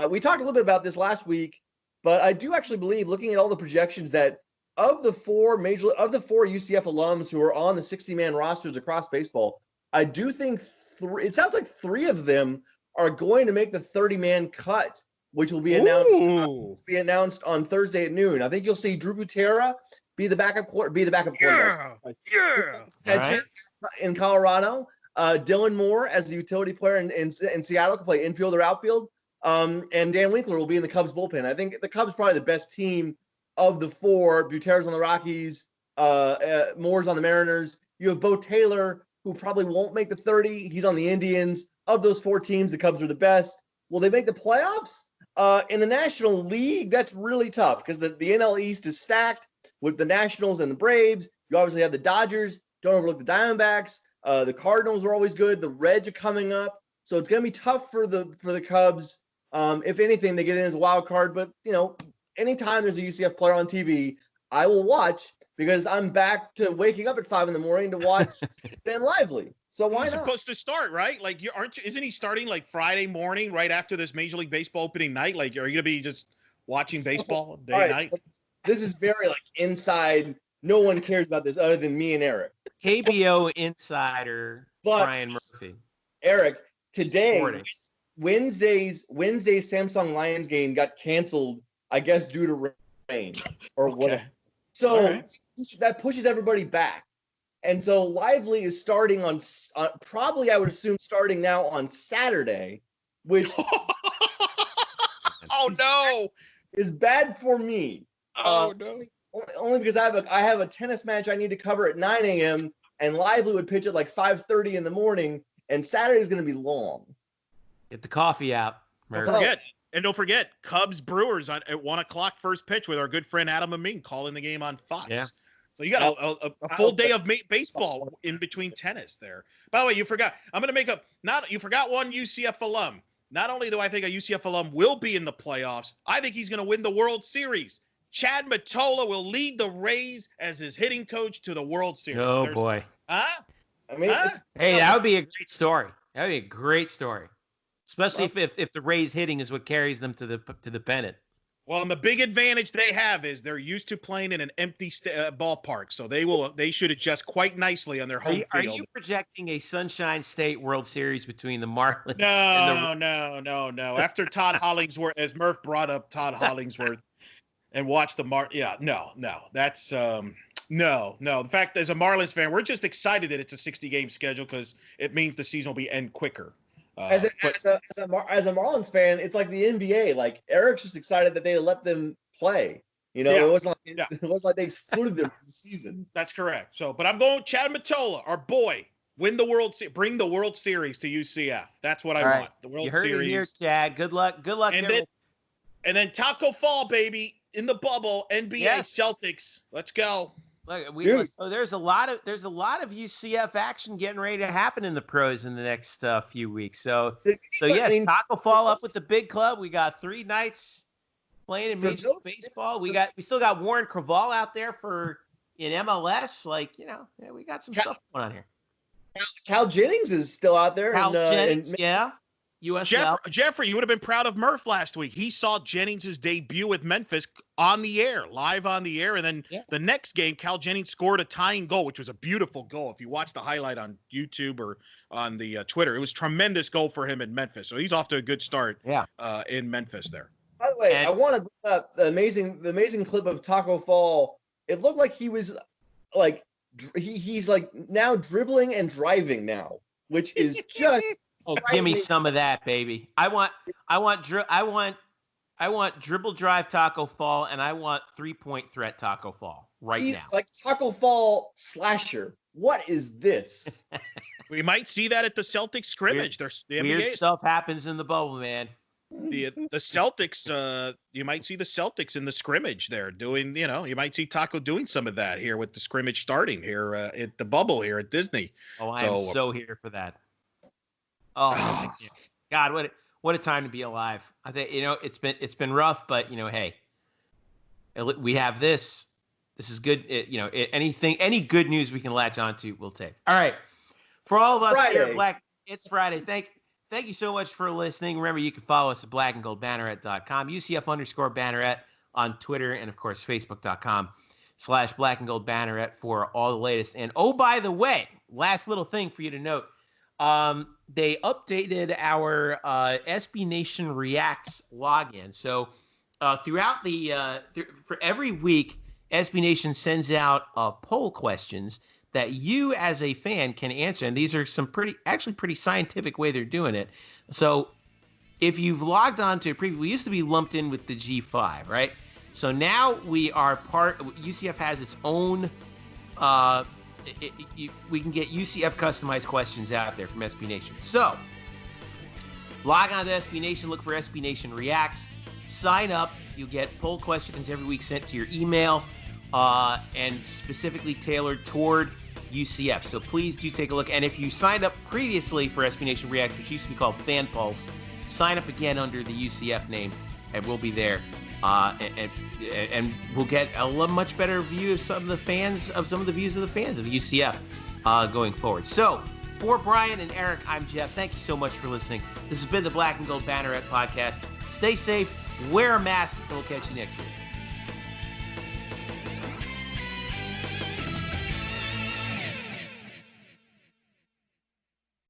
we talked a little bit about this last week, but I do actually believe, looking at all the projections, that of the four UCF alums who are on the 60-man rosters across baseball, I do think it sounds like 3 of them are going to make the 30-man cut, which will be announced on Thursday at noon. I think you'll see Drew Butera be the backup quarterback. Yeah. In Colorado, Dylan Moore as the utility player in Seattle can play infield or outfield. And Dan Winkler will be in the Cubs bullpen. I think the Cubs are probably the best team of the 4. Butera's on the Rockies, Moore's on the Mariners. You have Bo Taylor, who probably won't make the 30. He's on the Indians. Of those 4 teams, the Cubs are the best. Will they make the playoffs? In the National League, that's really tough because the NL East is stacked with the Nationals and the Braves. You obviously have the Dodgers. Don't overlook the Diamondbacks. The Cardinals are always good. The Reds are coming up. So it's going to be tough for the Cubs. If anything, they get in as a wild card. But, anytime there's a UCF player on TV, I will watch because I'm back to waking up at 5 a.m. to watch Ben Lively. So why not? He's supposed to start, right? Like, isn't he starting like Friday morning right after this Major League Baseball opening night? Like, are you going to be just watching baseball day and night? This is very inside. No one cares about this other than me and Eric. KBO insider Brian Murphy. Eric, today, Wednesday's Samsung Lions game got canceled, I guess, due to rain or whatever. So that pushes everybody back. And so Lively is starting on probably, I would assume, starting now on Saturday, which is bad for me. No. Only because I have a tennis match I need to cover at 9 a.m. and Lively would pitch at 5:30 in the morning, and Saturday is going to be long. Get the coffee out. Don't forget, Cubs Brewers at 1:00 first pitch with our good friend Adam Amin calling the game on Fox. Yeah. So you got a full day of baseball in between tennis there. By the way, you forgot. I'm going to make you forgot one UCF alum. Not only do I think a UCF alum will be in the playoffs, I think he's going to win the World Series. Chad Mottola will lead the Rays as his hitting coach to the World Series. Oh, boy. Huh? Hey, that would be a great story. That would be a great story. Especially if the Rays hitting is what carries them to the pennant. Well, and the big advantage they have is they're used to playing in an empty ballpark, so they should adjust quite nicely on their home field. Are you projecting a Sunshine State World Series between the Marlins? No. After Todd Hollingsworth, as Murph brought up Todd Hollingsworth, and watch the that's no. In fact, as a Marlins fan, we're just excited that it's a 60-game schedule because it means the season will end quicker. As a Marlins fan, it's like the NBA. Like, Eric's just excited that they let them play. You know, Yeah. it wasn't like they excluded them from the season. That's correct. So, but I'm going Chad Mottola, our boy, win the bring the World Series to UCF. That's what I want. The World you heard Series. it here, Chad. Good luck. And then Taco Fall, baby, in the bubble, NBA Celtics. Let's go. Look, so there's a lot of UCF action getting ready to happen in the pros in the next few weeks. So yes, Taco Fall up with the big club. We got 3 nights playing in Major League Baseball. We still got Warren Creavalle out there in MLS. Like, you know, we got some stuff going on here. Cal Jennings is still out there. Cal Jennings, USL. Jeffrey, you would have been proud of Murph last week. He saw Jennings' debut with Memphis live on the air. And then the next game, Cal Jennings scored a tying goal, which was a beautiful goal. If you watch the highlight on YouTube or on the Twitter, it was a tremendous goal for him in Memphis. So he's off to a good start in Memphis there. By the way, I want to bring up the amazing clip of Taco Fall. It looked like he was like, he's like now dribbling and driving now, which is just... Oh, give me some of that, baby. I want dribble drive Taco Fall, and I want 3-point threat Taco Fall now. He's like Taco Fall slasher. What is this? We might see that at the Celtics scrimmage. Weird stuff happens in the bubble, man. The Celtics, you might see the Celtics in the scrimmage there doing, you know, you might see Taco doing some of that here with the scrimmage starting here at the bubble here at Disney. Oh, I am so here for that. Oh, God, what a time to be alive. I think, you know, it's been rough, but, you know, hey, we have this. This is good. Any good news we can latch onto, we'll take. All right. For all of us here at Black, it's Friday. Thank you so much for listening. Remember, you can follow us at blackandgoldbanneret.com, UCF_Banneret on Twitter, and, of course, Facebook.com/blackandgoldbanneret for all the latest. And, oh, by the way, last little thing for you to note. They updated our SB Nation Reacts login. So throughout for every week, SB Nation sends out poll questions that you as a fan can answer. And these are some pretty scientific way they're doing it. So if you've logged on to a preview, we used to be lumped in with the G5, right? So now we are UCF has its own we can get UCF customized questions out there from SB Nation. So, log on to SB Nation, look for SB Nation Reacts, sign up. You'll get poll questions every week sent to your email and specifically tailored toward UCF. So please do take a look. And if you signed up previously for SB Nation Reacts, which used to be called Fan Pulse, sign up again under the UCF name, and we'll be there. And we'll get a much better view of some of the views of the fans of UCF going forward. So, for Brian and Eric, I'm Jeff. Thank you so much for listening. This has been the Black and Gold Banneret Podcast. Stay safe, wear a mask, and we'll catch you next week.